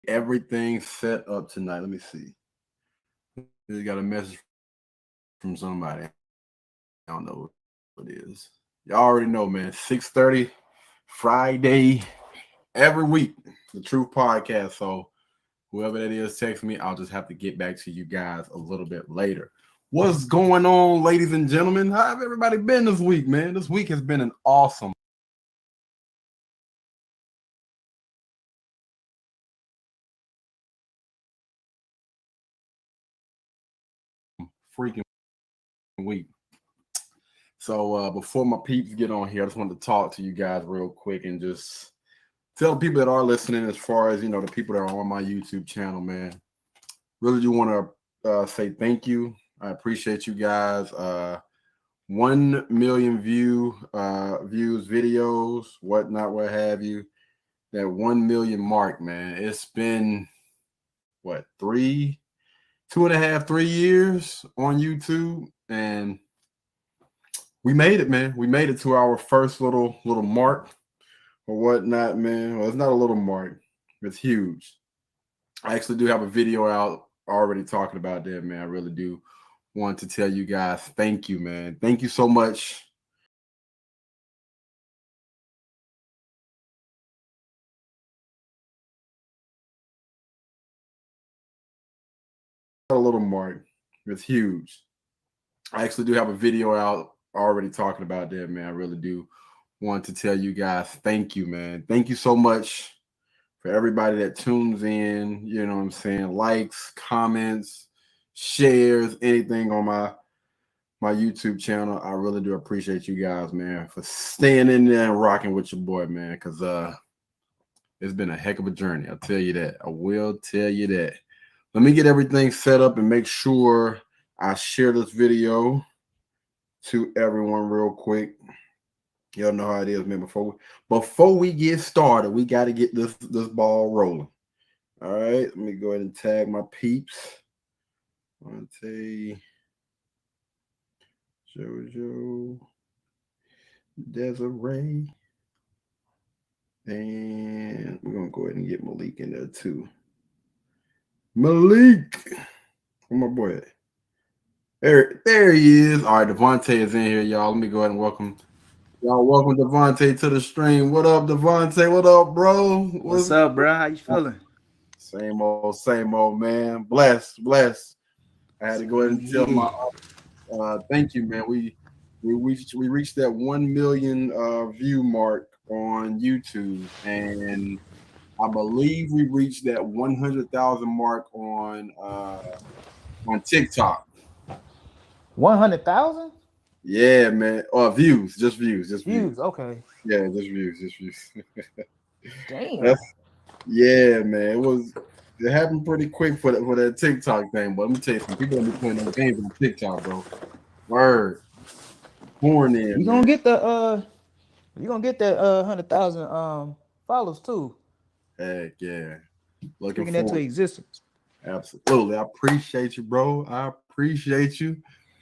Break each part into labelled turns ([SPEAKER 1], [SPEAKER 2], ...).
[SPEAKER 1] Everything set up tonight. Let me see. We got a message from somebody. I don't know what it is. Y'all already know, man. 6:30 Friday every week. The Truthh Podcast. So whoever that is, text me. I'll just have to get back to you guys a little bit later. What's going on, ladies and gentlemen? How have everybody been this week, man? This week has been an awesome freaking week. So before my peeps get on here, I just wanted to talk to you guys real quick and just tell the people that are listening, as far as the people that are on my YouTube channel, man. Really do want to say thank you. I appreciate you guys. 1 million views, videos, whatnot, what have you. That 1 million mark, man. It's been what, 2.5, 3 years on YouTube, and we made it, man. We made it to our first little mark or whatnot, man. Well, it's not a little mark. It's huge. I actually do have a video out already talking about that, man. I really do want to tell you guys thank you, man. Thank you so much. A little mark. It's huge. I actually do have a video out already talking about that, man. I really do want to tell you guys thank you, man. Thank you so much for everybody that tunes in, you know what I'm saying, likes, comments, shares, anything on my YouTube channel. I really do appreciate you guys, man, for staying in there and rocking with your boy, man, because it's been a heck of a journey. I'll tell you that. I will tell you that. Let me get everything set up and make sure I share this video to everyone real quick. Y'all know how it is, man. Before we get started, we got to get this ball rolling. All right, let me go ahead and tag my peeps. Monte, Jojo, Desiree, and we're gonna go ahead and get Malik in there too. Malik, where my boy at? There he is. All right, Devontae is in here, y'all. Let me go ahead and welcome Devontae to the stream. What up, Devontae? What up, bro?
[SPEAKER 2] What's up, bro? How you feeling?
[SPEAKER 1] Same old, man. Blessed. I had to go ahead and tell my thank you, man. We reached that 1 million view mark on YouTube, and I believe we reached that 100,000 mark on TikTok.
[SPEAKER 2] 100,000?
[SPEAKER 1] Yeah, man. Views, just views.
[SPEAKER 2] Okay.
[SPEAKER 1] Yeah, just views.
[SPEAKER 2] Damn.
[SPEAKER 1] Yeah, man. It happened pretty quick for that TikTok thing. But let me tell you, some people gonna be playing those games on TikTok, bro. Word. Born in.
[SPEAKER 2] You gonna get that 100,000 followers too.
[SPEAKER 1] Heck yeah. Looking
[SPEAKER 2] Bringing that to existence.
[SPEAKER 1] Absolutely. I appreciate you, bro. I appreciate you.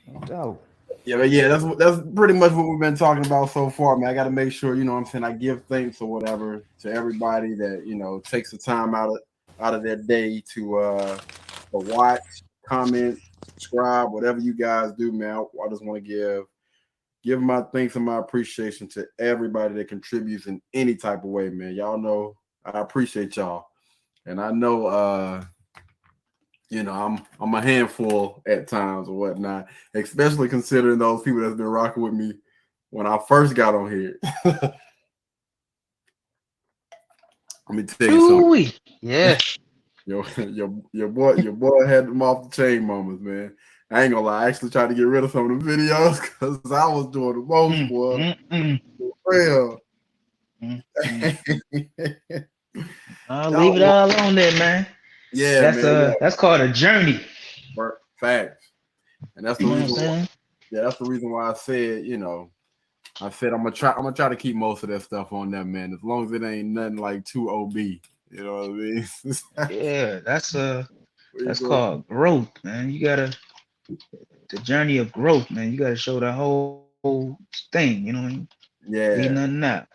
[SPEAKER 2] No doubt.
[SPEAKER 1] Yeah, but yeah, that's pretty much what we've been talking about so far, man. I got to make sure, you know what I'm saying, I give thanks or whatever to everybody that, takes the time out of their day to watch, comment, subscribe, whatever you guys do, man. I just want to give my thanks and my appreciation to everybody that contributes in any type of way, man. Y'all know I appreciate y'all. And I know I'm a handful at times or whatnot, especially considering those people that's been rocking with me when I first got on here. Let me tell you something.
[SPEAKER 2] Yeah.
[SPEAKER 1] Your boy had them off the chain moments, man. I ain't gonna lie. I actually tried to get rid of some of the videos because I was doing the most, boy. For real.
[SPEAKER 2] I'll leave it all on there, man.
[SPEAKER 1] Yeah,
[SPEAKER 2] that's called a journey.
[SPEAKER 1] Facts. And that's the reason. That's the reason why I said, I'm gonna try to keep most of that stuff on there, man. As long as it ain't nothing like too OB. You know what I mean?
[SPEAKER 2] Yeah, that's called growth, man. You gotta the journey of growth, man. You gotta show the whole thing, you know what I mean?
[SPEAKER 1] Yeah.
[SPEAKER 2] Leave nothing out.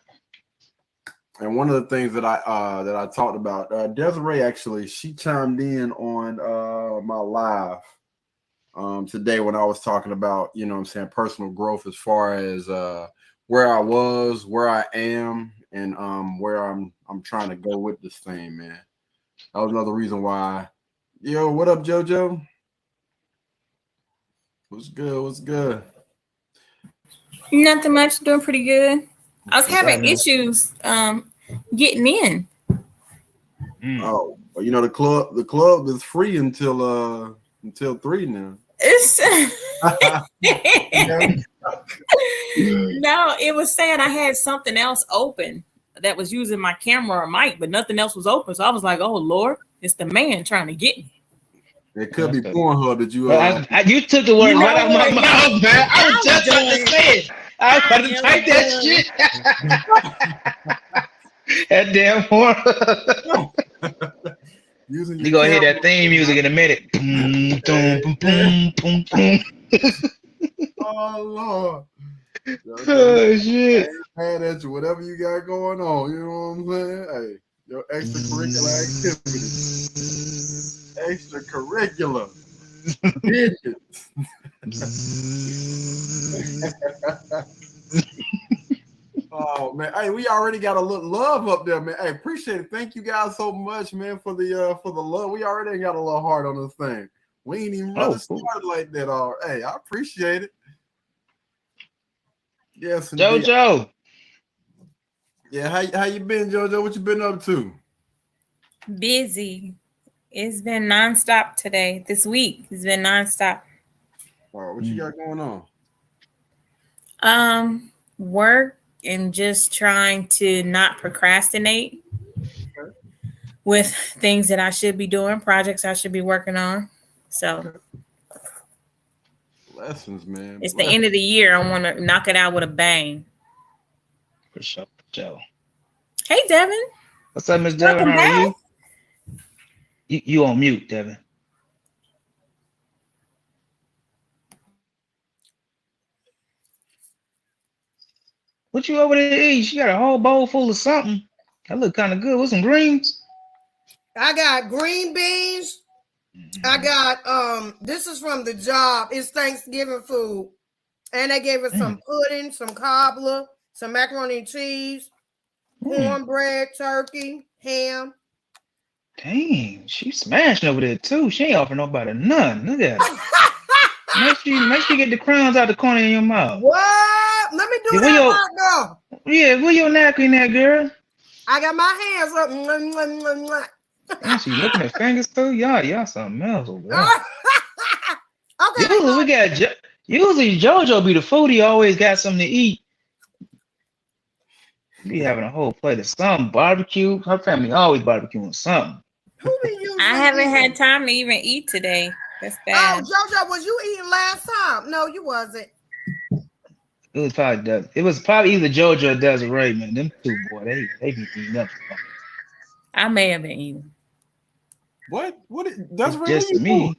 [SPEAKER 1] And one of the things that I talked about, Desiree actually, she chimed in on my live today when I was talking about, you know what I'm saying, personal growth as far as where I was, where I am, and where I'm trying to go with this thing, man. That was another reason why. Yo, what up, JoJo? What's good? What's good?
[SPEAKER 3] Nothing much. Doing pretty good. I was having issues getting in.
[SPEAKER 1] Oh, well, you know the club is free until 3 now.
[SPEAKER 3] It's no, it was saying I had something else open that was using my camera or mic, but nothing else was open. So I was like, "Oh Lord, it's the man trying to get me."
[SPEAKER 1] It could be Pornhub that you.
[SPEAKER 2] You took the word right out of my mouth, man. I was just about to say it. I was about to type that shit. That damn porn. You gonna hear that theme music in a minute. Boom, boom, boom, boom, boom.
[SPEAKER 1] Oh Lord.
[SPEAKER 2] Oh shit.
[SPEAKER 1] Mad at you, whatever you got going on, you know what I'm saying? Hey, your extracurricular activities. Extracurricular. Oh man, hey, we already got a little love up there, man. Hey, appreciate it. Thank you guys so much, man, for the love. We already got a little heart on this thing. We ain't even really started like that. Hey, I appreciate it. Yes, indeed.
[SPEAKER 2] JoJo.
[SPEAKER 1] Yeah, how you been, JoJo? What you been up to?
[SPEAKER 3] Busy. It's been nonstop today. This week it's been nonstop.
[SPEAKER 1] What you got going on?
[SPEAKER 3] Work and just trying to not procrastinate with things that I should be doing, projects I should be working on. So
[SPEAKER 1] lessons, man.
[SPEAKER 3] It's the end of the year. I want to knock it out with a bang.
[SPEAKER 2] For sure, Joe.
[SPEAKER 3] Hey, Devin.
[SPEAKER 2] What's up, Miss Devin? How are you? You on mute, Devin. What you over there to eat? She got a whole bowl full of something. That look kind of good. With some greens?
[SPEAKER 4] I got green beans. I got this is from the job. It's Thanksgiving food. And they gave us some pudding, some cobbler, some macaroni and cheese, cornbread, turkey, ham.
[SPEAKER 2] Dang, she smashing over there too. She ain't offering nobody none. Look at her. make sure you get the crumbs out the corner of your mouth.
[SPEAKER 4] What? Let me do that, girl.
[SPEAKER 2] Yeah, where your napkin at, girl?
[SPEAKER 4] I got my hands up.
[SPEAKER 2] And she licking her fingers too. Y'all something else over there.
[SPEAKER 4] Okay.
[SPEAKER 2] Usually JoJo be the foodie, always got something to eat. Be having a whole plate of something, barbecue. Her family always barbecuing something.
[SPEAKER 3] I haven't had time to even eat today. That's bad.
[SPEAKER 4] Oh, JoJo, was you eating last time? No, you wasn't.
[SPEAKER 2] It was probably either JoJo or Desiree, man. Them two, boy, they be eating up.
[SPEAKER 3] I may have been eating.
[SPEAKER 1] What? Desiree?
[SPEAKER 2] Just me.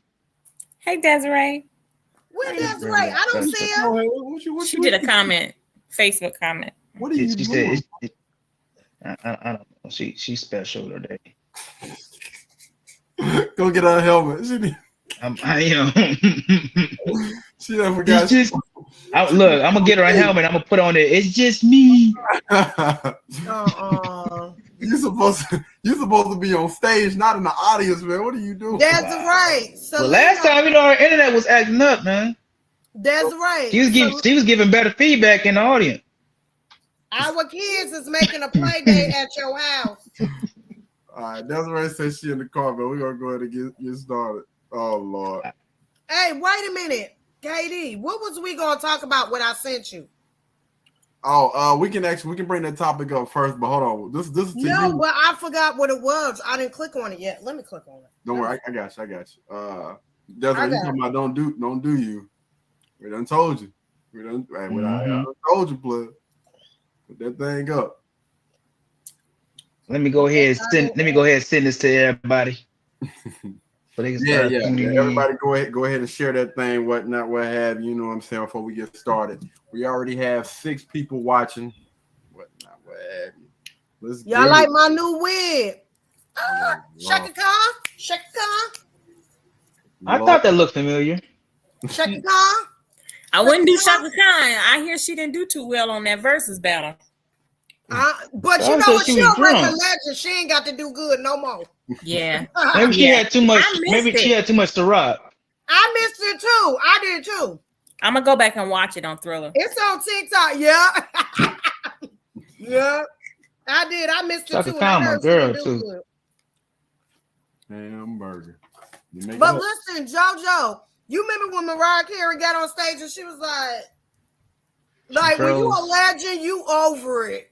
[SPEAKER 3] Hey, Desiree.
[SPEAKER 4] Where Desiree? I don't see her.
[SPEAKER 3] She did a comment, Facebook comment.
[SPEAKER 1] What did
[SPEAKER 2] she say? I don't know. She's special today.
[SPEAKER 1] Go get her helmet. She done forgot.
[SPEAKER 2] Look, I'm gonna get her a helmet. I'm gonna put on it. It's just me.
[SPEAKER 1] You're supposed to be on stage, not in the audience, man. What are you doing?
[SPEAKER 4] That's right.
[SPEAKER 2] So last time, our internet was acting up, man.
[SPEAKER 4] That's right.
[SPEAKER 2] She was giving better feedback in the audience.
[SPEAKER 4] Our kids is making a play day at your house.
[SPEAKER 1] All right, Desiree says she in the car, but we're gonna go ahead and get started. Oh Lord.
[SPEAKER 4] Hey, wait a minute, KD. What was we gonna talk about? What I sent you?
[SPEAKER 1] Oh, we can bring that topic up first, but hold on. This is to
[SPEAKER 4] no,
[SPEAKER 1] you.
[SPEAKER 4] but I forgot what it was. I didn't click on it yet. Let me click on it.
[SPEAKER 1] Don't worry, I got you. Desiree, you talking about don't do you. We done told you. I told you, blood. Put that thing up.
[SPEAKER 2] Let me go ahead and send this to everybody.
[SPEAKER 1] Yeah. Everybody go ahead and share that thing, whatnot, what have you know what I'm saying, before we get started. We already have 6 people watching. Whatnot, what have you.
[SPEAKER 4] Y'all like my new wig? Shaka Khan? Shaka Khan?
[SPEAKER 2] I thought that looked familiar.
[SPEAKER 4] Shaka Khan?
[SPEAKER 3] I wouldn't do Shaka Khan. I hear she didn't do too well on that versus battle.
[SPEAKER 4] But you know what? She a regular legend. She ain't got to do good no more.
[SPEAKER 3] Yeah.
[SPEAKER 2] Maybe she had too much. Maybe she had too much to rock.
[SPEAKER 4] I missed it too. I did too.
[SPEAKER 3] I'm gonna go back and watch it on Thriller.
[SPEAKER 4] It's on TikTok. Yeah. Yeah. I did. I missed it too.
[SPEAKER 2] My girl too.
[SPEAKER 1] Hamburger.
[SPEAKER 4] But listen, JoJo, you remember when Mariah Carey got on stage and she was like, when you a legend, you over it.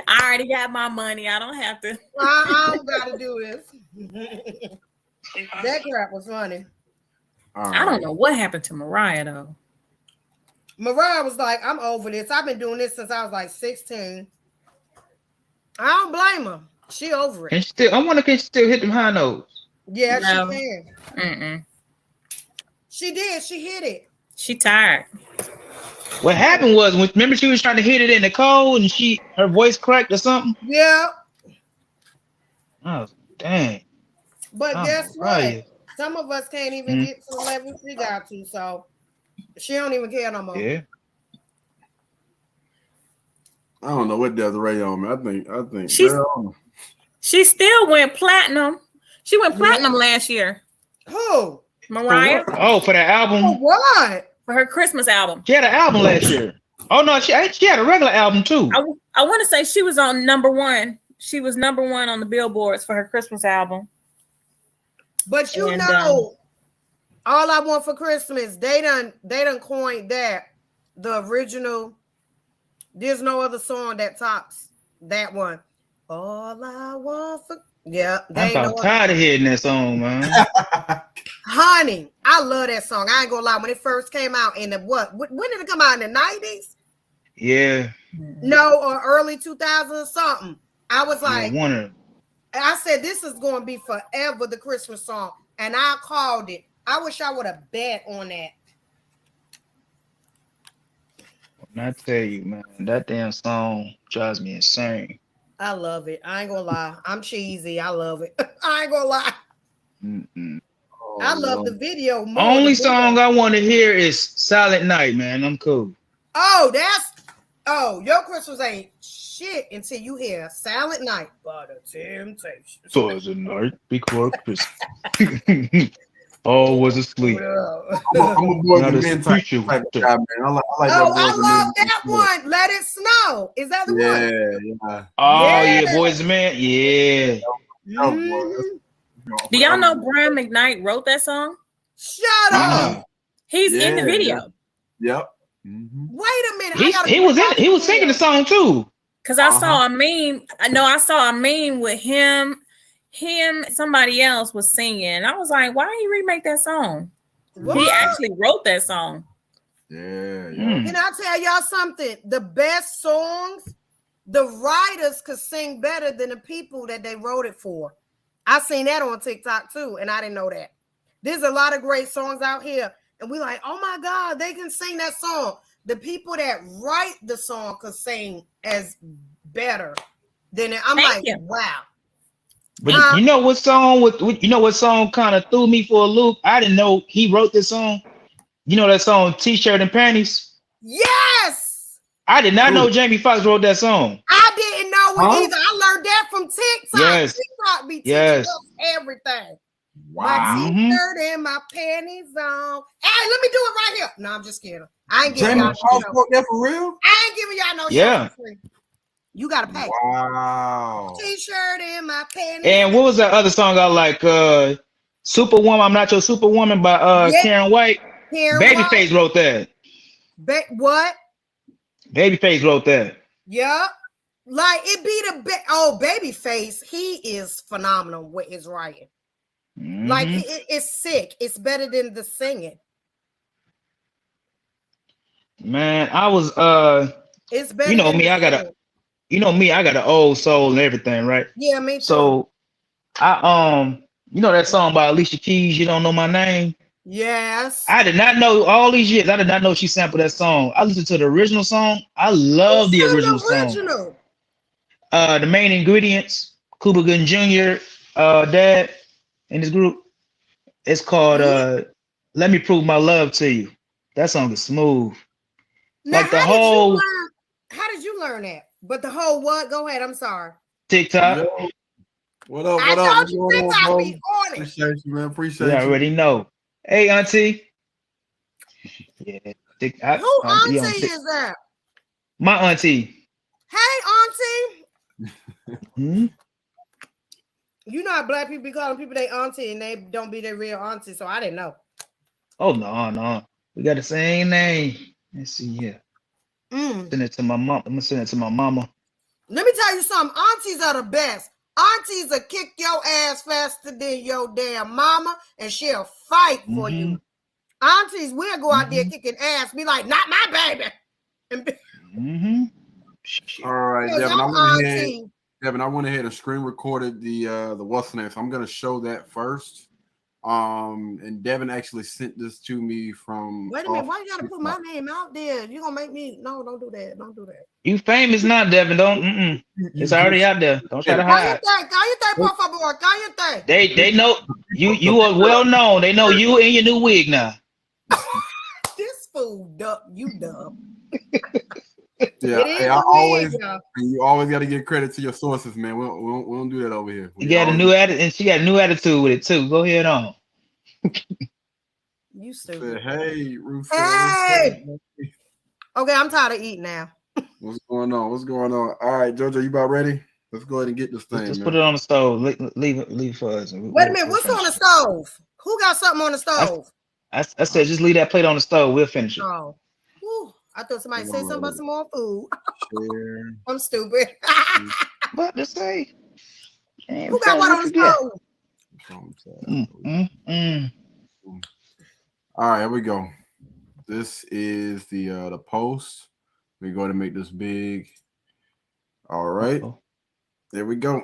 [SPEAKER 3] I already got my money. I don't have to.
[SPEAKER 4] I don't gotta do this. That crap was funny.
[SPEAKER 3] I don't know what happened to Mariah though.
[SPEAKER 4] Mariah was like, I'm over this. I've been doing this since I was like 16. I don't blame her. She over it.
[SPEAKER 2] I wonder can she still hit them high notes?
[SPEAKER 4] Yeah, no. She can. She did. She hit it.
[SPEAKER 3] She tired.
[SPEAKER 2] What happened was, remember she was trying to hit it in the cold and her voice cracked or something?
[SPEAKER 4] Yeah.
[SPEAKER 2] Oh, dang.
[SPEAKER 4] But guess what? Some of us can't even get to the level she got to, so she don't even care no more.
[SPEAKER 2] Yeah.
[SPEAKER 1] I don't know what Desiree on me. I think
[SPEAKER 3] she still went platinum. She went platinum last year.
[SPEAKER 4] Who?
[SPEAKER 3] Mariah.
[SPEAKER 2] Oh, for that album.
[SPEAKER 4] For what?
[SPEAKER 3] For her Christmas album.
[SPEAKER 2] She had an album last year. Oh no, she had a regular album too.
[SPEAKER 3] I want to say she was on number 1. She was number 1 on the billboards for her Christmas album.
[SPEAKER 4] But you know, All I Want for Christmas, they done coined that the original. There's no other song that tops that one. All I want for
[SPEAKER 2] I'm about tired of hearing that song, man.
[SPEAKER 4] Honey, I love that song. I ain't gonna lie. When it first came out in the when did it come out, in the 90s?
[SPEAKER 2] Yeah.
[SPEAKER 4] No, or early 2000s something. I was like, I said this is gonna be forever the Christmas song, and I called it. I wish I would have bet on that.
[SPEAKER 2] I tell you, man, that damn song drives me insane.
[SPEAKER 4] I love it. I ain't gonna lie. I'm cheesy. I love it. I ain't gonna lie. I love the video more.
[SPEAKER 2] Only song I want to hear is Silent Night, man. I'm cool.
[SPEAKER 4] Your Christmas ain't shit until you hear Silent Night by the Temptations.
[SPEAKER 2] Silent Night before Christmas. All was asleep.
[SPEAKER 1] I'm a boy the men type guy, man. I like that.
[SPEAKER 4] I love that one. Let It Snow. Is that the one?
[SPEAKER 1] Yeah.
[SPEAKER 2] Oh yeah, Boys and Men. Yeah.
[SPEAKER 3] Do y'all know Brian McKnight wrote that song?
[SPEAKER 4] Shut up.
[SPEAKER 3] He's in the video.
[SPEAKER 1] Yep.
[SPEAKER 4] Wait a minute.
[SPEAKER 2] He was singing the song too.
[SPEAKER 3] Because I saw a meme. I saw a meme with him, somebody else was singing. I was like, why did he remake that song? What? He actually wrote that song.
[SPEAKER 1] Yeah.
[SPEAKER 4] Can I tell y'all something? The best songs, the writers could sing better than the people that they wrote it for. I seen that on TikTok too, and I didn't know that. There's a lot of great songs out here, and we like, oh my God, they can sing that song. The people that write the song could sing as better than it. I'm wow.
[SPEAKER 2] But you know what song kind of threw me for a loop? I didn't know he wrote this song. You know that song T-shirt and panties?
[SPEAKER 4] Yes.
[SPEAKER 2] I did not know Jamie Foxx wrote that song.
[SPEAKER 4] I didn't know it either. I learned that from TikTok.
[SPEAKER 2] Yes.
[SPEAKER 4] TikTok be teaching us everything.
[SPEAKER 1] Wow.
[SPEAKER 4] My T-shirt and my panties on. Hey, let me do it right here. No, I'm just kidding. I ain't giving y'all
[SPEAKER 1] that for real.
[SPEAKER 4] I ain't giving y'all no shit. You gotta pay.
[SPEAKER 1] Wow.
[SPEAKER 4] T-shirt and my panties.
[SPEAKER 2] And what was that other song I like? Superwoman, I'm Not Your Superwoman by Karen White. Babyface wrote that.
[SPEAKER 4] What?
[SPEAKER 2] Babyface wrote that.
[SPEAKER 4] Yeah. Like it be Babyface. He is phenomenal with his writing. Like it's sick. It's better than the singing.
[SPEAKER 2] Man, I was
[SPEAKER 4] it's better.
[SPEAKER 2] You know me, I got an old soul and everything, right?
[SPEAKER 4] Yeah, me too.
[SPEAKER 2] So I you know that song by Alicia Keys, You Don't Know My Name?
[SPEAKER 4] Yes.
[SPEAKER 2] I did not know all these years. I did not know she sampled that song. I listened to the original song. I love the original song. The main ingredients, Cuba Gooding Jr., Dad, in this group. It's called Let Me Prove My Love to You. That song is smooth.
[SPEAKER 4] Now,
[SPEAKER 2] Like the whole
[SPEAKER 4] how did you learn that? But the whole what? Go ahead. I'm sorry.
[SPEAKER 2] TikTok.
[SPEAKER 1] Yo, what up?
[SPEAKER 4] I
[SPEAKER 1] What up?
[SPEAKER 4] told you TikTok be on it.
[SPEAKER 1] Appreciate you, man. Appreciate
[SPEAKER 2] You
[SPEAKER 1] you.
[SPEAKER 2] already know. Hey, Auntie. Yeah.
[SPEAKER 4] Who auntie is that?
[SPEAKER 2] My auntie.
[SPEAKER 4] Hey, auntie.
[SPEAKER 2] Hmm?
[SPEAKER 4] You know how black people be calling people they auntie and they don't be their real auntie, so I didn't know.
[SPEAKER 2] Oh no. We got the same name. Let's see here. Send it to my mom. I'm gonna send it to my mama.
[SPEAKER 4] Let me tell you something. Aunties are the best. Aunties will kick your ass faster than your damn mama, and she'll fight for you. Aunties will go out there kicking ass, be like, not my baby.
[SPEAKER 1] All right, Devin, I went ahead and screen recorded the what's the name. So I'm gonna show that first. And Devin actually sent this to me from.
[SPEAKER 4] Wait a minute, why you gotta put my name out there? You gonna make me? No, don't do that. Don't do that.
[SPEAKER 2] You famous now, Devin? Don't. It's already out there. Don't try to hide.
[SPEAKER 4] Cállate, por favor. Cállate.
[SPEAKER 2] They know you are well known. They know you and your new wig now.
[SPEAKER 4] This fool dumb. You dumb.
[SPEAKER 1] Yeah, hey, you always got to give credit to your sources, man. We don't do that over here.
[SPEAKER 2] You got a new attitude, and she got a new attitude with it too. Go ahead on.
[SPEAKER 4] You stupid.
[SPEAKER 1] Hey, Ruth.
[SPEAKER 4] Hey. Okay, I'm tired of eating now.
[SPEAKER 1] What's going on? All right, Jojo, you about ready? Let's go ahead and get this thing.
[SPEAKER 2] Let's put it on the stove. Leave it for us.
[SPEAKER 4] Wait a minute, what's on the stove? Who got something on the stove?
[SPEAKER 2] I said just leave that plate on the stove. We'll finish it.
[SPEAKER 4] Oh. Whew. I thought somebody said something about some more food. I'm stupid.
[SPEAKER 2] What to say?
[SPEAKER 4] Who got what on the stove?
[SPEAKER 1] All right, here we go. This is the post. We're going to make this big. All right. There we go.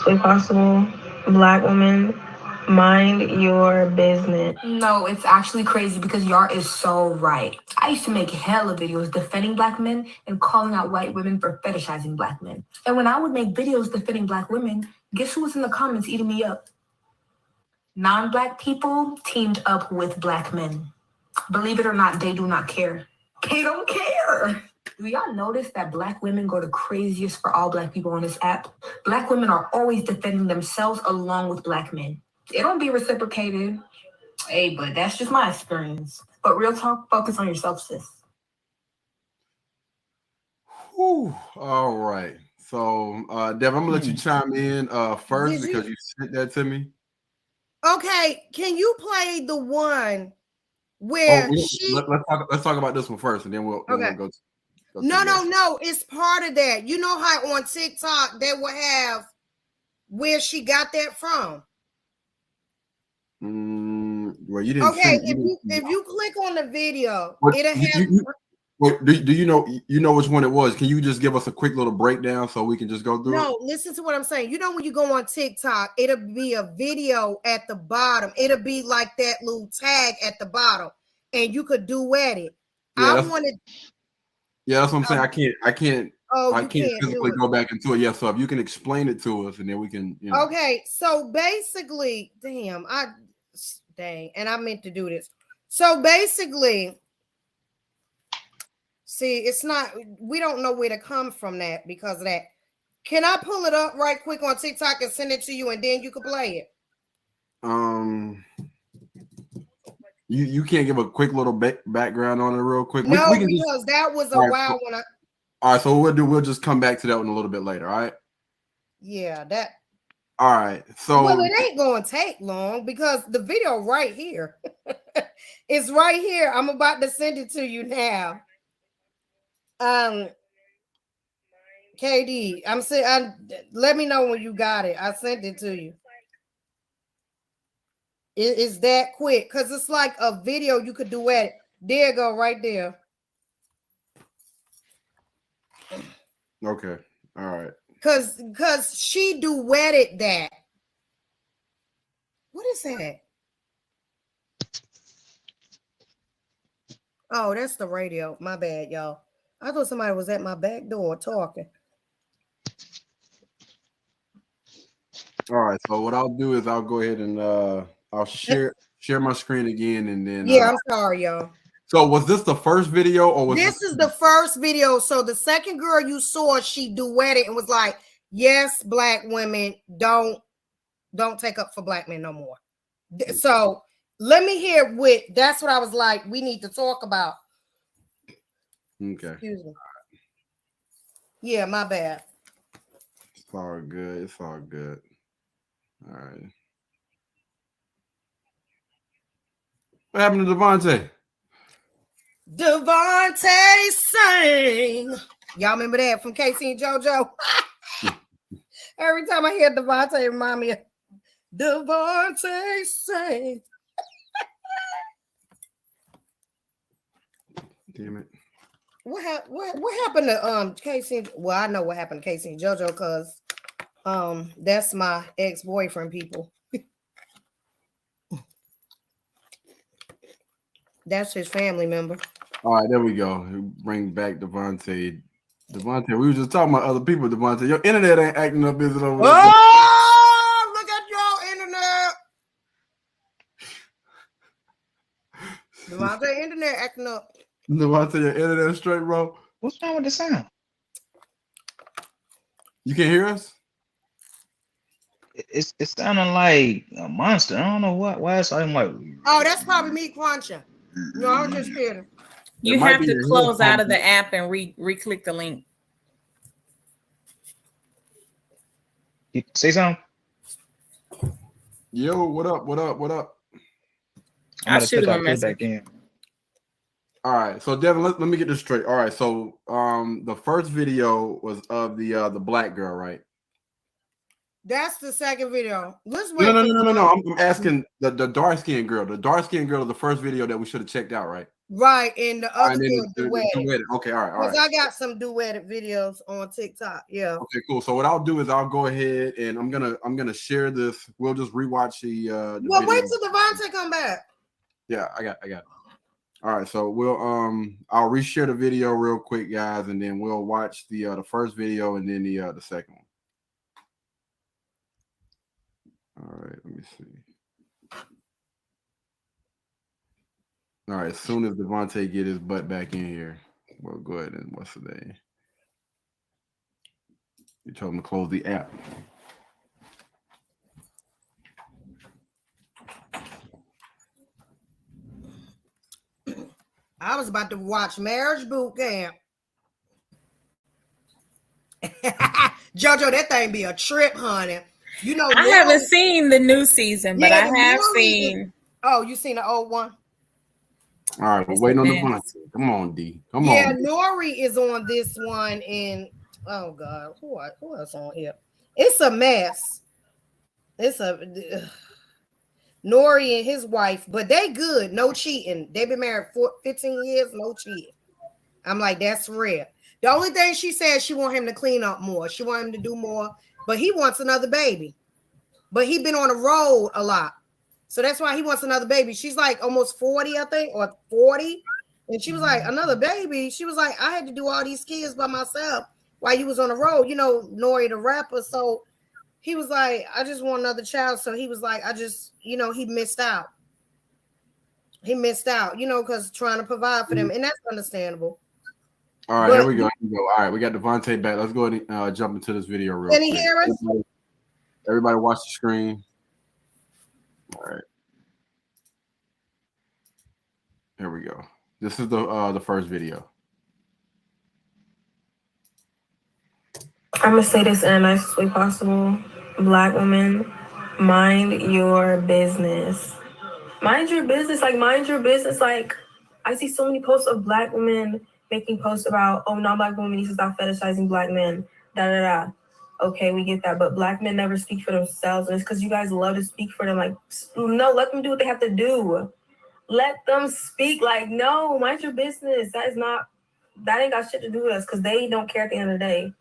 [SPEAKER 5] If possible, Black women, mind your business.
[SPEAKER 6] No, it's actually crazy because y'all is so right. I used to make hella videos defending Black men and calling out white women for fetishizing Black men. And when I would make videos defending Black women, guess who was in the comments eating me up? Non-Black people teamed up with Black men. Believe it or not, they do not care. They don't care. Do y'all notice that Black women go the craziest for all Black people on this app? Black women are always defending themselves along with Black men. It don't be reciprocated. Hey, but that's just my experience. But real talk, focus on yourself, sis.
[SPEAKER 1] Whew. All right. So, Dev, I'm gonna let you chime in first because you sent that to me.
[SPEAKER 4] Okay, can you play the one where
[SPEAKER 1] let's talk about this one first, and then we'll go to
[SPEAKER 4] No. It's part of that. You know how on TikTok they will have where she got that from.
[SPEAKER 1] Well, you didn't.
[SPEAKER 4] Okay, if you click on the video, it'll have.
[SPEAKER 1] Do you know which one it was? Can you just give us a quick little breakdown so we can just go through it?
[SPEAKER 4] No, listen to what I'm saying. You know when you go on TikTok, it'll be a video at the bottom. It'll be like that little tag at the bottom, and you could duet it.
[SPEAKER 1] Yeah, that's what I'm saying. I can't physically go back into it. Yeah, so if you can explain it to us, and then we can.
[SPEAKER 4] Okay, so basically, and I meant to do this. So basically, see, it's not. We don't know where to come from that because of that. Can I pull it up right quick on TikTok and send it to you, and then you can play it?
[SPEAKER 1] You can't give a quick little background on it real quick.
[SPEAKER 4] No, because that was a while when I.
[SPEAKER 1] All right, so we'll just come back to that one a little bit later. All right.
[SPEAKER 4] Yeah, that.
[SPEAKER 1] All right, so
[SPEAKER 4] well, it ain't gonna take long because the video right here. It's right here. I'm about to send it to you now. KD, I'm saying, let me know when you got it. I sent it to you. It's that quick because it's like a video you could duet. There you go, right there.
[SPEAKER 1] Okay, all right.
[SPEAKER 4] Because she duetted that. What is that? Oh, that's the radio. My bad, y'all. I thought somebody was at my back door talking.
[SPEAKER 1] All right. So what I'll do is I'll go ahead and I'll share my screen again, and then
[SPEAKER 4] yeah, I'm sorry, y'all.
[SPEAKER 1] So was this the first video, or was
[SPEAKER 4] this is the first video? So the second girl you saw, she duetted and was like, "Yes, black women don't take up for black men no more." So let me hear what. That's what I was like. We need to talk about.
[SPEAKER 1] Okay.
[SPEAKER 4] Excuse me. Yeah, my bad.
[SPEAKER 1] It's all good. It's all good. All right. What happened to Devontae?
[SPEAKER 4] Devontae sang. Y'all remember that from Casey and JoJo? Every time I hear Devontae, remind me of Devontae sang.
[SPEAKER 1] Damn it.
[SPEAKER 4] What happened to Casey? Well, I know what happened to Casey and JoJo because that's my ex-boyfriend, people. That's his family member.
[SPEAKER 1] All right, there we go. Bring back Devontae. Devontae, we were just talking about other people. Devontae, your internet ain't acting up, is it over there?
[SPEAKER 4] Oh, look at your internet. Devontae, internet acting up.
[SPEAKER 1] Devontae, your internet straight, bro.
[SPEAKER 2] What's wrong with the sound?
[SPEAKER 1] You can hear us?
[SPEAKER 2] It's sounding like a monster. I don't know why it's like.
[SPEAKER 4] Oh, that's probably me crunching. No, I'm just kidding.
[SPEAKER 3] You have to close out of the app and re-click the link.
[SPEAKER 2] Say something.
[SPEAKER 1] Yo, what up? What up? What up?
[SPEAKER 3] I'll shoot him a message.
[SPEAKER 2] Back in.
[SPEAKER 1] All right, so Devin, let me get this straight. All right, so the first video was of the black girl, right?
[SPEAKER 4] That's the second video. Let's wait.
[SPEAKER 1] No. I'm asking the dark skinned girl. The dark skinned girl is the first video that we should have checked out, right?
[SPEAKER 4] Right, and the other girl
[SPEAKER 1] duetted. Okay, all right.
[SPEAKER 4] Because I got some duetted videos on TikTok. Yeah.
[SPEAKER 1] Okay, cool. So what I'll do is I'll go ahead and I'm gonna share this. We'll just rewatch the
[SPEAKER 4] well,
[SPEAKER 1] video.
[SPEAKER 4] wait till Devontae come back.
[SPEAKER 1] Yeah, I got it. All right, so we'll I'll reshare the video real quick, guys, and then we'll watch the first video and then the second one. All right, let me see. All right, as soon as Devontae get his butt back in here, we'll go ahead and what's the day? You told him to close the app.
[SPEAKER 4] I was about to watch Marriage Boot Camp. JoJo, that thing be a trip, honey. You know,
[SPEAKER 3] I haven't seen the new season, but I have seen.
[SPEAKER 4] Oh, you seen the old one?
[SPEAKER 1] All right, we're waiting on Devontae. Come on, D. Come on.
[SPEAKER 4] Yeah, Nori is on this one, and oh God, who else on here? It's a mess. It's a Nori and his wife, but they good, no cheating. They've been married for 15 years, no cheating. I'm like, that's rare. The only thing she said, she want him to clean up more. She want him to do more, but he wants another baby. But he been on the road a lot. So that's why he wants another baby. She's like almost 40, I think, or 40. And she was like, another baby? She was like, I had to do all these kids by myself while you was on the road. You know, Nori the rapper. So he was like, I just want another child. So he was like, he missed out. He missed out, because trying to provide for them. And that's understandable.
[SPEAKER 1] All right, here we go. All right, we got Devontae back. Let's go ahead and jump into this video real quick.
[SPEAKER 4] Can he hear us?
[SPEAKER 1] Everybody watch the screen. All right. Here we go. This is the first video.
[SPEAKER 5] I'm gonna say this in the nicest way possible. Black women, mind your business. Mind your business. Like, mind your business. Like, I see so many posts of black women making posts about, non-black women need to stop fetishizing black men. Okay, we get that, but black men never speak for themselves, and it's because you guys love to speak for them. Like, no, let them do what they have to do. Let them speak. Like, no, mind your business. That ain't got shit to do with us, because they don't care at the end of the day.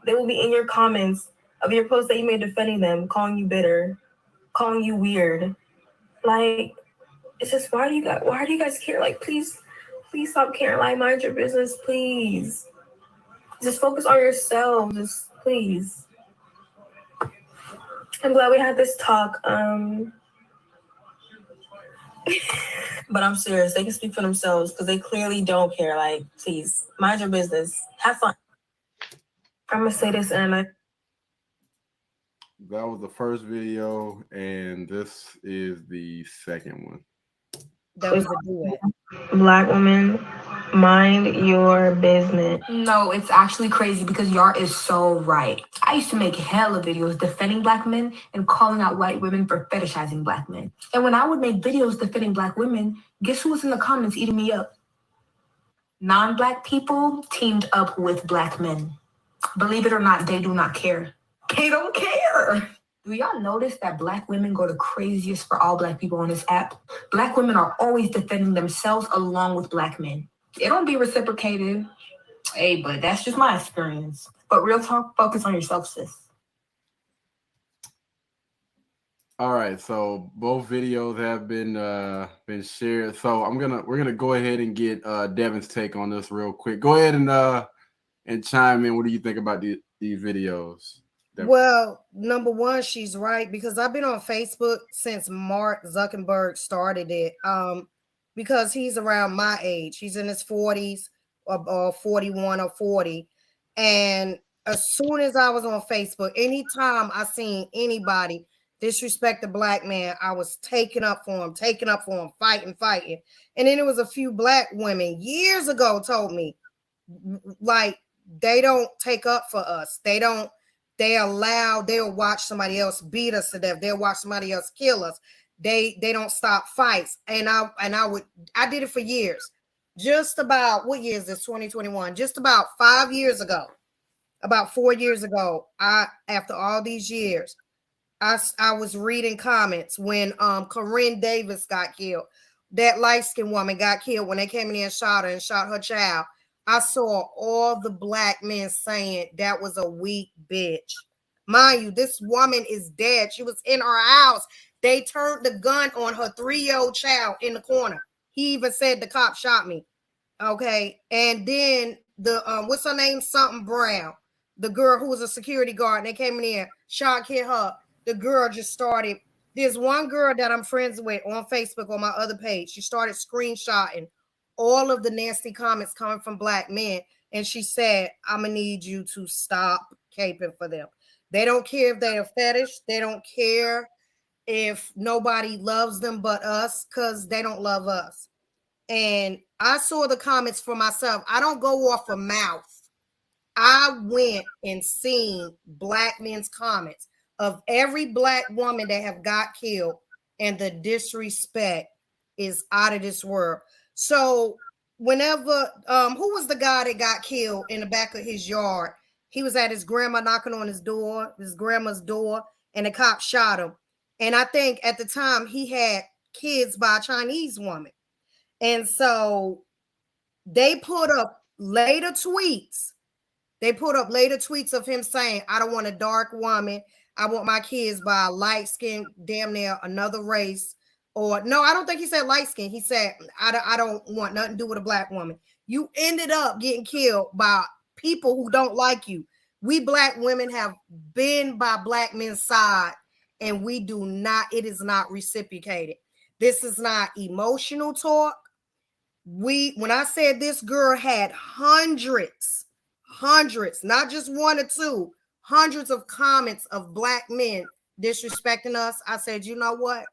[SPEAKER 5] They will be in your comments of your posts that you made defending them, calling you bitter, calling you weird. Like, it's just, why do you guys care? Like, please, Please stop caring. Like, mind your business, please. Just focus on yourself. Just please. I'm glad we had this talk. But I'm serious. They can speak for themselves because they clearly don't care. Like, please, mind your business. Have fun. I'm gonna say this, and
[SPEAKER 1] that was the first video, and this is the second one.
[SPEAKER 4] That was a duet.
[SPEAKER 5] Black women, mind your business.
[SPEAKER 6] No, it's actually crazy because y'all is so right. I used to make hella videos defending black men and calling out white women for fetishizing black men. And when I would make videos defending black women, guess who was in the comments eating me up? Non-black people teamed up with black men. Believe it or not, they do not care. They don't care. Do y'all notice that black women go the craziest for all black people on this app? Black women are always defending themselves along with black men. It don't be reciprocated. Hey, but that's just my experience. But real talk, focus on yourself, sis.
[SPEAKER 1] All right, so both videos have been shared. So we're gonna go ahead and get Devin's take on this real quick. Go ahead and chime in. What do you think about these videos?
[SPEAKER 4] Well, number one, she's right, because I've been on Facebook since Mark Zuckerberg started it. Because he's around my age. He's in his 40s or 41 or 40. And as soon as I was on Facebook, anytime I seen anybody disrespect a black man, I was taking up for him, fighting. And then there was a few black women years ago told me, like, they don't take up for us. They'll watch somebody else beat us to death. They'll watch somebody else kill us. They don't stop fights. And I did it for years. Just about, what year is this? 2021. Just about 5 years ago, about 4 years ago, after all these years, I was reading comments when Corinne Davis got killed. That light-skinned woman got killed when they came in there and shot her and shot her child. I saw all the black men saying that was a weak bitch. Mind you, this woman is dead. She was in her house. They turned the gun on her 3-year-old child in the corner. He even said the cop shot me. Okay. And then the what's her name? Something Brown. The girl who was a security guard, and they came in there, shot, hit her. The girl just started. There's one girl that I'm friends with on Facebook on my other page. She started screenshotting all of the nasty comments coming from black men. And she said, I'm going to need you to stop caping for them. They don't care if they're a fetish. They don't care if nobody loves them but us, because they don't love us. And I saw the comments for myself. I don't go off a mouth. I went and seen black men's comments of every black woman that have got killed, and the disrespect is out of this world. So whenever, who was the guy that got killed in the back of his yard? He was at his grandma knocking on his grandma's door, and the cop shot him. And I think at the time he had kids by a Chinese woman. And so they put up later tweets. They put up later tweets of him saying, I don't want a dark woman. I want my kids by a light skin, damn near another race. Or no, I don't think he said light skin. He said, I don't want nothing to do with a black woman. You ended up getting killed by people who don't like you. We black women have been by black men's side, and we do not, it is not reciprocated. This is not emotional talk. When I said this girl had hundreds, not just one or two, hundreds of comments of black men disrespecting us, I said, you know what?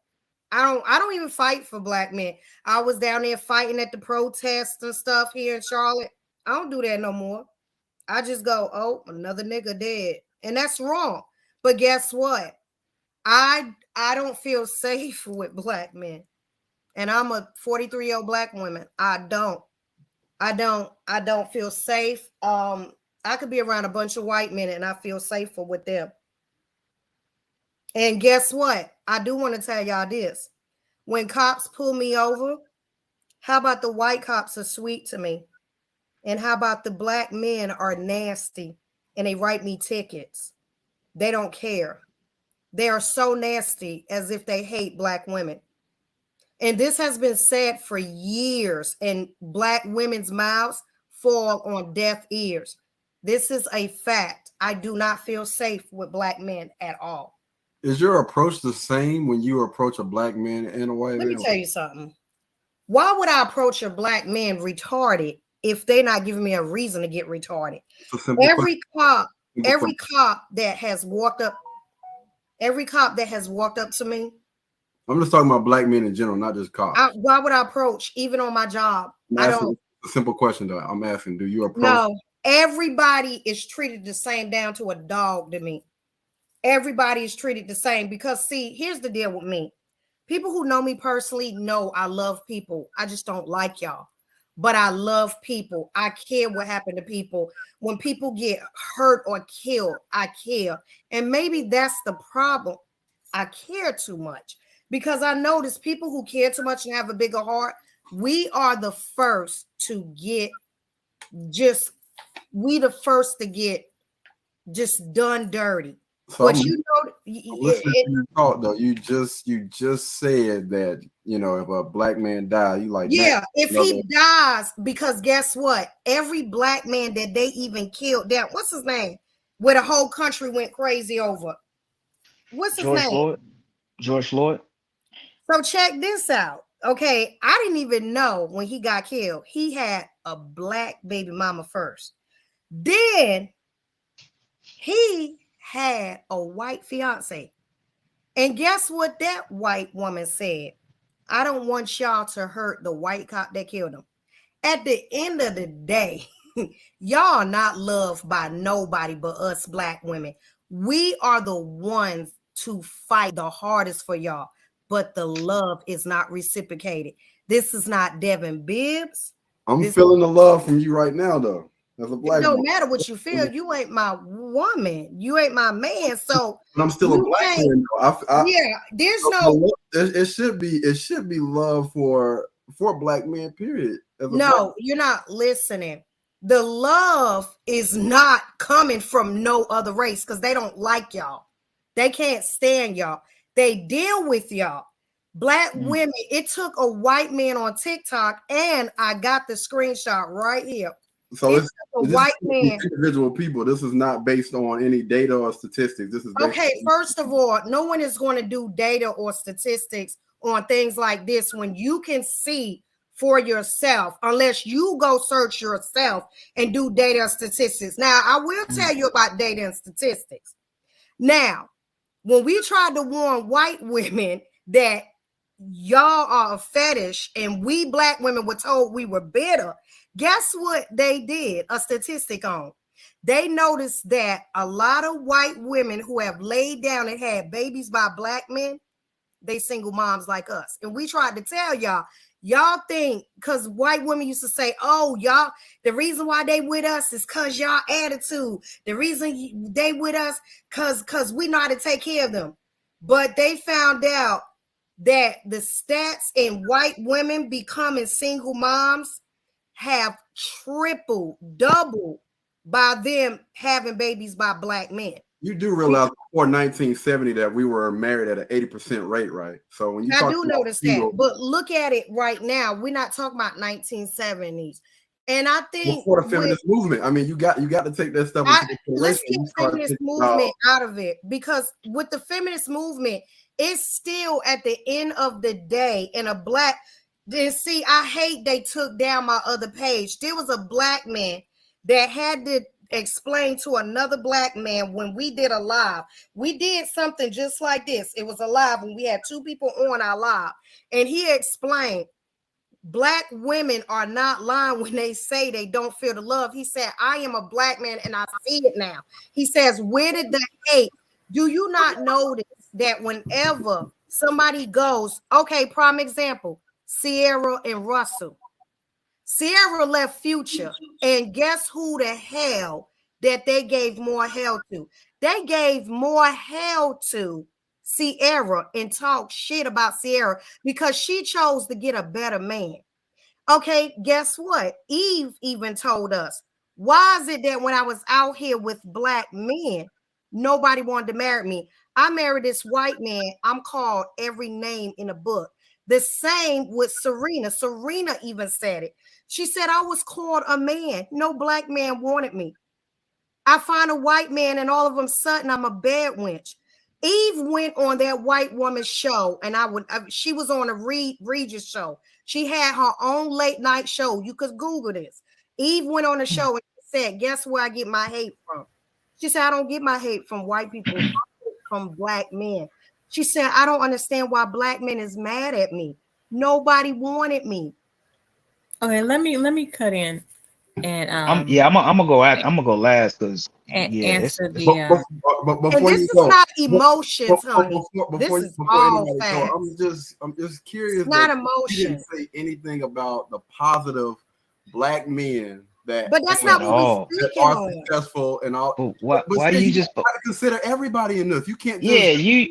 [SPEAKER 4] I don't even fight for black men. I was down there fighting at the protests and stuff here in Charlotte. I don't do that no more. I just go, oh, another nigga dead. And that's wrong. But guess what? I don't feel safe with black men. And I'm a 43-year-old black woman. I don't feel safe. I could be around a bunch of white men and I feel safer with them. And guess what? I do want to tell y'all this. When cops pull me over, how about the white cops are sweet to me? And how about the black men are nasty and they write me tickets? They don't care. They are so nasty as if they hate black women. And this has been said for years, and Black women's mouths fall on deaf ears. This is a fact. I do not feel safe with Black men at all.
[SPEAKER 1] Is your approach the same when you approach a Black man and a white man?
[SPEAKER 4] Let me tell you something. Why would I approach a Black man retarded if they're not giving me a reason to get retarded? Every cop that has walked up to me.
[SPEAKER 1] I'm just talking about Black men in general, not just cops.
[SPEAKER 4] Why would I approach, even on my job? I don't.
[SPEAKER 1] A simple question though. I'm asking, do you approach?
[SPEAKER 4] No, everybody is treated the same down to a dog to me. Everybody is treated the same because, see, here's the deal with me. People who know me personally know I love people. I just don't like y'all. But I love people. I care what happened to people. When people get hurt or killed, I care. And maybe that's the problem. I care too much because I notice people who care too much and have a bigger heart, we are the first to get just done dirty.
[SPEAKER 1] So
[SPEAKER 4] but you know,
[SPEAKER 1] listening to you talk though, you just said that, you know, if a Black man dies, you like,
[SPEAKER 4] yeah, if he dies, because guess what? Every Black man that they even killed down, what's his name? Where the whole country went crazy over. What's his name?
[SPEAKER 2] George Floyd.
[SPEAKER 4] So check this out. Okay, I didn't even know when he got killed, he had a Black baby mama first. Then he had a white fiance. And guess what that white woman said? I don't want y'all to hurt the white cop that killed him. At the end of the day, y'all are not loved by nobody but us Black women. We are the ones to fight the hardest for y'all, but the love is not reciprocated. This is not Devin Bibbs.
[SPEAKER 1] I'm feeling the love from you right now, though. As a Black
[SPEAKER 4] it don't
[SPEAKER 1] woman.
[SPEAKER 4] matter what you feel. You ain't my woman. You ain't my man. So
[SPEAKER 1] I'm still a Black man.
[SPEAKER 4] Yeah, there's no.
[SPEAKER 1] It should be love for Black men. Period.
[SPEAKER 4] No, you're not listening. The love is not coming from no other race because they don't like y'all. They can't stand y'all. They deal with y'all. Black women. It took a white man on TikTok, and I got the screenshot right here.
[SPEAKER 1] So it's
[SPEAKER 4] a white man.
[SPEAKER 1] Individual people. This is not based on any data or statistics. This is
[SPEAKER 4] okay. First of all, no one is going to do data or statistics on things like this when you can see for yourself, unless you go search yourself and do data and statistics. Now, I will tell you about data and statistics. Now, when we tried to warn white women that y'all are a fetish and we Black women were told we were better, guess what they did a statistic on? They noticed that a lot of white women who have laid down and had babies by Black men, they single moms like us. And we tried to tell y'all think, because white women used to say, oh, y'all, the reason why they with us is because y'all attitude. The reason they with us because we know how to take care of them. But they found out that the stats in white women becoming single moms have tripled, doubled by them having babies by Black men.
[SPEAKER 1] You do realize before 1970 that we were married at an 80% rate, right? So when you
[SPEAKER 4] I do notice that, but look at it right now. We're not talking about 1970s. And I think
[SPEAKER 1] before the feminist movement, I mean, you got to take that stuff into consideration.
[SPEAKER 4] Let's get feminist movement out of it, because with the feminist movement, it's still at the end of the day in a Black. Then see, I hate they took down my other page. There was a Black man that had to explain to another Black man when we did a live. We did something just like this. It was a live when we had two people on our live, and he explained Black women are not lying when they say they don't feel the love. He said, I am a Black man and I see it now. He says, where did the hate? Do you not notice that whenever somebody goes, okay, prime example, Sierra and Russell. Sierra left Future, and guess who the hell that they gave more hell to? They gave more hell to Sierra and talked shit about Sierra because she chose to get a better man. Okay, guess what? Eve even told us, why is it that when I was out here with Black men, nobody wanted to marry me? I married this white man. I'm called every name in a book The same with Serena. Serena even said it. She said, I was called a man. No black man wanted me. I find a white man and all of a sudden I'm a bad wench. Eve went on that white woman's show and she was on a Regis show. She had her own late night show. You could Google this. Eve went on a show and said, guess where I get my hate from? She said, I don't get my hate from white people, from black men. She said, I don't understand why black men is mad at me. Nobody wanted me.
[SPEAKER 3] Okay, let me cut in and
[SPEAKER 2] I'm gonna go last because
[SPEAKER 3] answer the
[SPEAKER 1] but before
[SPEAKER 4] and this
[SPEAKER 1] you
[SPEAKER 4] is
[SPEAKER 1] go,
[SPEAKER 4] not emotions, honey.
[SPEAKER 1] Before
[SPEAKER 4] This is all
[SPEAKER 1] anybody
[SPEAKER 4] facts.
[SPEAKER 1] go, I'm just curious.
[SPEAKER 4] It's not
[SPEAKER 1] that
[SPEAKER 4] emotion.
[SPEAKER 1] You didn't say anything about the positive black men that,
[SPEAKER 4] But that's not what we're
[SPEAKER 1] that
[SPEAKER 4] speaking
[SPEAKER 1] are
[SPEAKER 4] on.
[SPEAKER 1] successful and all.
[SPEAKER 2] Oh, why do you just
[SPEAKER 1] gotta consider everybody in this? You can't. Just,
[SPEAKER 2] you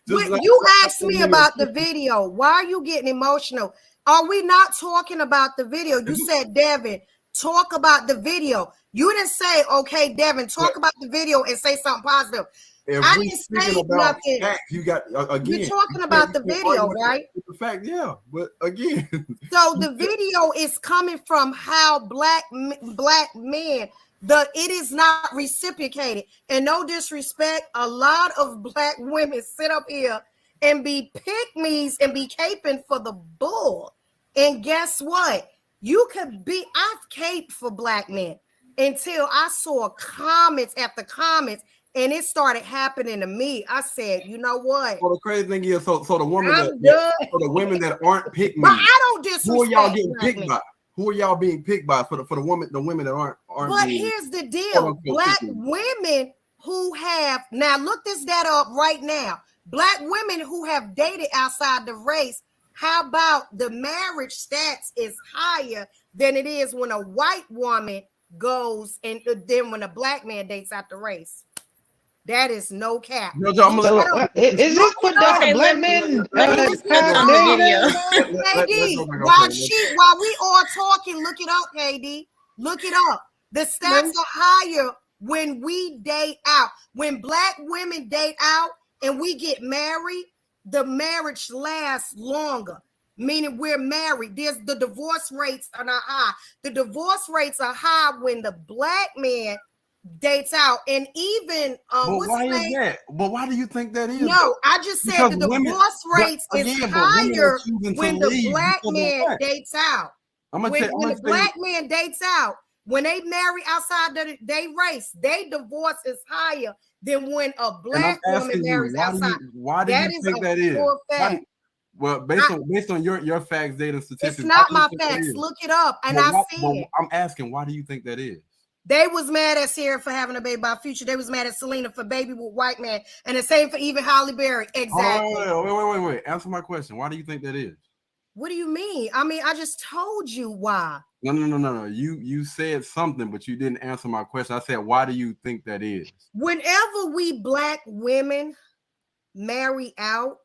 [SPEAKER 4] You asked me about the video. Why are you getting emotional? Are we not talking about the video? You said, Devin, talk about the video. You didn't say, okay, Devin, talk about the video and say something positive. I didn't say nothing.
[SPEAKER 1] Facts, you got again.
[SPEAKER 4] You're talking about the video, right?
[SPEAKER 1] The fact, yeah, but again.
[SPEAKER 4] So the video is coming from how black men, it is not reciprocated. And no disrespect, a lot of black women sit up here and be pick-me's and be caping for the bull. And guess what? You could be, I've caped for black men until I saw comments after comments and it started happening to me. I said, you know what?
[SPEAKER 1] Well, the crazy thing is, so the women
[SPEAKER 4] so
[SPEAKER 1] the women that aren't pick-me's,
[SPEAKER 4] but I don't disrespect.
[SPEAKER 1] Who are y'all getting picked by? Who are y'all being picked by for the women that aren't
[SPEAKER 4] But here's the deal. Black women who have, now look this data up right now. Black women who have dated outside the race, how about the marriage stats is higher than it is when a white woman goes and then when a black man dates out the race? That is no cap.
[SPEAKER 2] Is this put down to black men?
[SPEAKER 4] While we all talking, look it up, KD. Look it up. The stats are higher when we date out. When black women date out and we get married, the marriage lasts longer. Meaning we're married. The divorce rates are not high. The divorce rates are high when the black man dates out. And even
[SPEAKER 1] why is that? But why do you think that is?
[SPEAKER 4] No, I just said the divorce rates is higher when the black man dates out. When the black man dates out, when they marry outside they race, they divorce is higher than when a black woman marries outside.
[SPEAKER 1] Why do you think that is? Well, based on your facts, data, statistics.
[SPEAKER 4] It's not my facts. Look it up, and I see it.
[SPEAKER 1] I'm asking, why do you think that is?
[SPEAKER 4] They was mad at Sierra for having a baby by Future. They was mad at Selena for baby with white man, and the same for even Halle Berry. Exactly.
[SPEAKER 1] Wait. Answer my question. Why do you think that is?
[SPEAKER 4] What do you mean? I mean, I just told you why.
[SPEAKER 1] No. You said something, but you didn't answer my question. I said, why do you think that is?
[SPEAKER 4] Whenever we black women marry out,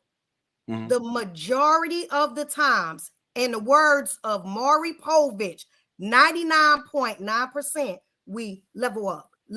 [SPEAKER 4] the majority of the times, in the words of Maury Povich, 99.9%, we level up. We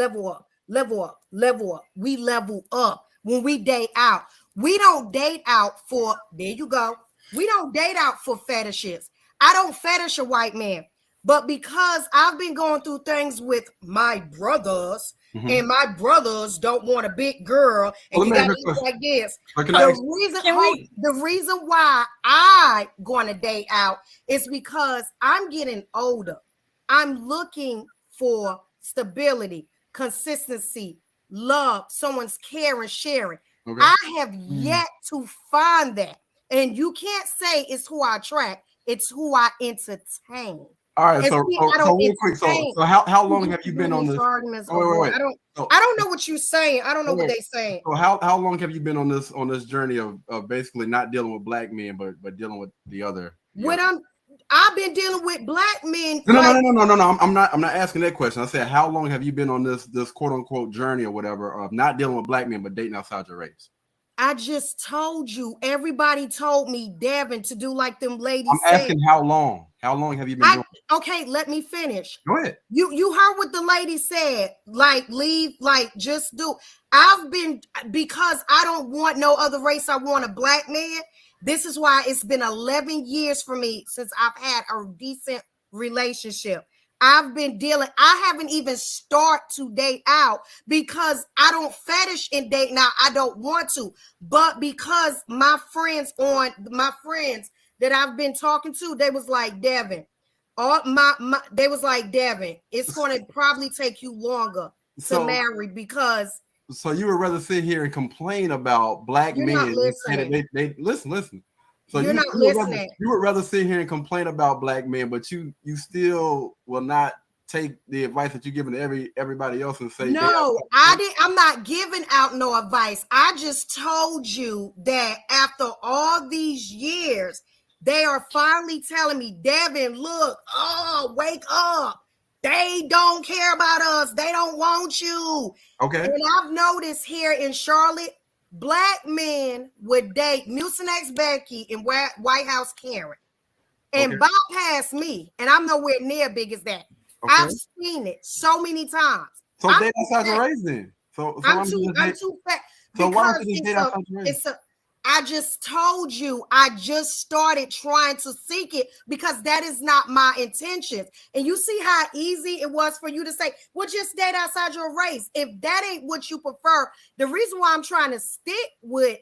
[SPEAKER 4] level up when we date out. We don't date out for, there you go. We don't date out for fetishes. I don't fetish a white man, but because I've been going through things with my brothers, and my brothers don't want a big girl, and you got to eat like this. The reason why I'm going to date out is because I'm getting older. I'm looking for stability, consistency, love, someone's care and sharing. I have yet to find that. And you can't say it's who I attract, it's who I entertain.
[SPEAKER 1] All right, so real quick. So how long have you been on this? Wait.
[SPEAKER 4] I don't know what you're saying. I don't know what they're saying.
[SPEAKER 1] So how long have you been on this journey of basically not dealing with black men, but dealing with the other?
[SPEAKER 4] I've been dealing with black men.
[SPEAKER 1] No. I'm not asking that question. I said, how long have you been on this quote unquote journey or whatever of not dealing with black men but dating outside your race?
[SPEAKER 4] I just told you. Everybody told me, Devin, to do like them ladies.
[SPEAKER 1] I'm asking how long. How long have you been doing?
[SPEAKER 4] Okay, let me finish.
[SPEAKER 1] Go ahead.
[SPEAKER 4] You heard what the lady said. Like, leave, like, just do. Because I don't want no other race. I want a black man. This is why it's been 11 years for me since I've had a decent relationship. I've been dealing. I haven't even started to date out because I don't fetish in date now. I don't want to, but because my friends that I've been talking to, they was like, Devin, they was like, Devin, it's going to probably take you longer to marry because.
[SPEAKER 1] So you would rather sit here and complain about black men?
[SPEAKER 4] Not listening.
[SPEAKER 1] They listen. So
[SPEAKER 4] you're not listening.
[SPEAKER 1] You would rather sit here and complain about black men, but you still will not take the advice that you're giving to everybody else and say,
[SPEAKER 4] no, I'm not giving out no advice. I just told you that after all these years, they are finally telling me, Devin, look, wake up. They don't care about us. They don't want you.
[SPEAKER 1] Okay.
[SPEAKER 4] And I've noticed here in Charlotte, black men would date Mucinex Becky and White House Karen and bypass me. And I'm nowhere near big as that. Okay. I've seen it so many times.
[SPEAKER 1] So date outside your race then.
[SPEAKER 4] I'm too fat.
[SPEAKER 1] So why don't you date outside your race?
[SPEAKER 4] I just told you, I just started trying to seek it because that is not my intentions. And you see how easy it was for you to say, well, just date outside your race. If that ain't what you prefer, the reason why I'm trying to stick with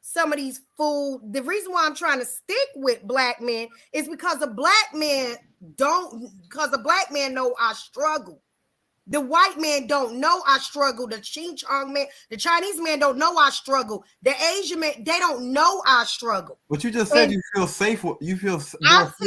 [SPEAKER 4] some of these fools, the reason why I'm trying to stick with black men is because the black men know I struggle. The white man don't know I struggle. The Chong man, the Chinese man don't know I struggle. The Asian man, they don't know I struggle.
[SPEAKER 1] But you just said you feel safe. You feel safe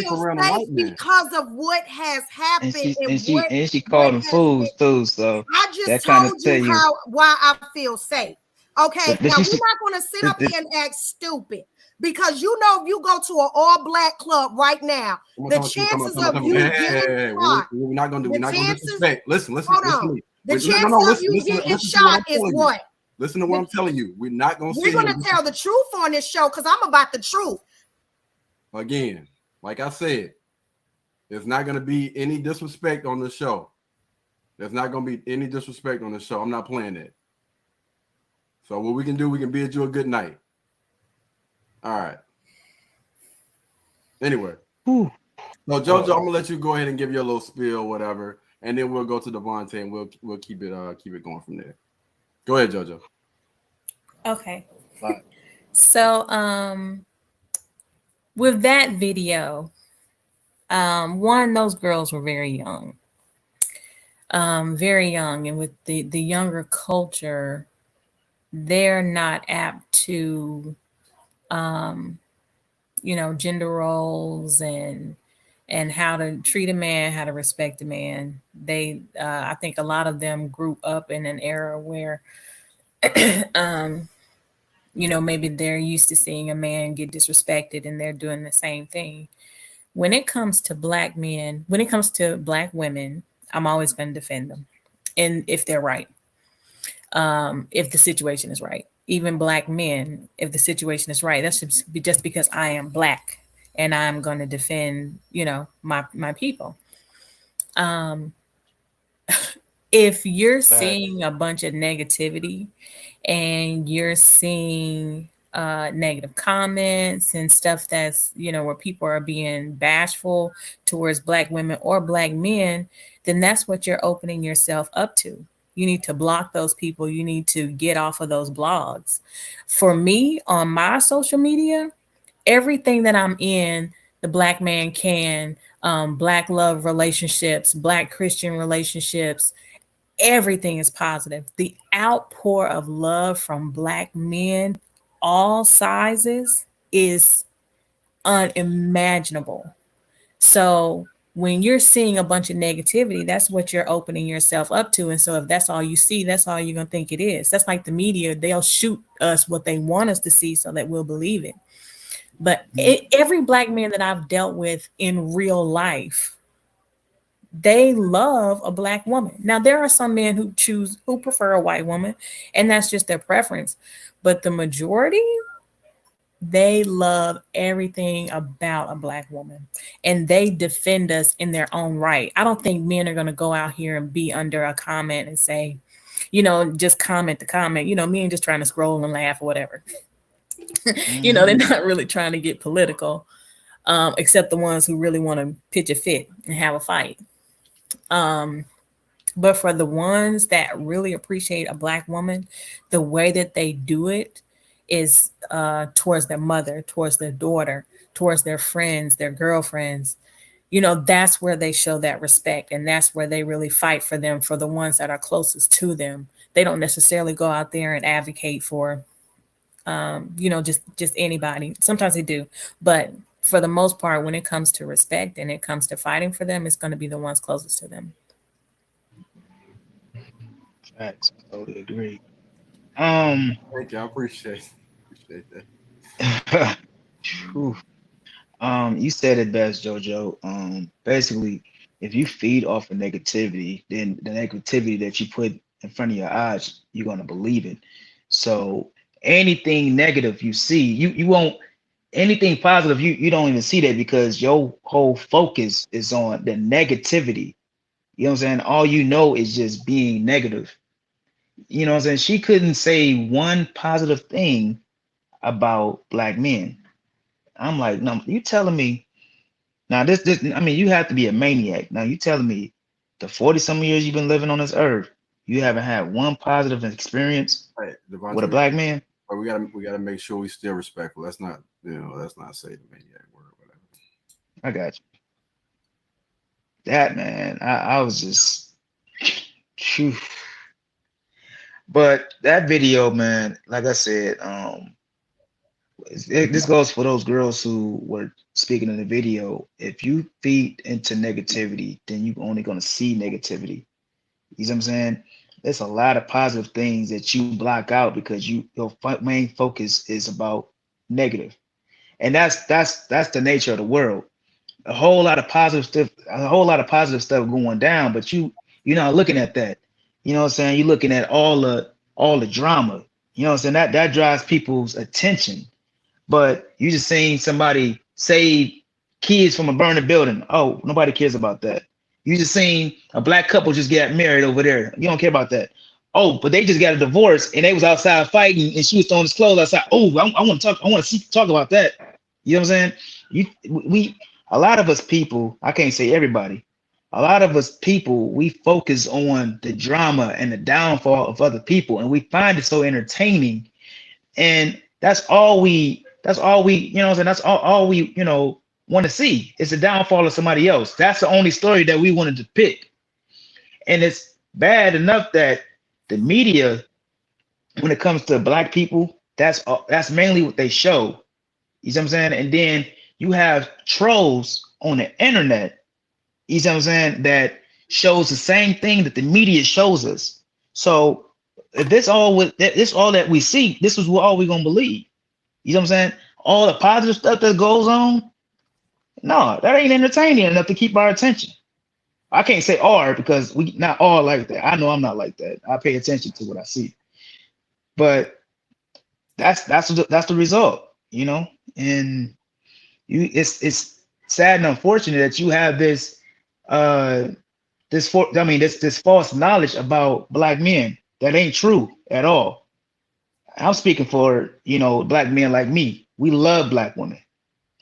[SPEAKER 1] around a white man
[SPEAKER 4] because of what has happened.
[SPEAKER 2] And she called them fools too. So
[SPEAKER 4] I just told you why I feel safe. Okay, now we're not going to sit up here and act stupid. Because you know, if you go to an all-black club right now, the chances of you getting shot.
[SPEAKER 1] We're not going to disrespect. Listen.
[SPEAKER 4] Hold on. The chances of you getting shot is what?
[SPEAKER 1] Listen to what I'm telling you. We're not going to.
[SPEAKER 4] We're going to tell the truth on this show because I'm about the truth.
[SPEAKER 1] Again, like I said, there's not going to be any disrespect on the show. There's not going to be any disrespect on the show. I'm not playing that. So what we can do, we can bid you a good night. All right. Anyway, so JoJo, I'm gonna let you go ahead and give you a little spiel, whatever, and then we'll go to Devontae and we'll keep it going from there. Go ahead, JoJo.
[SPEAKER 3] Okay. Bye. So with that video, those girls were very young, and with the younger culture, they're not apt to gender roles and how to treat a man, how to respect a man. They I think a lot of them grew up in an era where maybe they're used to seeing a man get disrespected and they're doing the same thing. When it comes to black men, when it comes to black women, I'm always going to defend them. And if they're right, if the situation is right. Even black men, if the situation is right, that should be just because I am black and I'm going to defend, my people. If you're seeing a bunch of negativity and you're seeing negative comments and stuff that's, where people are being bashful towards black women or black men, then that's what you're opening yourself up to. You need to block those people. You need to get off of those blogs. For me, on my social media, everything that I'm in, the Black Man Can, Black love relationships, Black Christian relationships, everything is positive. The outpour of love from Black men, all sizes, is unimaginable. So when you're seeing a bunch of negativity, that's what you're opening yourself up to. And so if that's all you see, that's all you're going to think it is. That's like the media. They'll shoot us what they want us to see so that we'll believe it. But every black man that I've dealt with in real life, they love a black woman. Now, there are some men who prefer a white woman, and that's just their preference. But the majority, they love everything about a black woman, and they defend us in their own right. I don't think men are going to go out here and be under a comment and say, just comment the comment, men just trying to scroll and laugh or whatever. You know, they're not really trying to get political, except the ones who really want to pitch a fit and have a fight. But for the ones that really appreciate a Black woman, the way that they do it is towards their mother, towards their daughter, towards their friends, their girlfriends. You know, that's where they show that respect, and that's where they really fight for them, for the ones that are closest to them. They don't necessarily go out there and advocate for, you know, just anybody. Sometimes they do, but for the most part, when it comes to respect and it comes to fighting for them, it's going to be the ones closest to them.
[SPEAKER 2] Facts. I totally agree.
[SPEAKER 1] Thank you. I appreciate
[SPEAKER 2] that. You said it best, JoJo. Basically, if you feed off of negativity, then the negativity that you put in front of your eyes, you're gonna believe it. So anything negative you see, you won't. Anything positive, you don't even see that, because your whole focus is on the negativity. You know what I'm saying? All you know is just being negative. You know what I'm saying? She couldn't say one positive thing about Black men. I'm like, no, you telling me now this, I mean, you have to be a maniac. Now you telling me the 40 some years you've been living on this earth, you haven't had one positive experience with a Black man?
[SPEAKER 1] But we gotta make sure we still respectful. Let's not say the maniac word or whatever.
[SPEAKER 2] I got you. That, man, I was just, phew. But that video, man, like I said, this goes for those girls who were speaking in the video. If you feed into negativity, then you're only going to see negativity. You know what I'm saying? There's a lot of positive things that you block out because your main focus is about negative. And that's the nature of the world. A whole lot of positive stuff going down, but you're not looking at that. You know what I'm saying? You're looking at all the drama. You know what I'm saying? That drives people's attention. But you just seen somebody save kids from a burning building. Oh, nobody cares about that. You just seen a Black couple just get married over there. You don't care about that. Oh, but they just got a divorce and they was outside fighting and she was throwing his clothes outside. Oh, I want to talk about that. You know what I'm saying? A lot of us people, I can't say everybody, a lot of us people, we focus on the drama and the downfall of other people, and we find it so entertaining. And that's all we, you know what I'm saying? That's all we, want to see. It's the downfall of somebody else. That's the only story that we wanted to pick. And it's bad enough that the media, when it comes to Black people, that's mainly what they show. You know what I'm saying? And then you have trolls on the internet, you know what I'm saying, that shows the same thing that the media shows us. So if this all that we see, this is all we're gonna believe. You know what I'm saying? All the positive stuff that goes on, no, that ain't entertaining enough to keep our attention. I can't say all because we not all like that. I know I'm not like that. I pay attention to what I see. But that's the result, and it's sad and unfortunate that you have this false knowledge about Black men that ain't true at all. I'm speaking for Black men like me. We love Black women.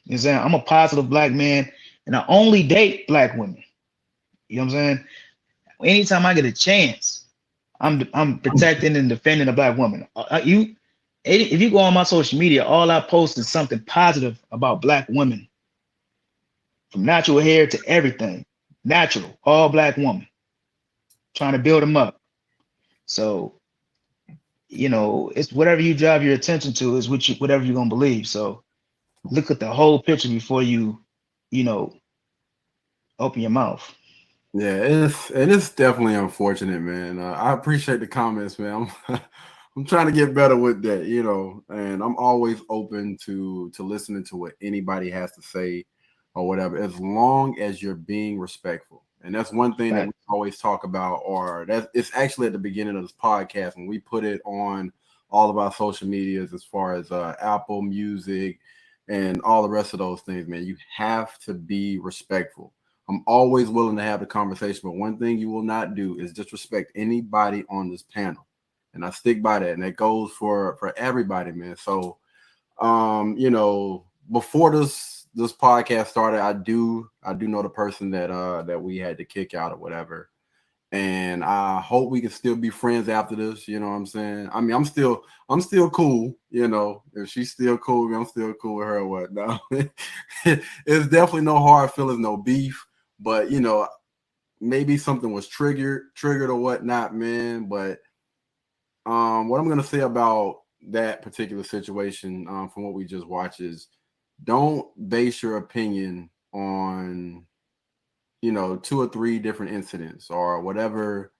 [SPEAKER 2] You know what I'm saying? I'm a positive Black man, and I only date Black women. You know what I'm saying? Anytime I get a chance, I'm protecting and defending a Black woman. If you go on my social media, all I post is something positive about Black women, from natural hair to everything. Natural, all Black woman, trying to build them up. So, it's whatever you drive your attention to is whatever you're gonna believe. So, look at the whole picture before you, open your mouth.
[SPEAKER 1] Yeah, it's definitely unfortunate, man. I appreciate the comments, man. I'm trying to get better with that, and I'm always open to listening to what anybody has to say or whatever, as long as you're being respectful. And that's one thing that we always talk about, or it's actually at the beginning of this podcast when we put it on all of our social medias, as far as Apple Music and all the rest of those things, man. You have to be respectful. I'm always willing to have the conversation, but one thing you will not do is disrespect anybody on this panel. And I stick by that. And that goes for everybody, man. So You know, before this podcast started, I do know the person that we had to kick out or whatever. And I hope we can still be friends after this. You know what I'm saying? I mean, I'm still cool. You know, if she's still cool, I'm still cool with her or whatnot. It's definitely no hard feelings, no beef. But you know, maybe something was triggered or whatnot, man. But what I'm gonna say about that particular situation, from what we just watched, is don't base your opinion on, you know, 2 or 3 different incidents or whatever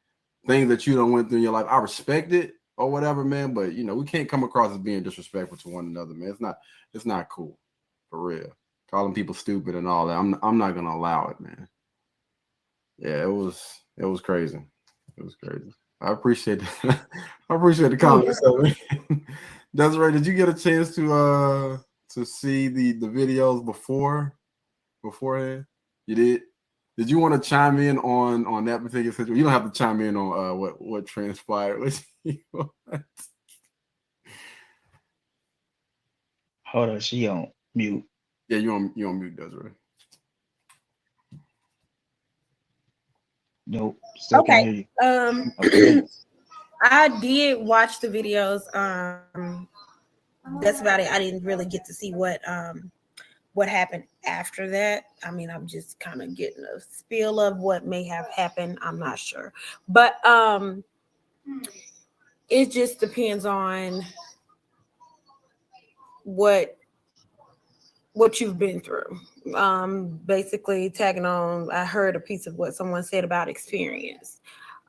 [SPEAKER 1] things that you don't went through in your life. I respect it or whatever, man, but you know, we can't come across as being disrespectful to one another, man. It's not cool, for real. Calling people stupid and all that. I'm not gonna allow it, man. Yeah, it was crazy. It was crazy. I appreciate that. I appreciate the comments. Desiree, did you get a chance to see the videos beforehand? You did. Did you want to chime in on that particular situation? You don't have to chime in on what transpired.
[SPEAKER 2] Hold on, she on mute.
[SPEAKER 1] Yeah, you on mute, Desiree.
[SPEAKER 2] Nope. Still can't hear you.
[SPEAKER 7] Okay. I did watch the videos. That's about it. I didn't really get to see what happened after that. I mean, I'm just kind of getting a spiel of what may have happened. I'm not sure, but it just depends on what you've been through. Basically tagging on, I heard a piece of what someone said about experience.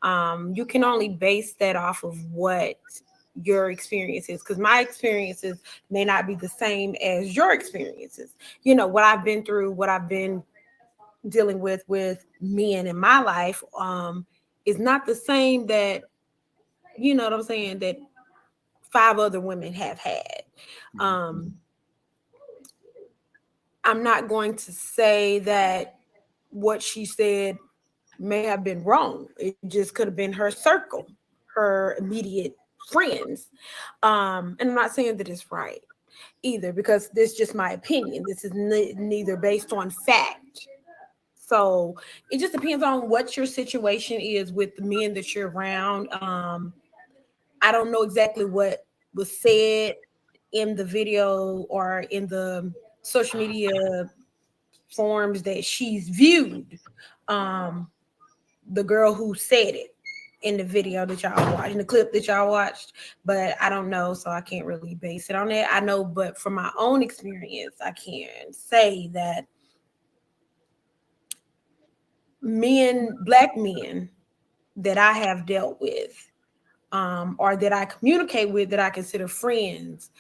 [SPEAKER 7] You can only base that off of what your experience is, because my experiences may not be the same as your experiences. You know, what I've been through, what I've been dealing with men in my life is not the same that, you know what I'm saying, that 5 other women have had. I'm not going to say that what she said may have been wrong. It just could have been her circle, her immediate friends. And I'm not saying that it's right either, because this is just my opinion. This is neither based on fact. So it just depends on what your situation is with the men that you're around. I don't know exactly what was said in the video or in the social media forms that she's viewed. The girl who said it in the video that y'all watched, in the clip that y'all watched, but I don't know, so I can't really base it on that. I know, but from my own experience, I can say that black men that I have dealt with, or that I communicate with, that I consider friends,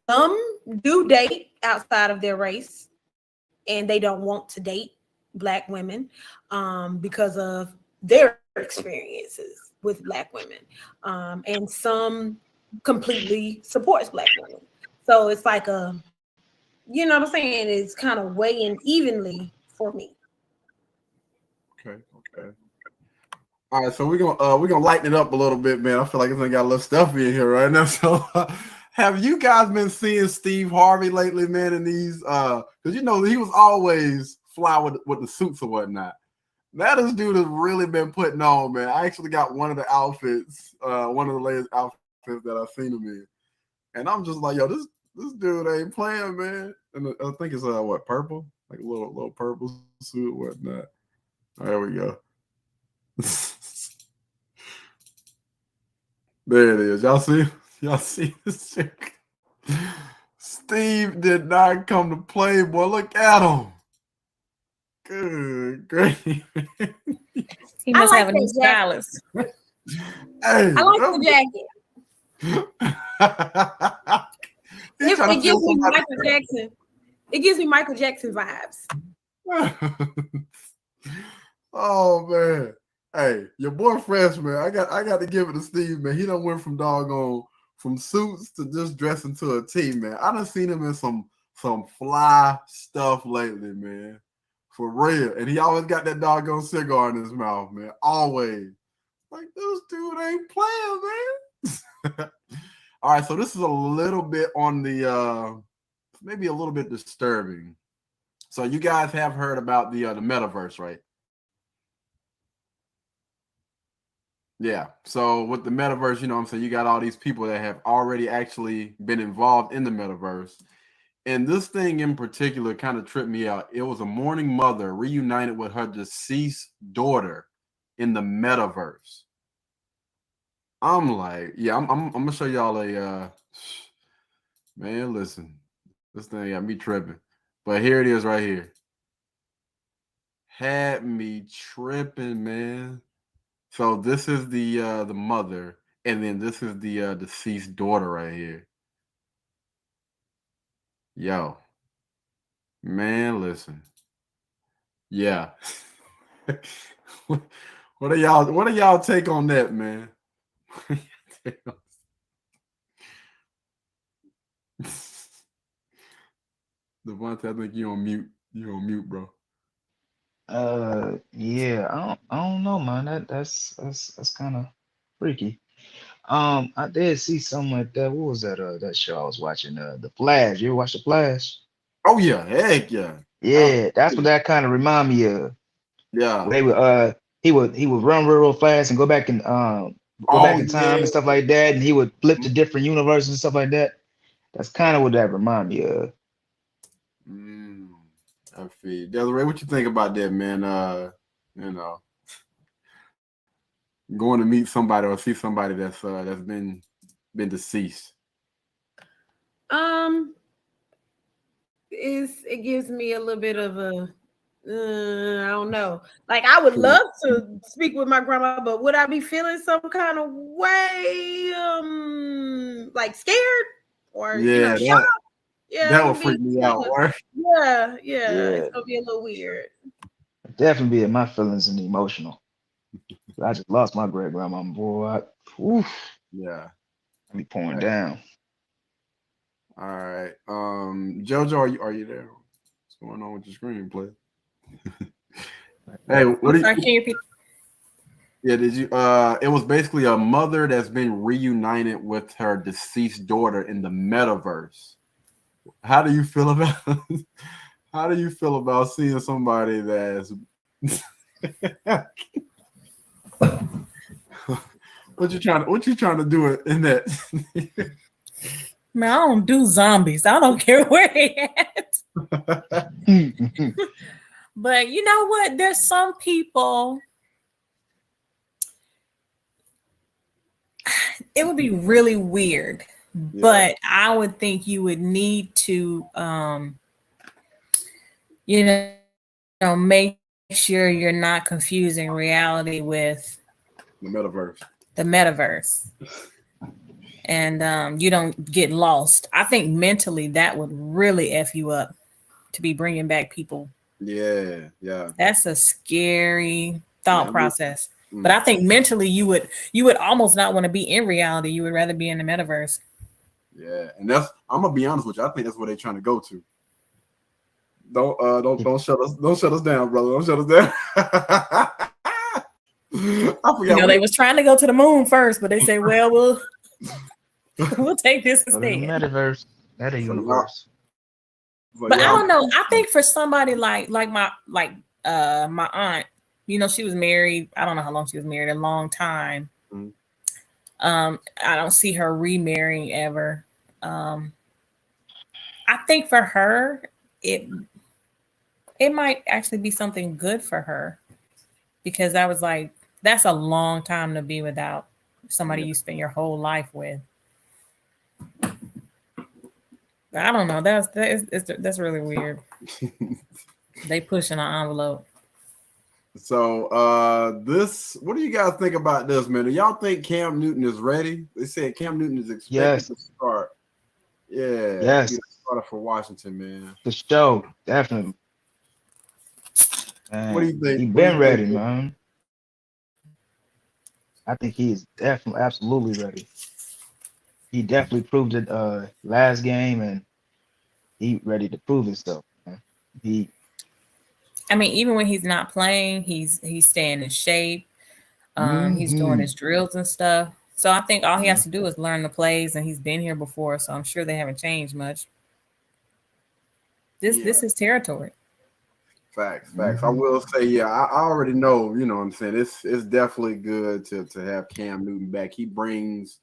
[SPEAKER 7] some do date outside of their race, and they don't want to date Black women because of their experiences with Black women, and some completely supports Black women. So it's like you know what I'm saying? It's kind of weighing evenly for me.
[SPEAKER 1] Okay. All right, so we're gonna lighten it up a little bit, man. I feel like it's got a little stuff in here right now. So, have you guys been seeing Steve Harvey lately, man? In these, because you know he was always fly with the suits or whatnot. Now this dude has really been putting on, man. I actually got one of the outfits, one of the latest outfits that I've seen him in, and I'm just like, yo, this dude ain't playing, man. And I think it's what, purple, like a little purple suit or whatnot. There we go. There it is. Y'all see this chick? Steve did not come to play, boy. Look at him. Good, great.
[SPEAKER 3] He must
[SPEAKER 7] like
[SPEAKER 3] have a new stylist.
[SPEAKER 1] Hey,
[SPEAKER 7] I like the jacket. It gives me Michael Jackson. It gives me Michael Jackson vibes.
[SPEAKER 1] Oh man. Hey, your boy Freshman, I got to give it to Steve, man. He done went from suits to just dressing to a T, man. I done seen him in some fly stuff lately, man. For real. And he always got that doggone cigar in his mouth, man. Always. Like, this dude ain't playing, man. All right, so this is a little bit on the maybe a little bit disturbing. So you guys have heard about the metaverse, right? Yeah. So with the metaverse, you know what I'm saying, you got all these people that have already actually been involved in the metaverse. And this thing in particular kind of tripped me out. It was a mourning mother reunited with her deceased daughter in the metaverse. I'm like, yeah, I'm gonna show y'all a man, listen. This thing got me tripping. But here it is right here. Had me tripping, man. So this is the mother, and then this is the deceased daughter right here. Yo, man, listen. Yeah. What are y'all take on that, man? Devontae, I think you on mute. You on mute, bro.
[SPEAKER 2] Yeah, I don't know, man. That's kind of freaky. I did see something like that. What was that show I was watching? The Flash. You ever watch The Flash?
[SPEAKER 1] Oh yeah, heck yeah.
[SPEAKER 2] Yeah, that's what that kind of remind me of.
[SPEAKER 1] Yeah.
[SPEAKER 2] They would he would run real fast and go back and go back in time and stuff like that, and he would flip to different universes and stuff like that. That's kind of what that remind me of.
[SPEAKER 1] I feel. Desiree, what you think about that, man? You know, going to meet somebody or see somebody that's been deceased.
[SPEAKER 7] It gives me a little bit of a I don't know. Like I would love to speak with my grandma, but would I be feeling some kind of way, like scared or shocked? Yeah,
[SPEAKER 1] that would freak me out.
[SPEAKER 7] Yeah, it's gonna be a little weird.
[SPEAKER 2] Definitely be in my feelings and emotional. I just lost my great grandma, boy.
[SPEAKER 1] Yeah,
[SPEAKER 2] I be pouring down.
[SPEAKER 1] All right, JoJo, are you there? What's going on with your screenplay? Hey, what
[SPEAKER 3] sorry, can you repeat?
[SPEAKER 1] Yeah, did you? It was basically a mother that's been reunited with her deceased daughter in the metaverse. How do you feel about? How do you feel about seeing somebody that's? What you trying to do in that?
[SPEAKER 3] Man, I don't do zombies. I don't care where they at. But you know what? There's some people. It would be really weird, but I would think you would need to, make sure you're not confusing reality with
[SPEAKER 1] the metaverse.
[SPEAKER 3] And you don't get lost. I think mentally that would really F you up to be bringing back people.
[SPEAKER 1] Yeah.
[SPEAKER 3] That's a scary thought process. But I think mentally you would almost not want to be in reality. You would rather be in the metaverse.
[SPEAKER 1] Yeah, and I'm gonna be honest with you. I think that's where they're trying to go to. Don't shut us down, brother. Don't shut us down. I forgot.
[SPEAKER 3] They was trying to go to the moon first, but they say, well, we'll take this instead.
[SPEAKER 2] Metaverse, that a universe.
[SPEAKER 3] But I don't know. I think for somebody like my aunt, she was married. I don't know how long she was married. A long time. I don't see her remarrying ever. I think for her, it might actually be something good for her, because I was like, that's a long time to be without somebody you spend your whole life with. I don't know. That's really weird. They pushing an envelope.
[SPEAKER 1] So what do you guys think about this, man? Do y'all think Cam Newton is ready? They said Cam Newton is expected to start. Yeah.
[SPEAKER 2] Yes.
[SPEAKER 1] Started for Washington, man.
[SPEAKER 2] The show, definitely. Man,
[SPEAKER 1] what do you think?
[SPEAKER 2] He's been ready, man. I think he is definitely absolutely ready. He definitely proved it last game, and he ready to prove himself. Man.
[SPEAKER 3] Even when he's not playing, he's staying in shape. He's doing his drills and stuff. So I think all he has to do is learn the plays, and he's been here before, so I'm sure they haven't changed much. This is territory.
[SPEAKER 1] Facts. I will say, I already know, you know what I'm saying? It's definitely good to have Cam Newton back. He brings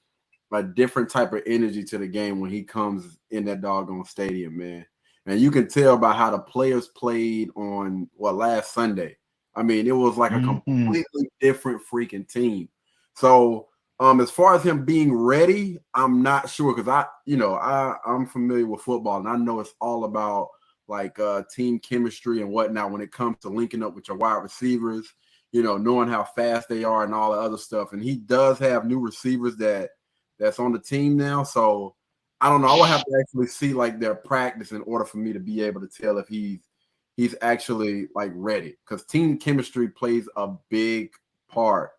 [SPEAKER 1] a different type of energy to the game when he comes in that doggone stadium, man. And you can tell by how the players played on last Sunday. I mean, it was like a completely different freaking team. So as far as him being ready, I'm not sure, because I'm familiar with football, and I know it's all about like team chemistry and whatnot when it comes to linking up with your wide receivers, knowing how fast they are and all the other stuff. And he does have new receivers that's on the team now. So I don't know. I would have to actually see like their practice in order for me to be able to tell if he's actually like ready, because team chemistry plays a big part,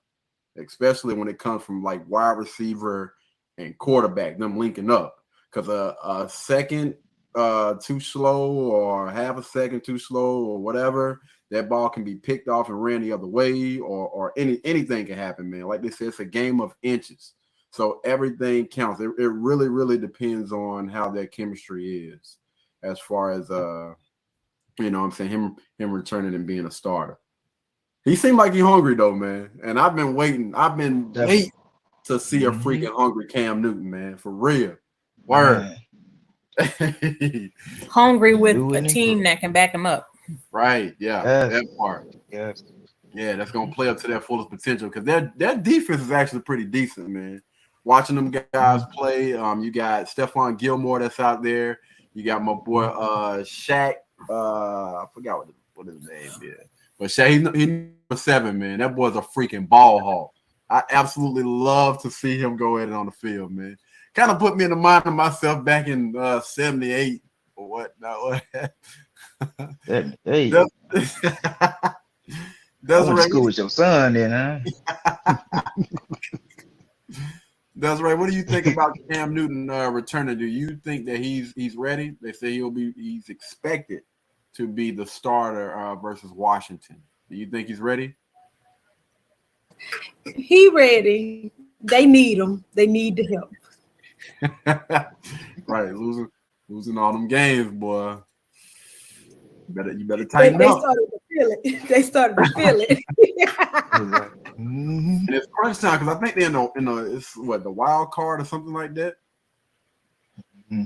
[SPEAKER 1] especially when it comes from like wide receiver and quarterback, them linking up. Because a second too slow or half a second too slow or whatever, that ball can be picked off and ran the other way, or anything can happen, man. Like they said, it's a game of inches. So everything counts. It really, really depends on how their chemistry is as far as I'm saying, him returning and being a starter. He seemed like he's hungry though, man. And I've been waiting. I've been waiting to see a freaking hungry Cam Newton, man. For real. Word.
[SPEAKER 3] Hungry with a team that can back him up.
[SPEAKER 1] Right. Yeah.
[SPEAKER 2] Yes.
[SPEAKER 1] That part.
[SPEAKER 2] Yes.
[SPEAKER 1] Yeah, that's gonna play up to their fullest potential, because their defense is actually pretty decent, man. Watching them guys play, you got Stephon Gilmore that's out there. You got my boy Shaq. I forgot what his name is, but Shaq, he's number 7, man. That boy's a freaking ball hawk. I absolutely love to see him go at it on the field, man. Kind of put me in the mind of myself back in 78 or what.
[SPEAKER 2] Hey,
[SPEAKER 1] that's right.
[SPEAKER 2] School with your son, then, huh?
[SPEAKER 1] That's right. What do you think about Cam Newton returning? Do you think that he's ready? They say he's expected to be the starter versus Washington. Do you think he's ready?
[SPEAKER 7] He ready. They need him. They need the help.
[SPEAKER 1] Right, losing all them games, boy. You better tighten up.
[SPEAKER 7] They started to feel it.
[SPEAKER 1] And it's crunch time, because I think they're in the wild card or something like that.
[SPEAKER 2] Mm-hmm.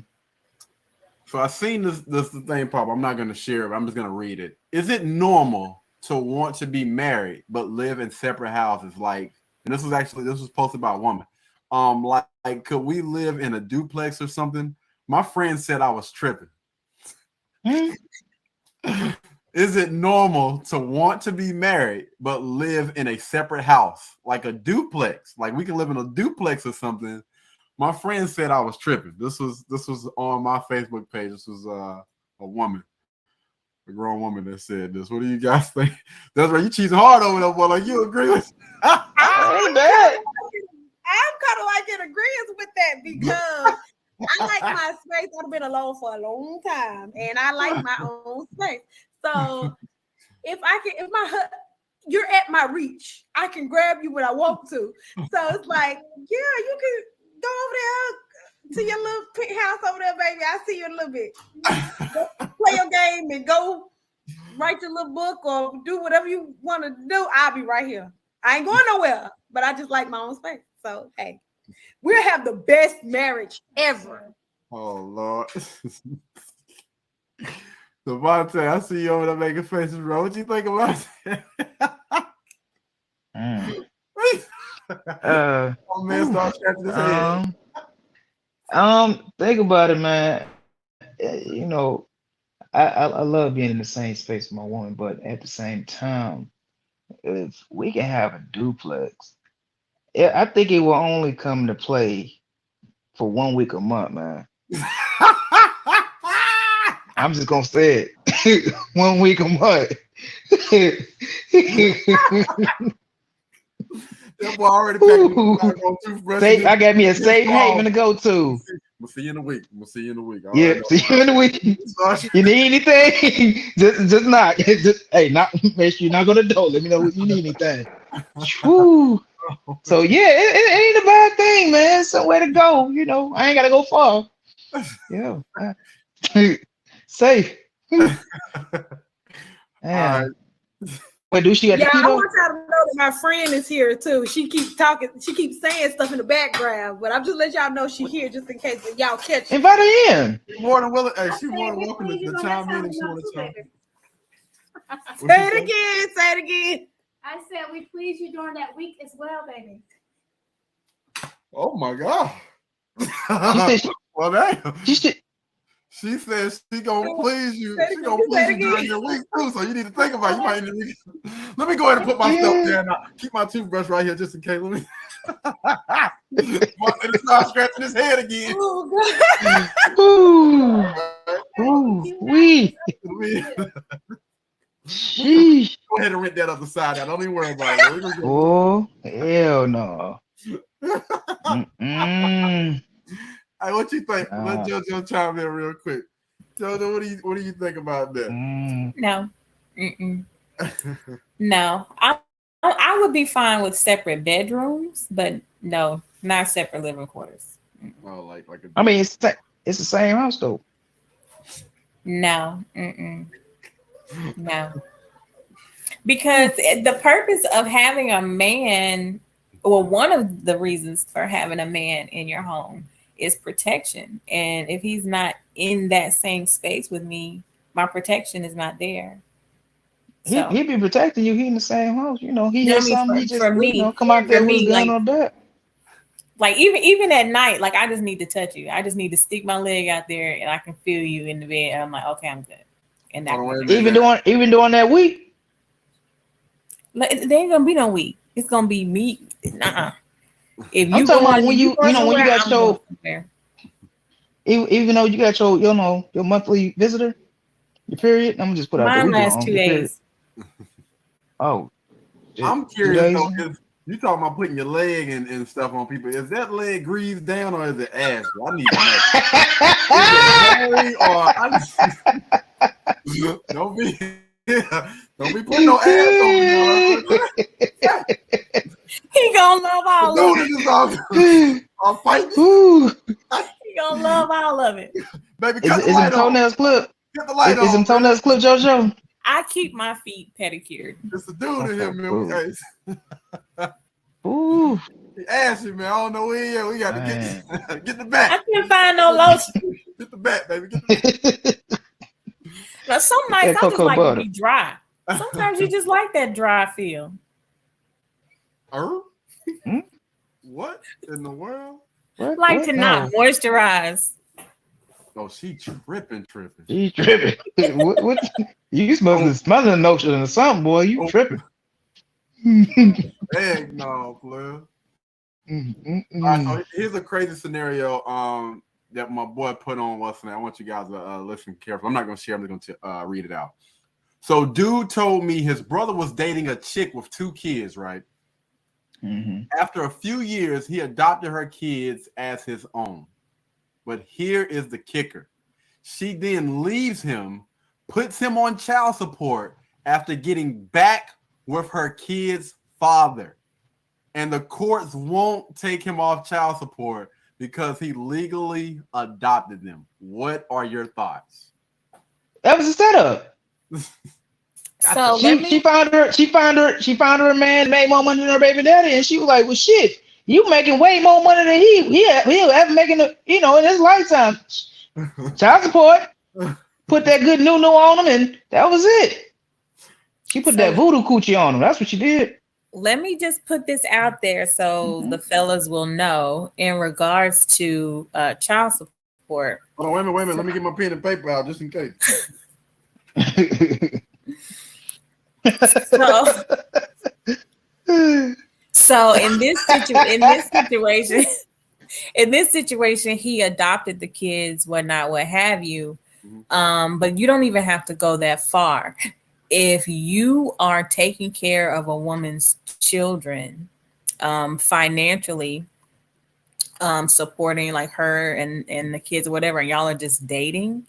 [SPEAKER 1] So I seen this thing pop. I'm not going to share it. I'm just going to read it. Is it normal to want to be married but live in separate houses? Like, and this was posted by a woman. Like, could we live in a duplex or something? My friend said I was tripping. Is it normal to want to be married but live in a separate house, like a duplex? Like we can live in a duplex or something. My friend said I was tripping. This was on my Facebook page. This was a woman, a grown woman that said this. What do you guys think? That's right. You cheating hard over there, boy. Like you agree with?
[SPEAKER 7] I'm kind of like in agreement with that, because I like my space. I've been alone for a long time, and I like my own space. So if you're at my reach, I can grab you when I want to. So it's like, yeah, you can go over there to your little penthouse over there, baby. I see you in a little bit. Go play your game and go write your little book or do whatever you want to do. I'll be right here. I ain't going nowhere, but I just like my own space. So hey, we'll have the best marriage ever.
[SPEAKER 1] Oh Lord. Devontae, I see you over there making faces, bro. What you think about that? Oh man, start scratching his head.
[SPEAKER 2] Think about it, man. I love being in the same space with my woman, but at the same time, if we can have a duplex, I think it will only come to play for 1 week a month, man. I'm just gonna say it. 1 week a month.
[SPEAKER 1] That boy already packed.
[SPEAKER 2] I got me a safe haven to go to.
[SPEAKER 1] We'll see you in a week. See you in a week.
[SPEAKER 2] You need anything? just knock. Hey, make sure you knock on the door. Let me know if you need anything. Woo. So yeah, it ain't a bad thing, man. It's somewhere to go. You know, I ain't gotta go far. Yeah. Safe.
[SPEAKER 1] Right.
[SPEAKER 2] Wait, do she got
[SPEAKER 7] Yeah,
[SPEAKER 2] the key
[SPEAKER 7] I
[SPEAKER 2] though?
[SPEAKER 7] want y'all to know that my friend is here too. She keeps talking. She keeps saying stuff in the background, but I'm just let y'all know she here just in case y'all catch it.
[SPEAKER 2] Invite her in.
[SPEAKER 1] She's more than willing. Hey, she's more than welcome to chime in if she want to chime.
[SPEAKER 7] Say it again. Say it again.
[SPEAKER 8] I said we please you during that week as well, baby.
[SPEAKER 1] Oh my God.
[SPEAKER 2] She said
[SPEAKER 1] well, damn.
[SPEAKER 2] She
[SPEAKER 1] says she gonna please you. She gonna please you during your week too. So you need to think about it. You might need to. Let me go ahead and put my stuff there. Now. Keep my toothbrush right here just in case. Let me. It's not scratching his head again.
[SPEAKER 2] Ooh. Ooh. Wee. Sheesh.
[SPEAKER 1] Go ahead and rent that other side out. Don't even worry about it.
[SPEAKER 2] Oh, hell no.
[SPEAKER 1] Hey, what you think? Let JoJo chime in real quick. JoJo, what do you think about that?
[SPEAKER 3] No. No. I would be fine with separate bedrooms, but no, not separate living quarters.
[SPEAKER 1] Oh, like
[SPEAKER 2] I mean, it's the same house though.
[SPEAKER 3] No. No. Because the purpose of having a man, or one of the reasons for having a man in your home is protection. And if he's not in that same space with me, my protection is not there. So,
[SPEAKER 2] He be protecting you. He in the same house. You know, he hears something. He just
[SPEAKER 3] for me,
[SPEAKER 2] come out there with his gun
[SPEAKER 3] like,
[SPEAKER 2] on that.
[SPEAKER 3] Like even at night, like I just need to touch you. I just need to stick my leg out there and I can feel you in the bed. And I'm like, okay, I'm good. And that
[SPEAKER 2] even during that week.
[SPEAKER 3] Like, there ain't gonna be no week. It's gonna be me. Nuh-uh. If you
[SPEAKER 2] I'm talking about when you
[SPEAKER 3] when you
[SPEAKER 2] got your, even though you got your, your monthly visitor, your period. I'm gonna just put out the
[SPEAKER 3] mine lasts 2 days.
[SPEAKER 2] Oh,
[SPEAKER 1] I'm curious though, because you talking about putting your leg and stuff on people. Is that leg greased down or is it ass? I need to know. Don't be putting no ass on me.
[SPEAKER 3] He gonna love all of it.
[SPEAKER 1] I'll fight.
[SPEAKER 3] He gonna love all of it.
[SPEAKER 1] Baby,
[SPEAKER 2] is them toenails clip?
[SPEAKER 1] Get the light on.
[SPEAKER 2] Is them toenails clip, JoJo?
[SPEAKER 3] I keep my feet pedicured.
[SPEAKER 1] It's a dude in here, man.
[SPEAKER 2] Ooh.
[SPEAKER 1] He asked you, man. I don't know where he is. We got to get the back.
[SPEAKER 3] I can't find no lotion.
[SPEAKER 1] Get the back, baby. Get the back.
[SPEAKER 3] Now, some nights I just like to be dry. Sometimes you just like that dry feel.
[SPEAKER 1] What in the world?
[SPEAKER 3] Like to not moisturize.
[SPEAKER 1] Oh, she tripping.
[SPEAKER 2] She tripping. what? You smelling notion or something, boy. You tripping.
[SPEAKER 1] Heck no, player. All right, so here's a crazy scenario that my boy put on what's name. I want you guys to listen carefully. I'm not going to share. I'm just going to read it out. So dude told me his brother was dating a chick with 2 kids, right? After a few years, he adopted her kids as his own. But here is the kicker. She then leaves him, puts him on child support after getting back with her kids' father. And the courts won't take him off child support because he legally adopted them. What are your thoughts?
[SPEAKER 2] That was a setup.
[SPEAKER 3] So
[SPEAKER 2] she found her a man that made more money than her baby daddy, and she was like, well, shit, you making way more money than he'll ever making in his lifetime. Child support. Put that good new on him, and that was it. She put that voodoo coochie on him. That's what she did.
[SPEAKER 3] Let me just put this out there so the fellas will know in regards to child support.
[SPEAKER 1] Hold on, wait a minute. Let me get my pen and paper out just in case.
[SPEAKER 3] So in this situation, he adopted the kids, whatnot, what have you. But you don't even have to go that far. If you are taking care of a woman's children, financially, supporting like her and the kids or whatever, and y'all are just dating,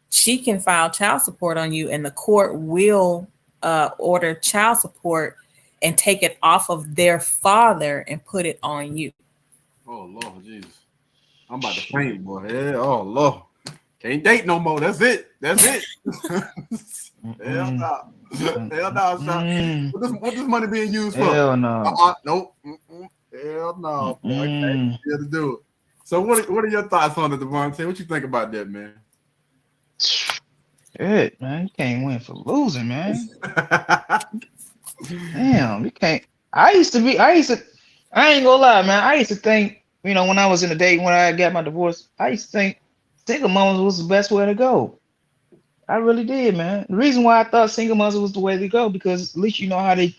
[SPEAKER 3] she can file child support on you, and the court will order child support and take it off of their father and put it on you.
[SPEAKER 1] Oh Lord, Jesus. I'm about to faint, boy. Yeah, oh Lord. Can't date no more. That's it. That's it. Hell no. Hell no. What this money being used for?
[SPEAKER 2] Hell no.
[SPEAKER 1] Nope. Hell no. Boy. I can't be able to do it. So what are your thoughts on it, Devontae? What you think about that, man?
[SPEAKER 2] Good, man. You can't win for losing, man. Damn, you can't. I ain't gonna lie, man. I used to think, when I was in the date, when I got my divorce, I used to think single mothers was the best way to go. I really did, man. The reason why I thought single mothers was the way to go, because at least you know how they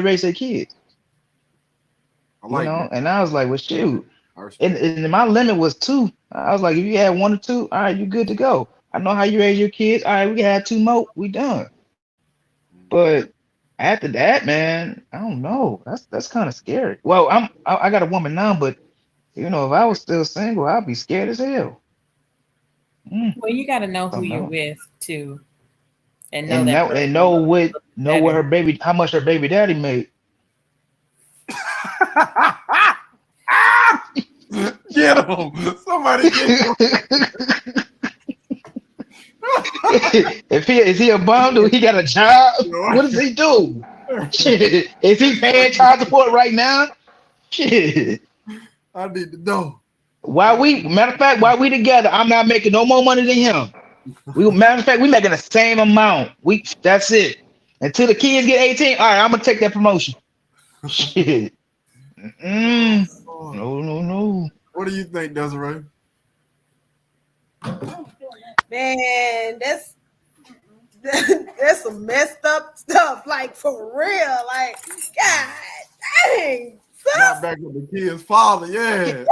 [SPEAKER 2] raise their kids. And I was like, well, shoot. And my limit was 2. I was like, if you had 1 or 2, all right, you good to go. I know how you raise your kids. All right, we can have 2 more. We done. But after that, man, I don't know. That's kind of scary. Well, I got a woman now, but if I was still single, I'd be scared as hell.
[SPEAKER 3] Well, you got to know who you're with too, and know
[SPEAKER 2] what her baby, how much her baby daddy made.
[SPEAKER 1] Get him! Somebody get him!
[SPEAKER 2] Is he a bum? Do he got a job? What does he do? Shit. Is he paying child support right now? Shit.
[SPEAKER 1] I need to know.
[SPEAKER 2] Matter of fact, while we together, I'm not making no more money than him. Matter of fact, we making the same amount. That's it. Until the kids get 18, all right, I'm gonna take that promotion. Shit. No.
[SPEAKER 1] What do you think, Desiree?
[SPEAKER 7] Man, that's some messed up stuff. Like, for real. Like, God dang.
[SPEAKER 1] Not back with the kid's father, yeah.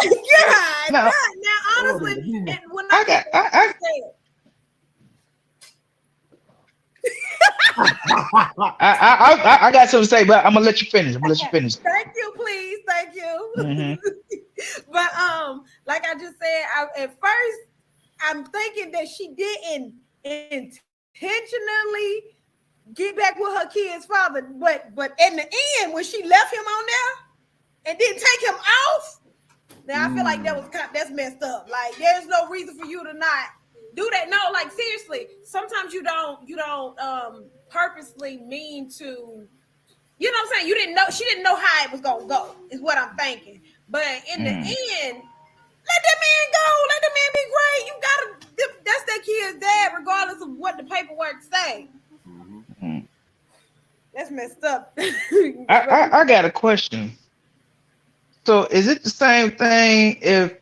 [SPEAKER 7] God, now honestly, when I
[SPEAKER 2] got something to say, but I'm gonna let you finish.
[SPEAKER 7] Thank you, please. Thank you.
[SPEAKER 2] Mm-hmm.
[SPEAKER 7] But like I just said, at first I'm thinking that she didn't intentionally get back with her kid's father, but in the end, when she left him on there and didn't take him off, now I feel like that's messed up. Like, there's no reason for you to not do that. No, like, seriously, sometimes you don't purposely mean to, you know what I'm saying? She didn't know how it was gonna go, is what I'm thinking. But in the end, let that man go. Let the man be great. You gotta, that's that kid's dad, regardless of what the paperwork say.
[SPEAKER 2] Mm-hmm.
[SPEAKER 7] That's messed up.
[SPEAKER 2] I got a question. So is it the same thing if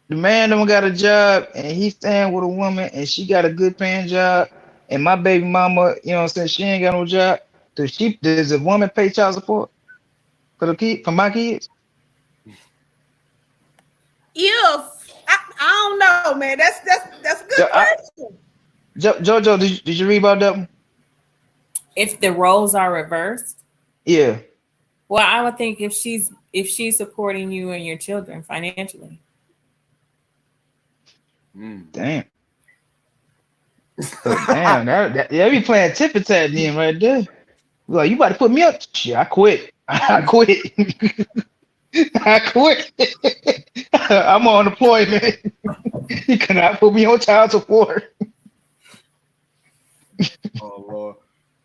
[SPEAKER 2] the man don't got a job and he's staying with a woman and she got a good paying job, and my baby mama, she ain't got no job? Does the woman pay child support for my kids?
[SPEAKER 7] If I don't know, man. That's a good question.
[SPEAKER 2] Jojo, did you read about that one?
[SPEAKER 3] If the roles are reversed?
[SPEAKER 2] Yeah.
[SPEAKER 3] Well, I would think if she's supporting you and your children financially.
[SPEAKER 2] Damn. Damn, that be playing tip for tat then right there. Like, you about to put me up? Shit, I quit. I quit. I'm on deployment. You cannot put me on child support.
[SPEAKER 1] Oh Lord.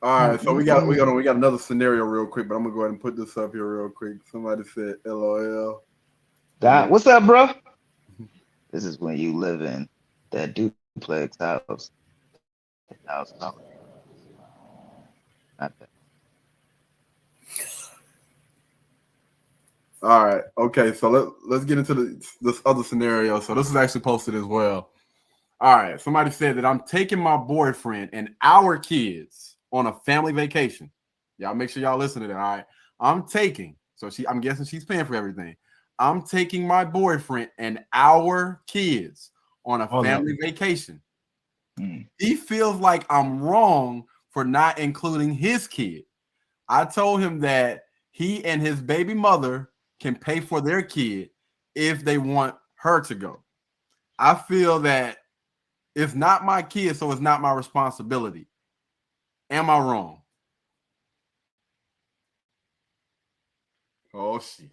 [SPEAKER 1] All right, so we got another scenario real quick, but I'm gonna go ahead and put this up here real quick. Somebody said LOL.
[SPEAKER 2] What's up, bro? This is when you live in that duplex house.
[SPEAKER 1] All right. Okay. So let's get into this other scenario. So this is actually posted as well. All right. Somebody said that I'm taking my boyfriend and our kids on a family vacation. Y'all make sure y'all listen to that. All right. I'm guessing she's paying for everything. I'm taking my boyfriend and our kids on a family vacation. He feels like I'm wrong for not including his kid. I told him that he and his baby mother can pay for their kid if they want her to go. I feel that it's not my kid, so it's not my responsibility. Am I wrong? Oh shit.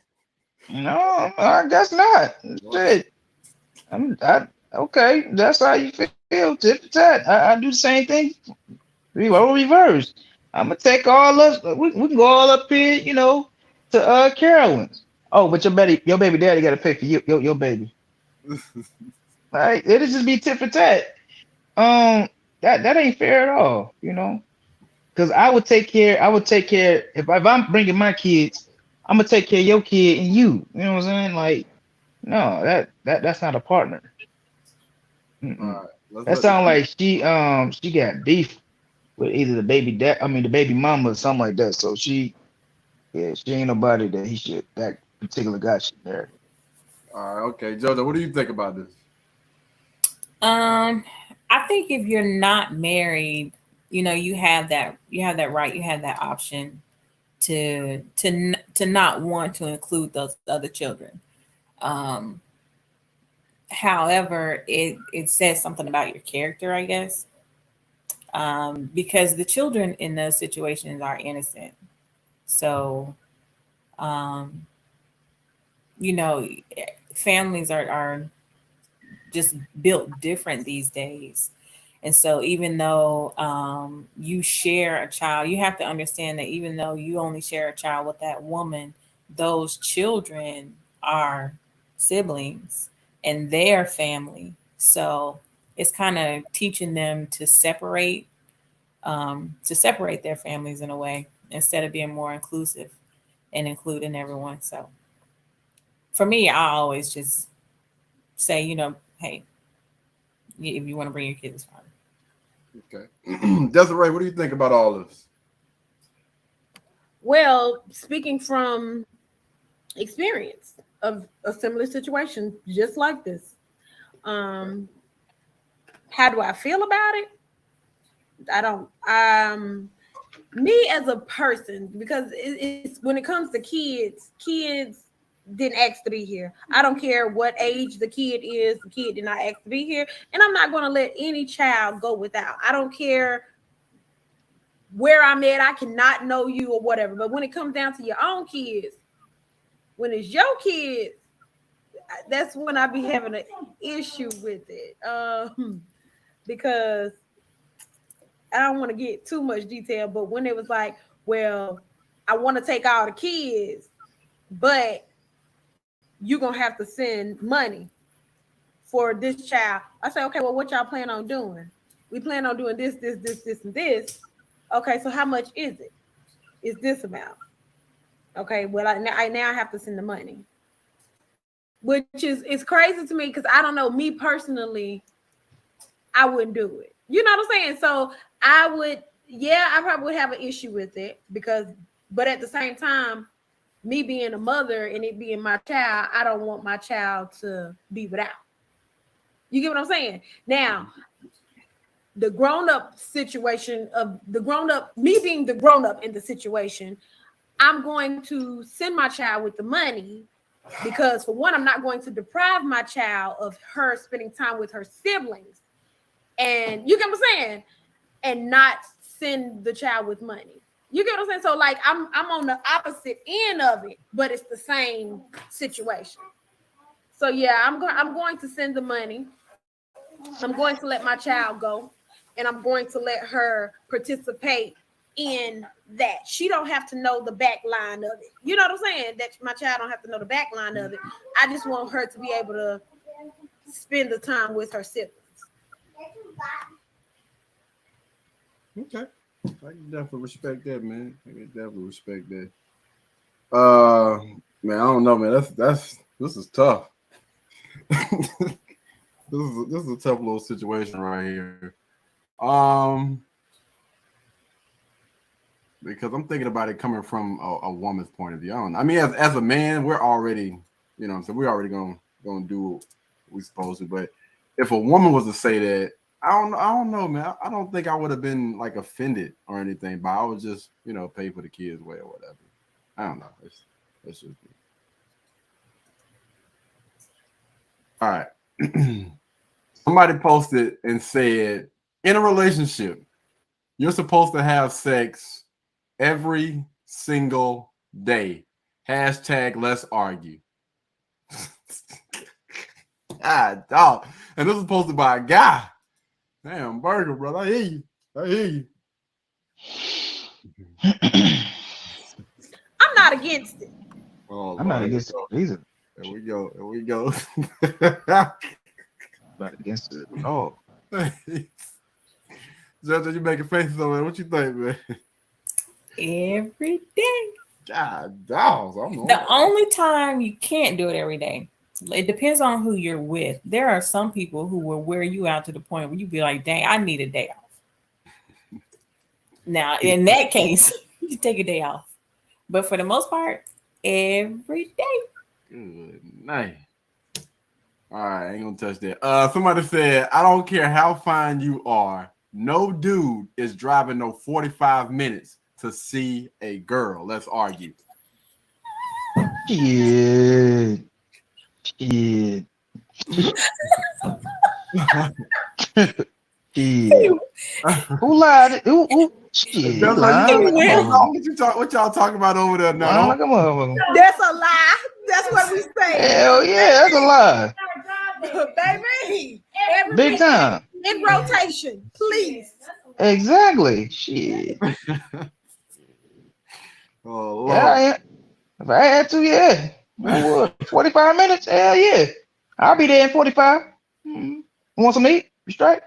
[SPEAKER 2] No, I guess not. Shit. Okay. That's how you feel. Tip to tat. I do the same thing. We all reverse. I'm gonna take all us. We can go all up here, to Carolyn's. Oh, but your baby daddy got to pay for your baby. All right, it'll just be tit for tat. That ain't fair at all, Because I would take care. If I'm bringing my kids, I'm gonna take care of your kid and you. You know what I'm saying? Like, no, that's not a partner.
[SPEAKER 1] All right.
[SPEAKER 2] That sounds like she got beef with either the the baby mama or something like that. So she ain't nobody that particular guy should marry.
[SPEAKER 1] All right, okay, Jojo, what do you think about this?
[SPEAKER 3] I think if you're not married, you have that right, you have that option to not want to include those other children. However, it says something about your character, I guess. Because the children in those situations are innocent. So, families are just built different these days. And so even though you share a child, you have to understand that even though you only share a child with that woman, those children are siblings and their family. So it's kind of teaching them to separate their families in a way instead of being more inclusive and including everyone. So for me, I always just say, hey, if you want to bring your kids, fine.
[SPEAKER 1] Okay. Desiree, what do you think about all this?
[SPEAKER 7] Well, speaking from experience of a similar situation, just like this, how do I feel about it? I don't. Me as a person, because it's when it comes to kids didn't ask to be here. I don't care what age the kid is. The kid did not ask to be here, and I'm not going to let any child go without. I don't care where I'm at. I cannot know you or whatever. But when it comes down to your own kids, when it's your kids, that's when I be having an issue with it. Because I don't want to get too much detail, but when it was like, well, I want to take all the kids, but you're going to have to send money for this child. I say, okay, well, what y'all plan on doing? We plan on doing this, and this. Okay, so how much is it? It's this amount. Okay, well, I now have to send the money. Which is it's crazy to me because I don't know, me personally, I wouldn't do it. You know what I'm saying? So I probably would have an issue with it but at the same time, me being a mother and it being my child, I don't want my child to be without. You get what I'm saying? Now, the grown-up situation of me being the grown-up in the situation, I'm going to send my child with the money because for one, I'm not going to deprive my child of her spending time with her siblings. And you get what I'm saying? And not send the child with money. You get what I'm saying? So like I'm on the opposite end of it, but it's the same situation. So yeah, I'm going to send the money. I'm going to let my child go, and I'm going to let her participate in that. She don't have to know the back line of it. You know what I'm saying? That my child don't have to know the back line of it. I just want her to be able to spend the time with her siblings.
[SPEAKER 1] Okay. I can definitely respect that, man. Man, I don't know, man. This is tough. This is a tough little situation right here. Because I'm thinking about it coming from a woman's point of view. I mean, as a man, we're already, so we're already gonna do what we're supposed to. But if a woman was to say that, I don't know, man. I don't think I would have been like offended or anything, but I would just, pay for the kids' way or whatever. I don't know. It's just me. All right. Somebody posted and said, in a relationship, you're supposed to have sex every single day. Hashtag let's argue. God, dog. And this was posted by a guy. Damn, Burger, brother. I hear you.
[SPEAKER 7] I'm not against it.
[SPEAKER 1] Oh,
[SPEAKER 2] I'm not against it either.
[SPEAKER 1] There we go.
[SPEAKER 2] Not against it at all.
[SPEAKER 1] Judge, you making faces over there. What you think, man?
[SPEAKER 3] Every day.
[SPEAKER 1] God, dogs.
[SPEAKER 3] The only time you can't do it every day, it depends on who you're with. There are some people who will wear you out to the point where you be like, dang, I need a day off. Now, in that case, you take a day off. But for the most part, every day.
[SPEAKER 1] Good night. All right, I ain't gonna touch that. Somebody said, I don't care how fine you are. No dude is driving no 45 minutes to see a girl. Let's argue.
[SPEAKER 2] Shit. Who lied? Who? Shit.
[SPEAKER 1] What y'all talking about over there now?
[SPEAKER 7] That's a lie. That's what we say.
[SPEAKER 2] Hell yeah, that's a lie.
[SPEAKER 7] Baby.
[SPEAKER 2] Big time.
[SPEAKER 7] In rotation, please.
[SPEAKER 2] Exactly. Shit.
[SPEAKER 1] Oh, Lord.
[SPEAKER 2] Yeah, if I had to, yeah. I would. 45 minutes? Hell yeah. I'll be there in 45. Mm-hmm. Want some meat? You straight?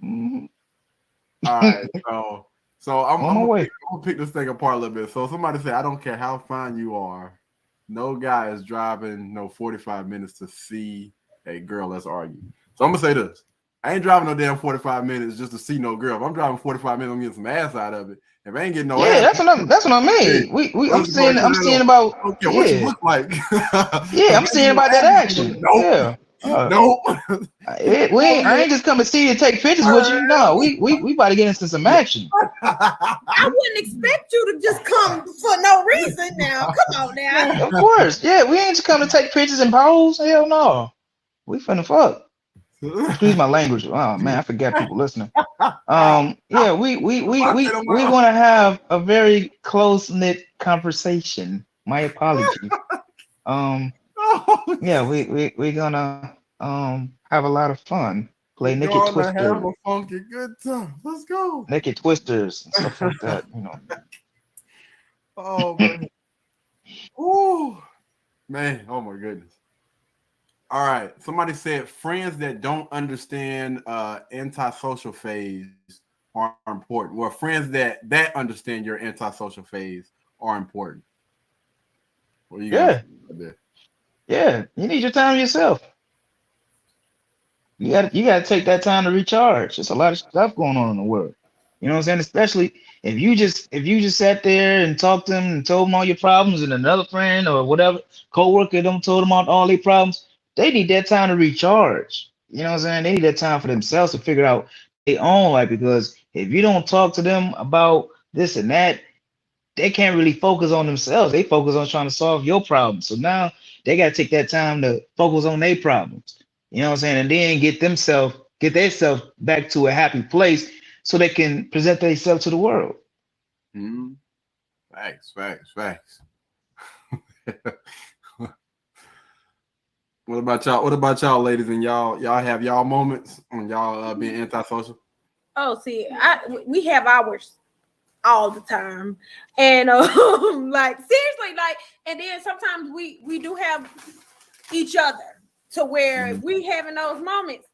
[SPEAKER 2] Mm-hmm.
[SPEAKER 1] All right, so I'm gonna pick this thing apart a little bit. So somebody said, I don't care how fine you are. No guy is driving no 45 minutes to see a girl. Let's argue. So I'm gonna say this. I ain't driving no damn 45 minutes just to see no girl. If I'm driving 45 minutes, I'm getting some ass out of it. If I ain't getting no ass,
[SPEAKER 2] that's what I mean. I'm seeing about
[SPEAKER 1] what you look like.
[SPEAKER 2] Yeah, I'm seeing about that action.
[SPEAKER 1] Nope.
[SPEAKER 2] Yeah.
[SPEAKER 1] Nope.
[SPEAKER 2] I ain't just come to see you and take pictures with you. No, we about to get into some action.
[SPEAKER 7] I wouldn't expect you to just come for no reason now. Come on now.
[SPEAKER 2] Of course. Yeah, we ain't just come to take pictures and pose. Hell no. We finna fuck. Excuse my language. Oh man, I forget people listening. Yeah, we want to have a very close-knit conversation. My apology. Yeah, we gonna have a lot of fun. Play naked twisters.
[SPEAKER 1] Have a funky good time. Let's go.
[SPEAKER 2] Naked twisters and stuff like that, you know.
[SPEAKER 1] Oh man. Ooh. Man, oh my goodness. All right. Somebody said friends that don't understand antisocial phase are important. Well, friends that understand your antisocial phase are important. What do you guys think about that?
[SPEAKER 2] Yeah, you need your time yourself. You gotta take that time to recharge. There's a lot of stuff going on in the world. You know what I'm saying? Especially if you just sat there and talked to them and told them all your problems, and another friend or whatever coworker them told them all their problems. They need that time to recharge. You know what I'm saying? They need that time for themselves to figure out their own life, because if you don't talk to them about this and that, they can't really focus on themselves. They focus on trying to solve your problems. So now they got to take that time to focus on their problems. You know what I'm saying? And then get themselves back to a happy place so they can present themselves to the world.
[SPEAKER 1] Mm-hmm. Facts. What about y'all ladies, and y'all have y'all moments on y'all being antisocial?
[SPEAKER 7] Oh, see, we have ours all the time, and like seriously, like, and then sometimes we do have each other to where if we having those moments,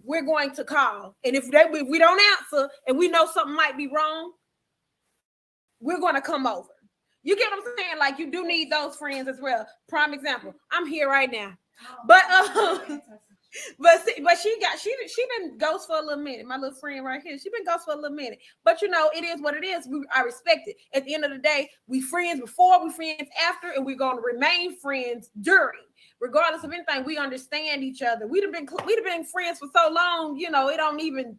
[SPEAKER 7] we're going to call, and if we don't answer and we know something might be wrong, we're going to come over. You get what I'm saying? Like, you do need those friends as well. Prime example, I'm here right now. But she been ghost for a little minute. My little friend right here, she been ghost for a little minute. But you know, it is what it is. I respect it. At the end of the day, we friends before, we friends after, and we're gonna remain friends during. Regardless of anything, we understand each other. We'd have been friends for so long. You know, it don't even.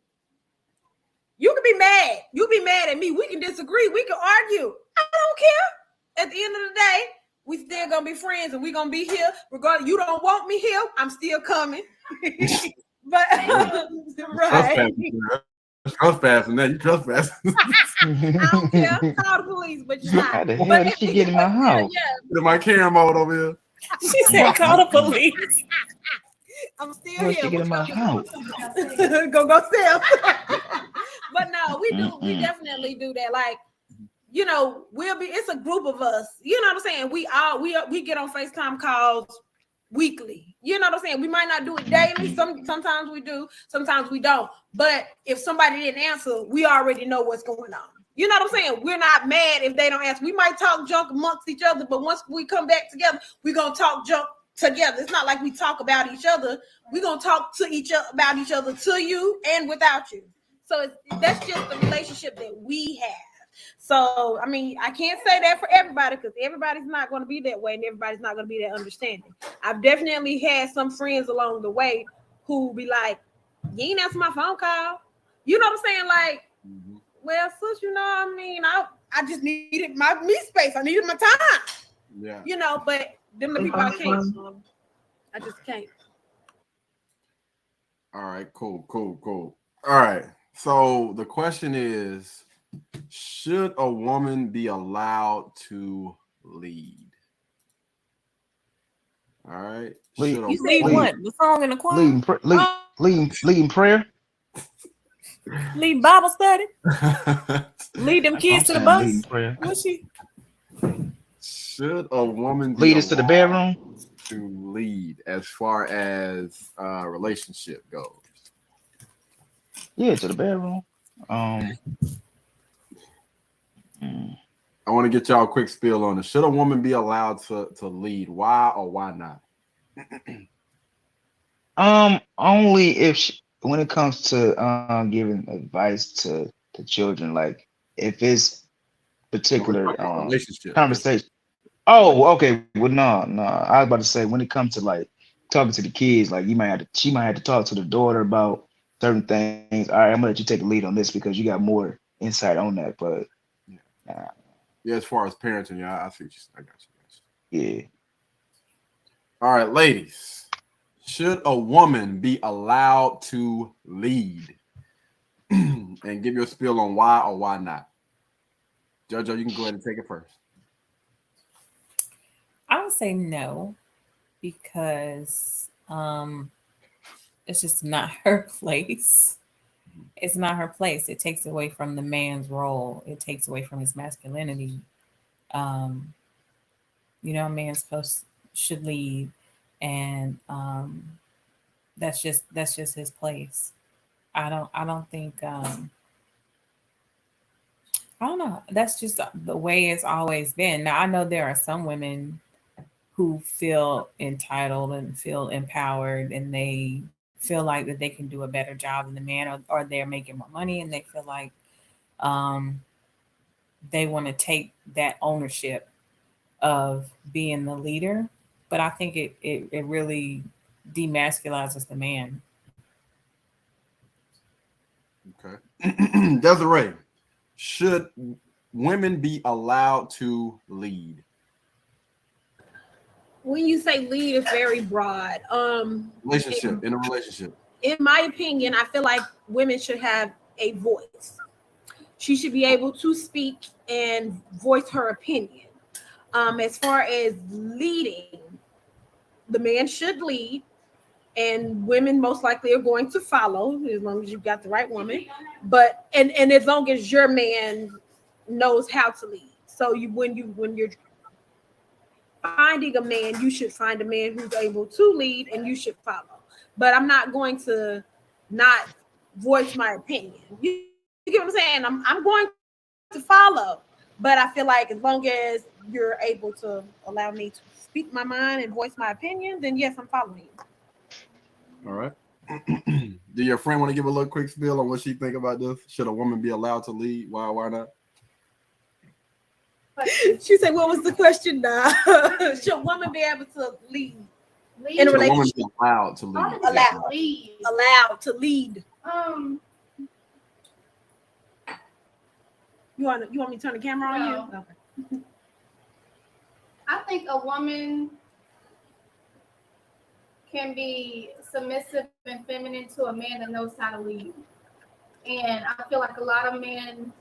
[SPEAKER 7] You can be mad. You be mad at me. We can disagree. We can argue. I don't care. At the end of the day, we still gonna be friends, and we gonna be here. Regardless, you don't want me here, I'm still coming. But right.
[SPEAKER 1] trespassing. Now you trespassing.
[SPEAKER 7] I don't care. Call the police, but you're not.
[SPEAKER 2] How the hell did she get in my house?
[SPEAKER 1] In my camera mode over here.
[SPEAKER 3] She said, "Call the police."
[SPEAKER 7] I'm still
[SPEAKER 2] How did she
[SPEAKER 7] here.
[SPEAKER 2] get in my house?
[SPEAKER 7] go sell. But no, we do. We definitely do that. Like, you know, it's a group of us. You know what I'm saying? We get on FaceTime calls weekly. You know what I'm saying? We might not do it daily. Sometimes we do, sometimes we don't. But if somebody didn't answer, we already know what's going on. You know what I'm saying? We're not mad if they don't answer. We might talk junk amongst each other, but once we come back together, we're gonna talk junk together. It's not like we talk about each other. We're gonna talk to each other about each other, to you and without you. So that's just the relationship that we have. So, I mean, I can't say that for everybody because everybody's not going to be that way and everybody's not going to be that understanding. I've definitely had some friends along the way who be like, you ain't answer my phone call. You know what I'm saying? Like, well, sis, you know what I mean? I just needed me space. I needed my time.
[SPEAKER 1] Yeah.
[SPEAKER 7] You know, but them the people I can't. I just can't.
[SPEAKER 1] All right, cool. All right. So the question is, should a woman be allowed to lead? All right.
[SPEAKER 3] You say what? The song in the choir?
[SPEAKER 2] Leading prayer?
[SPEAKER 3] Lead Bible study? Lead them kids to the bus? What's she?
[SPEAKER 1] Should a woman
[SPEAKER 2] lead us to the bedroom?
[SPEAKER 1] To lead as far as relationship goes?
[SPEAKER 2] Yeah, to the bedroom.
[SPEAKER 1] I want to get y'all a quick spiel on it. Should a woman be allowed to lead? Why or why not?
[SPEAKER 2] Only if when it comes to giving advice to children, like if it's particular
[SPEAKER 1] relationship
[SPEAKER 2] conversation. Oh, okay. Well, no. I was about to say when it comes to like talking to the kids, like she might have to talk to the daughter about certain things. All right, I'm gonna let you take the lead on this because you got more insight on that. But
[SPEAKER 1] yeah, as far as parenting, yeah, I see what I got
[SPEAKER 2] you. Yeah.
[SPEAKER 1] All right, ladies. Should a woman be allowed to lead? And give your spiel on why or why not. Jojo, you can go ahead and take it first.
[SPEAKER 3] I would say no, because it's just not her place. It's not her place. It takes away from the man's role. It takes away from his masculinity. A man should lead, and that's just his place. I don't think. I don't know. That's just the way it's always been. Now I know there are some women who feel entitled and feel empowered, and they feel like that they can do a better job than the man, or they're making more money, and they feel like they want to take that ownership of being the leader. But I think it really demasculizes the man.
[SPEAKER 1] Okay. Desiree, should women be allowed to lead?
[SPEAKER 7] When you say lead, it's very broad.
[SPEAKER 1] In a relationship.
[SPEAKER 7] In my opinion, I feel like women should have a voice. She should be able to speak and voice her opinion. As far as leading, the man should lead, and women most likely are going to follow as long as you've got the right woman. But and as long as your man knows how to lead. So when you're finding a man, you should find a man who's able to lead, and you should follow. But I'm not going to not voice my opinion. You get what I'm saying? I'm going to follow, but I feel like as long as you're able to allow me to speak my mind and voice my opinion, then yes, I'm following you.
[SPEAKER 1] All right. Do your friend want to give a little quick spiel on what she think about this? Should a woman be allowed to lead? Why not?
[SPEAKER 7] She said, what was the question now? Should a woman be able to lead in a relationship?
[SPEAKER 1] Should a woman be allowed to lead?
[SPEAKER 7] Allowed to lead. You want me to turn the camera on you? Okay.
[SPEAKER 8] I think a woman can be submissive and feminine to a man that knows how to lead. And I feel like a lot of men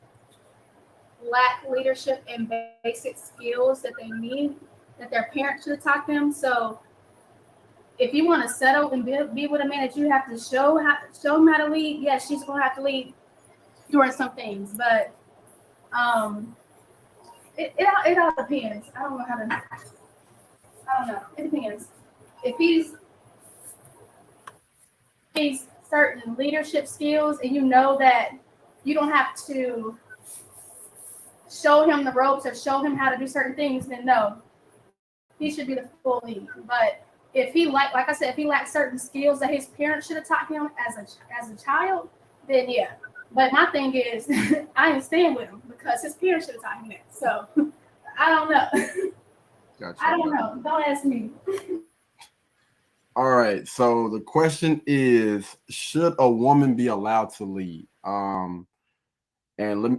[SPEAKER 8] lack leadership and basic skills that they need, that their parents should have taught them. So if you want to settle and be with a man that you have to show him how to lead, yes, she's going to have to lead during some things. But it all depends. I don't know. It depends. If he's certain leadership skills and you know that you don't have to show him the ropes or show him how to do certain things, then no, he should be the full lead. But if he like I said, if he lacks certain skills that his parents should have taught him as a child, then yeah. But my thing is, I ain't staying with him because his parents should have taught him that. So I don't know.
[SPEAKER 1] Gotcha.
[SPEAKER 8] I don't know. Don't ask me.
[SPEAKER 1] All right. So the question is, should a woman be allowed to lead?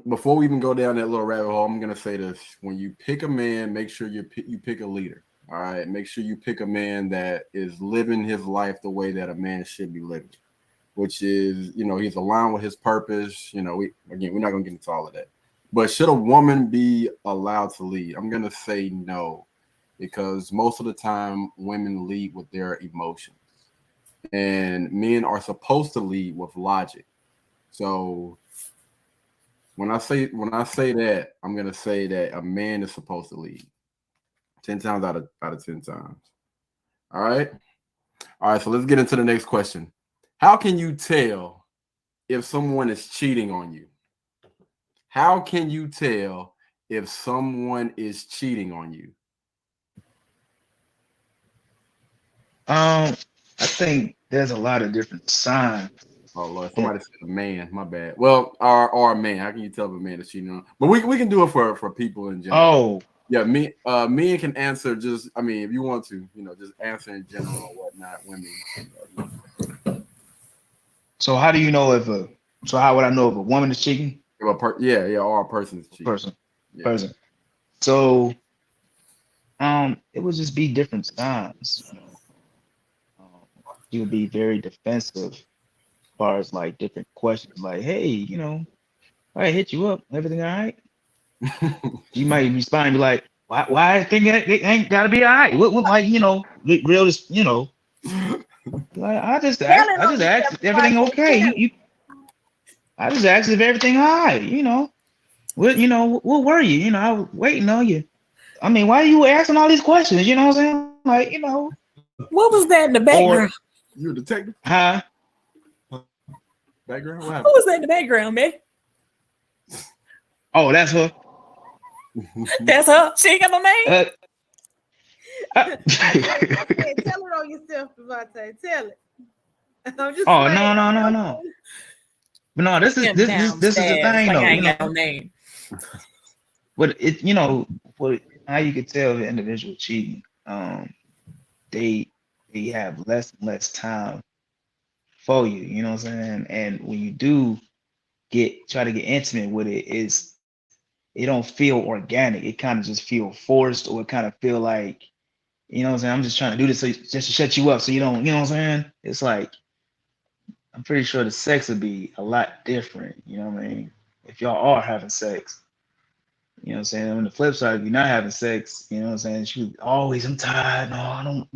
[SPEAKER 1] Before we even go down that little rabbit hole, I'm gonna say this: when you pick a man, make sure you pick a leader. All right. Make sure you pick a man that is living his life the way that a man should be living, which is, he's aligned with his purpose. We're not gonna get into all of that. But should a woman be allowed to lead? I'm gonna say no, because most of the time women lead with their emotions, and men are supposed to lead with logic. So when I say that, I'm gonna say that a man is supposed to lead 10 times out of 10 times. All right. So let's get into the next question. How can you tell if someone is cheating on you? How can you tell if someone is cheating on you?
[SPEAKER 2] I think there's a lot of different signs.
[SPEAKER 1] Oh Lord, somebody said a man. My bad. Well, or a man. How can you tell if a man is cheating on? But we can do it for people in general.
[SPEAKER 2] Oh,
[SPEAKER 1] yeah, men can answer just. I mean, if you want to, just answer in general or whatnot. Women.
[SPEAKER 2] So how do you know so how would I know if a woman is cheating?
[SPEAKER 1] Or a person is cheating.
[SPEAKER 2] Person. So, it would just be different signs. You would be very defensive as far as like different questions, like, hey, I hit you up, everything all right? You might respond and be like, why I think it ain't gotta be all right? What like, real, like I just asked if everything okay. I just asked if everything all right, what were you? I was waiting on you. I mean, why are you asking all these questions? You know what I'm saying? Like,
[SPEAKER 3] what was that in the background?
[SPEAKER 1] You a detective?
[SPEAKER 2] Huh?
[SPEAKER 1] Background? What
[SPEAKER 3] happened? Who was that in the background, man?
[SPEAKER 2] Oh, that's her.
[SPEAKER 3] That's her. She ain't got no name.
[SPEAKER 4] Hey, tell her on yourself, Devontae. Tell it.
[SPEAKER 2] No. But no, this is the thing, though.
[SPEAKER 3] I ain't got no name.
[SPEAKER 2] But how you could tell the individual cheating, they have less and less time for you. You know what I'm saying? And when you do try to get intimate with it, it don't feel organic. It kind of just feel forced, or it kind of feel like, you know what I'm saying? I'm just trying to do this just to shut you up, so you don't. You know what I'm saying? It's like, I'm pretty sure the sex would be a lot different. You know what I mean? If y'all are having sex. You know what I'm saying? On the flip side, if you're not having sex, you know what I'm saying? She always, I'm tired. No, I don't.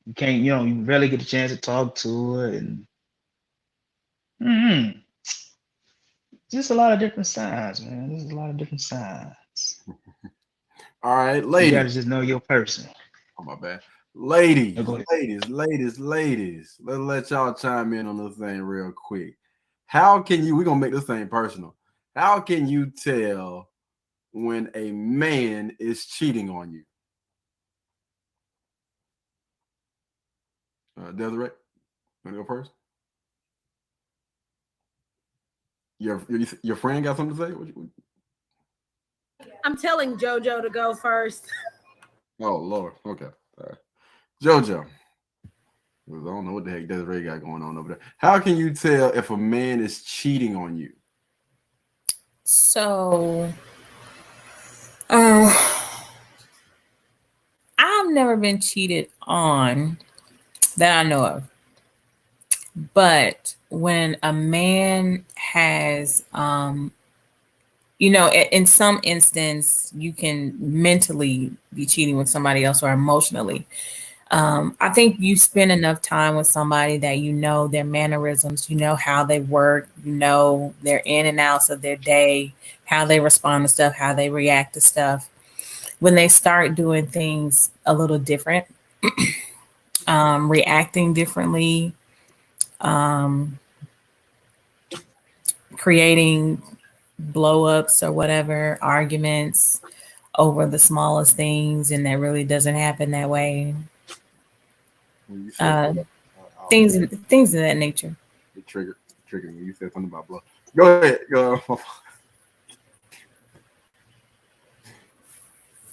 [SPEAKER 2] You can't, you rarely get a chance to talk to her. And just a lot of different signs, man. There's a lot of different signs.
[SPEAKER 1] All right, ladies.
[SPEAKER 2] You gotta just know your person.
[SPEAKER 1] Oh, my bad. Ladies.
[SPEAKER 2] Let's
[SPEAKER 1] let y'all chime in on this thing real quick. How can we're gonna make this thing personal. How can you tell when a man is cheating on you? Desiree, wanna go first? Your friend got something to say?
[SPEAKER 4] I'm telling JoJo to go first.
[SPEAKER 1] Oh Lord. Okay. All right. JoJo. I don't know what the heck Desiree got going on over there. How can you tell if a man is cheating on you?
[SPEAKER 3] So, I've never been cheated on that I know of. But when a man has, in some instance, you can mentally be cheating with somebody else or emotionally. I think you spend enough time with somebody that you know their mannerisms, you know how they work, you know their in and outs of their day, how they respond to stuff, how they react to stuff. When they start doing things a little different, reacting differently, creating blow ups or whatever, arguments over the smallest things, and that really doesn't happen that way. Things of that nature.
[SPEAKER 1] It triggered me. You said something about blow. Go ahead. Go.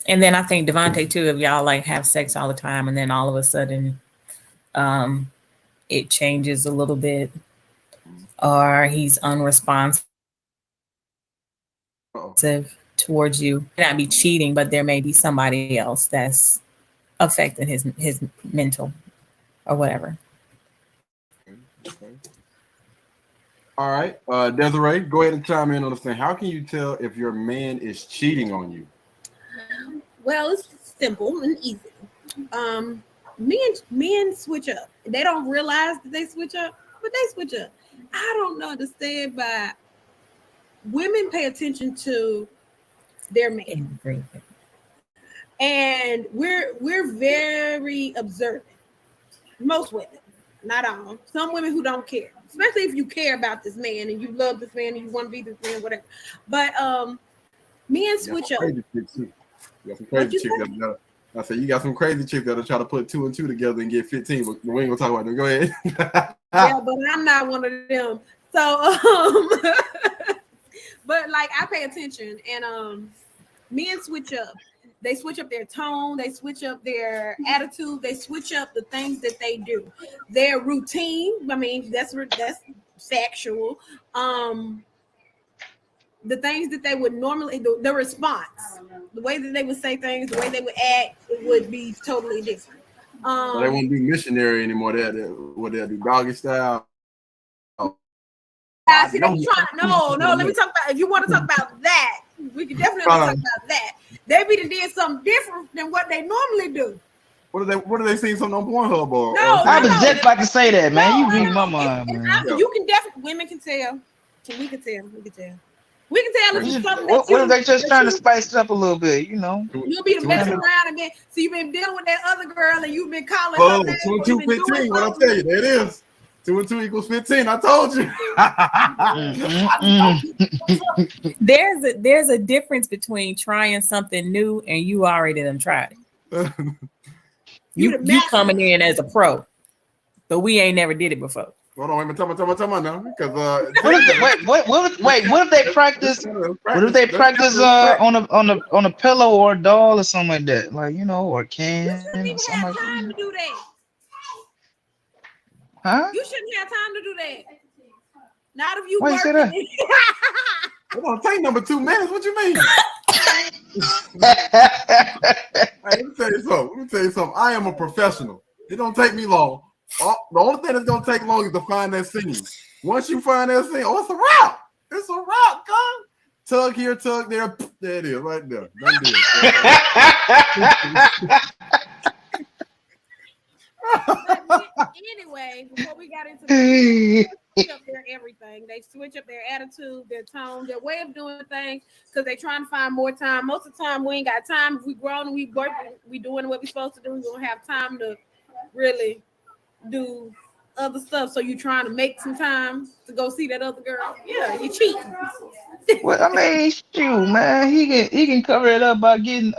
[SPEAKER 3] And then I think Devontae too, if y'all like have sex all the time and then all of a sudden it changes a little bit, or he's unresponsive towards you. He may not be cheating, but there may be somebody else that's affecting his mental or whatever.
[SPEAKER 1] Okay. All right, Desiree, go ahead and chime in on this thing. How can you tell if your man is cheating on you?
[SPEAKER 7] Well, it's simple and easy. Men switch up. They don't realize that they switch up, but they switch up. I don't understand, but women pay attention to their man, and we're very observant. Most women, not all. Some women who don't care, especially if you care about this man and you love this man and you want to be this man, whatever. But men switch up.
[SPEAKER 1] You got some crazy chicks that I said you got some crazy chicks that'll try to put 2 and 2 together and get 15, but we ain't gonna talk about them. Go ahead.
[SPEAKER 7] Yeah, but I'm not one of them. So but like I pay attention, and men switch up. They switch up their tone, they switch up their attitude, they switch up the things that they do. Their routine, I mean, that's factual. The things that they would normally do, the response, the way that they would say things, the way they would act, it would be totally different.
[SPEAKER 1] So they won't be missionary anymore. They'll do doggy style.
[SPEAKER 7] Let me talk about, if you want to talk about that, we can definitely talk about that. They be did something different than what they normally do.
[SPEAKER 1] What are they seeing something on Pornhub or?
[SPEAKER 2] I was just about to say that, man. You read my mind, man.
[SPEAKER 7] You can definitely, women can tell. We can tell. We can tell if it's something
[SPEAKER 2] what if they just trying to spice it up a little bit, you know?
[SPEAKER 7] You'll be messing around and then so you've been dealing with that other girl and you've been calling her.
[SPEAKER 1] 2 and 2 15. What I'll tell you, there it is. 2 and 2 equals 15. I told you.
[SPEAKER 3] There's a difference between trying something new and you already done tried it. You coming in as a pro, but we ain't never did it before.
[SPEAKER 1] Hold on, wait, tell me now, because
[SPEAKER 2] what if they practice? What if they practice on a pillow or a doll or something like that, like or can?
[SPEAKER 7] You shouldn't even have time to do that.
[SPEAKER 2] Huh?
[SPEAKER 7] You shouldn't have time to do that. Not if you
[SPEAKER 2] Why
[SPEAKER 7] work.
[SPEAKER 2] You say that?
[SPEAKER 1] We're gonna take number 2 minutes. What you mean? Let me tell you something. I am a professional. It don't take me long. The only thing that's gonna take long is to find that scene. Once you find that scene, it's a wrap. It's a wrap, God. Tug here, tug there. There it is, right there. Done deal.
[SPEAKER 7] Anyway, before we got into they switch up their everything. They switch up their attitude, their tone, their way of doing things because they're trying to find more time. Most of the time, we ain't got time. If we grown and we work, we doing what we're supposed to do. We don't have time to really do other stuff. So you trying to make some time to go see that other girl? Yeah, you cheating.
[SPEAKER 2] Well, I mean, shoot, man, he can cover it up by getting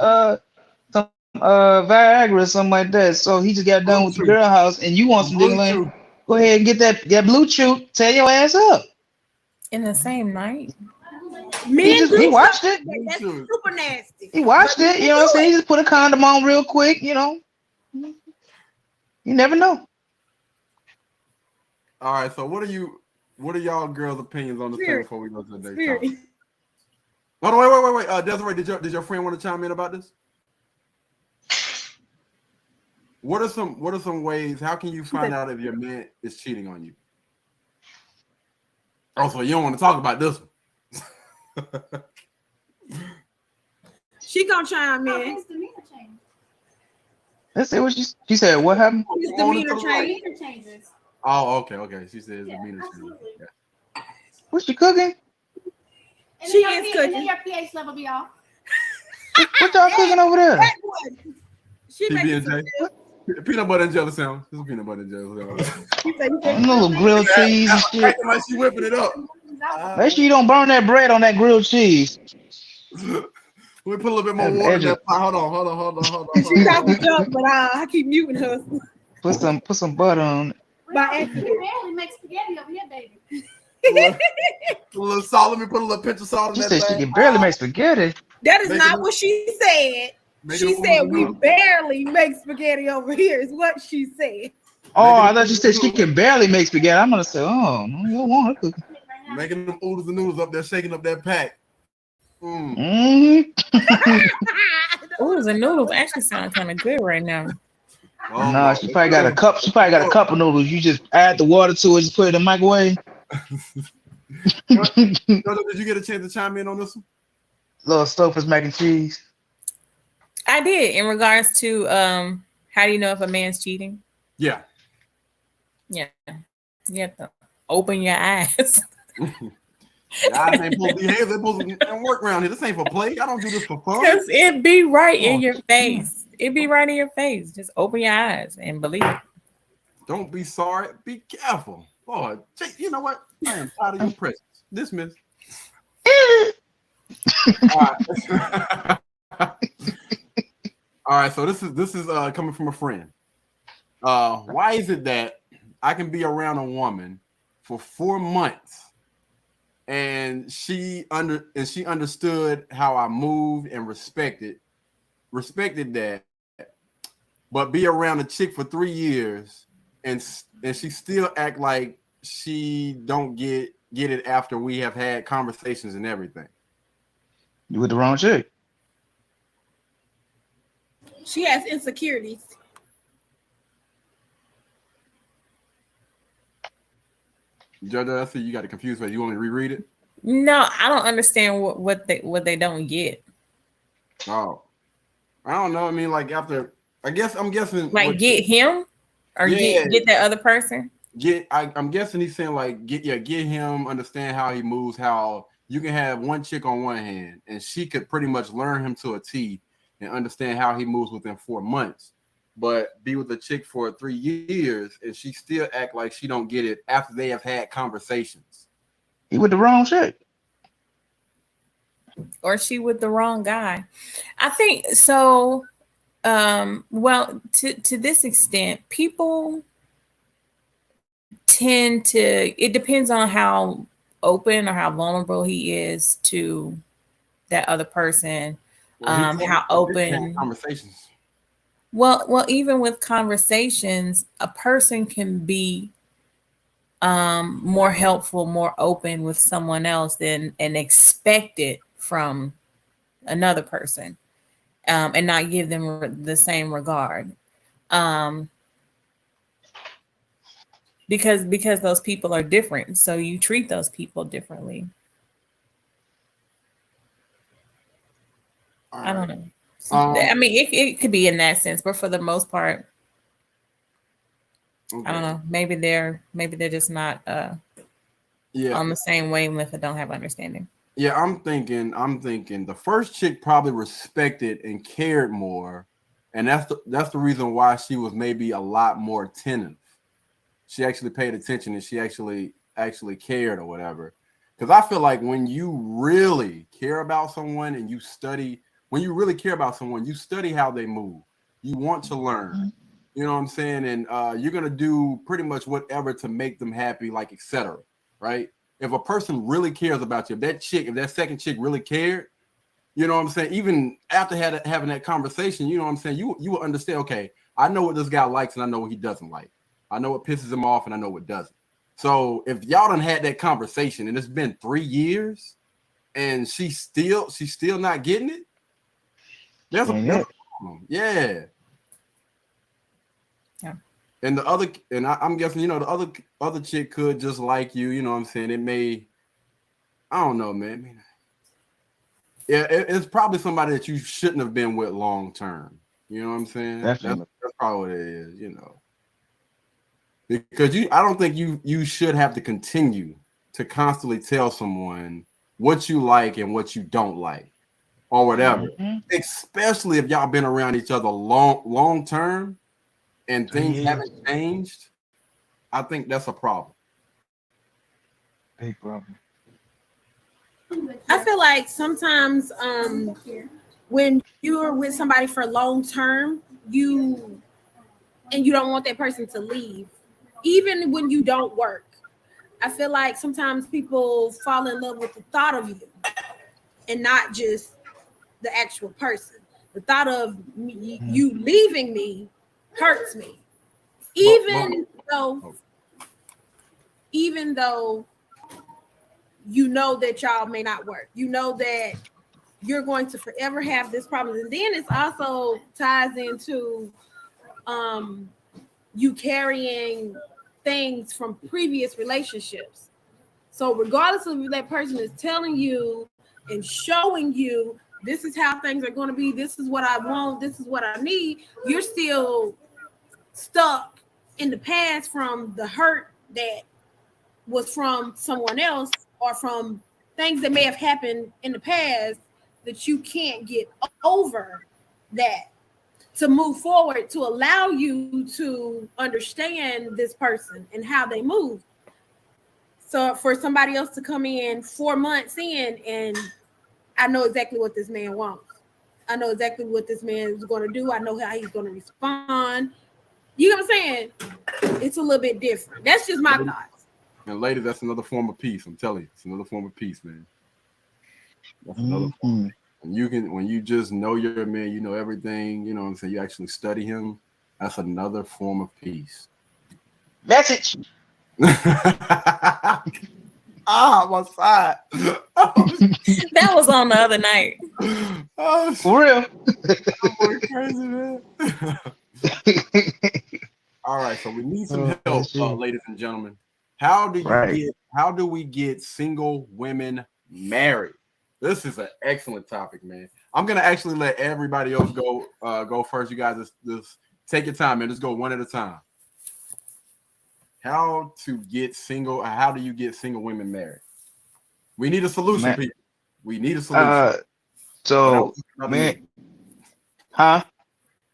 [SPEAKER 2] some Viagra or something like that. So he just got done with the girl house, and you want some digging? Go ahead and get that Bluetooth. Tear your ass up
[SPEAKER 3] in the same night.
[SPEAKER 2] He watched it.
[SPEAKER 7] That's super nasty.
[SPEAKER 2] He watched it. You know what I'm saying? He just put a condom on real quick. You never know.
[SPEAKER 1] All right. So what are y'all girls' opinions on this thing before we go to the next topic? Hold on, wait. Desiree, did your friend want to chime in about this? What are some ways? How can you find out if your man is cheating on you? Oh, so you don't want to talk about this one?
[SPEAKER 7] She gonna chime in.
[SPEAKER 8] His demeanor changes.
[SPEAKER 2] Let's see what she said. What happened?
[SPEAKER 7] His demeanor change.
[SPEAKER 8] Demeanor changes.
[SPEAKER 1] Oh, okay. She said
[SPEAKER 8] Yeah,
[SPEAKER 1] demeanor change.
[SPEAKER 8] absolutely.
[SPEAKER 1] Yeah.
[SPEAKER 2] What's she cooking?
[SPEAKER 8] And
[SPEAKER 7] She
[SPEAKER 8] then
[SPEAKER 7] is
[SPEAKER 8] your, and then
[SPEAKER 7] cooking.
[SPEAKER 8] your pH level be off.
[SPEAKER 2] What y'all cooking over there?
[SPEAKER 7] That one. She making some.
[SPEAKER 1] PB&J. Peanut butter and jelly sandwich. This is peanut butter and jelly sandwich.
[SPEAKER 7] She said,
[SPEAKER 2] Them little grilled cheese and shit.
[SPEAKER 1] Acting like she whipping it up.
[SPEAKER 2] Make sure you don't burn that bread on that grilled cheese.
[SPEAKER 1] We put a little bit more
[SPEAKER 2] That's
[SPEAKER 1] water in
[SPEAKER 2] edgy.
[SPEAKER 1] that pot. Hold on.
[SPEAKER 7] She talking junk, but I keep muting her
[SPEAKER 2] Put some butter on it.
[SPEAKER 7] by
[SPEAKER 8] You
[SPEAKER 7] accident.
[SPEAKER 8] barely make spaghetti over here, baby.
[SPEAKER 1] Put a little salt. Let me put a little pinch of salt in
[SPEAKER 2] She
[SPEAKER 1] that
[SPEAKER 2] said she
[SPEAKER 1] thing.
[SPEAKER 2] can barely make spaghetti.
[SPEAKER 7] That is
[SPEAKER 1] Make
[SPEAKER 7] not
[SPEAKER 1] it-
[SPEAKER 7] what she said.
[SPEAKER 1] Make
[SPEAKER 7] She
[SPEAKER 1] it
[SPEAKER 7] said
[SPEAKER 1] oodles
[SPEAKER 7] we
[SPEAKER 1] and noodles.
[SPEAKER 7] barely make spaghetti over here. Is what she said.
[SPEAKER 2] Oh, I thought you said she can barely make spaghetti. I'm gonna say, oh, no, you don't want her cooking.
[SPEAKER 1] Making them oodles and noodles up there, shaking up that pack.
[SPEAKER 3] Oodles and noodles actually sound kind of good right now.
[SPEAKER 1] Oh,
[SPEAKER 2] No, she probably got a cup. She probably got a cup of noodles. You just add the water to it, just put it in the microwave.
[SPEAKER 1] Did you get a chance to chime in on this one?
[SPEAKER 2] Little Stouffer's mac and cheese.
[SPEAKER 3] I did in regards to how do you know if a man's cheating?
[SPEAKER 1] Yeah.
[SPEAKER 3] Yeah, you have to open your eyes.
[SPEAKER 1] Guys ain't supposed to behave. They're supposed to work around here. This ain't for play. I don't do this for fun.
[SPEAKER 3] Because it be right in your face. It be right in your face. Just open your eyes and believe it.
[SPEAKER 1] Don't be sorry. Be careful. Lord, you know what? I am tired of your presence. Dismiss. All right. All right. So this is coming from a friend. Why is it that I can be around a woman for 4 months and she understood how I moved and respected that, but be around a chick for 3 years and she still act like she don't get it after we have had conversations and everything?
[SPEAKER 2] You with the wrong chick.
[SPEAKER 7] She has insecurities.
[SPEAKER 1] Judge, I see you got it confused. But you want me to reread it?
[SPEAKER 3] No, I don't understand what they don't get.
[SPEAKER 1] Oh, I don't know. I mean, like after, I'm guessing
[SPEAKER 3] Like get him or get that other person.
[SPEAKER 1] I'm guessing he's saying like get him, understand how he moves, how you can have one chick on one hand and she could pretty much learn him to a T and understand how he moves within 4 months, but be with a chick for 3 years and she still act like she don't get it after they have had conversations.
[SPEAKER 2] He with the wrong chick.
[SPEAKER 3] Or she with the wrong guy. I think so. Well, to this extent, people tend to, it depends on how open or how vulnerable he is to that other person. How open
[SPEAKER 1] conversations.
[SPEAKER 3] Well, even with conversations, a person can be more helpful, more open with someone else than and expect it from another person, and not give them the same regard, because those people are different. So you treat those people differently. I don't know. I mean, it could be in that sense, but for the most part,
[SPEAKER 1] okay.
[SPEAKER 3] I don't know. Maybe they're just not on the same wavelength and don't have understanding.
[SPEAKER 1] Yeah, I'm thinking the first chick probably respected and cared more, and that's the reason why she was maybe a lot more attentive. She actually paid attention and she actually cared or whatever. Because I feel like when you really care about someone and you study. When you really care about someone, you study how they move. You want to learn. You know what I'm saying? And you're going to do pretty much whatever to make them happy, like etc. Right? If a person really cares about you, if that second chick really cared, you know what I'm saying? Even after having that conversation, you know what I'm saying? You will understand, okay, I know what this guy likes and I know what he doesn't like. I know what pisses him off and I know what doesn't. So if y'all done had that conversation and it's been 3 years and she's still not getting it, that's a problem. Yeah. And I'm guessing, the other chick could just like you. You know what I'm saying? It may, I don't know, man. Yeah, it's probably somebody that you shouldn't have been with long term. You know what I'm saying?
[SPEAKER 2] Definitely.
[SPEAKER 1] That's probably what it is. Because I don't think you should have to continue to constantly tell someone what you like and what you don't like, or whatever. Mm-hmm. Especially if y'all been around each other long term and things haven't changed. I think that's a problem.
[SPEAKER 2] Big problem.
[SPEAKER 7] I feel like sometimes when you're with somebody for long term, you don't want that person to leave, even when you don't work. I feel like sometimes people fall in love with the thought of you and not just the actual person. The thought of you leaving me hurts me. Even though you know that y'all may not work. You know that you're going to forever have this problem. And then it also ties into you carrying things from previous relationships. So regardless of if that person is telling you and showing you this is how things are going to be, this is what I want, this is what I need, you're still stuck in the past from the hurt that was from someone else or from things that may have happened in the past that you can't get over that to move forward, to allow you to understand this person and how they move. So for somebody else to come in 4 months in and I know exactly what this man wants. I know exactly what this man is going to do. I know how he's going to respond. You know what I'm saying? It's a little bit different. That's just my thoughts.
[SPEAKER 1] And ladies, that's another form of peace. I'm telling you, it's another form of peace, man. That's another form. When you just know your man, you know everything, you know what I'm saying, you actually study him, that's another form of peace.
[SPEAKER 2] Message.
[SPEAKER 1] My side.
[SPEAKER 3] That was on the other night.
[SPEAKER 1] Oh,
[SPEAKER 2] for real.
[SPEAKER 1] I'm going crazy, man. All right, so we need some help, ladies and gentlemen. How do we get single women married? This is an excellent topic, man. I'm gonna actually let everybody else go first. You guys just take your time, man. Just go one at a time. How do you get single women married? We need a solution, people. We need a solution.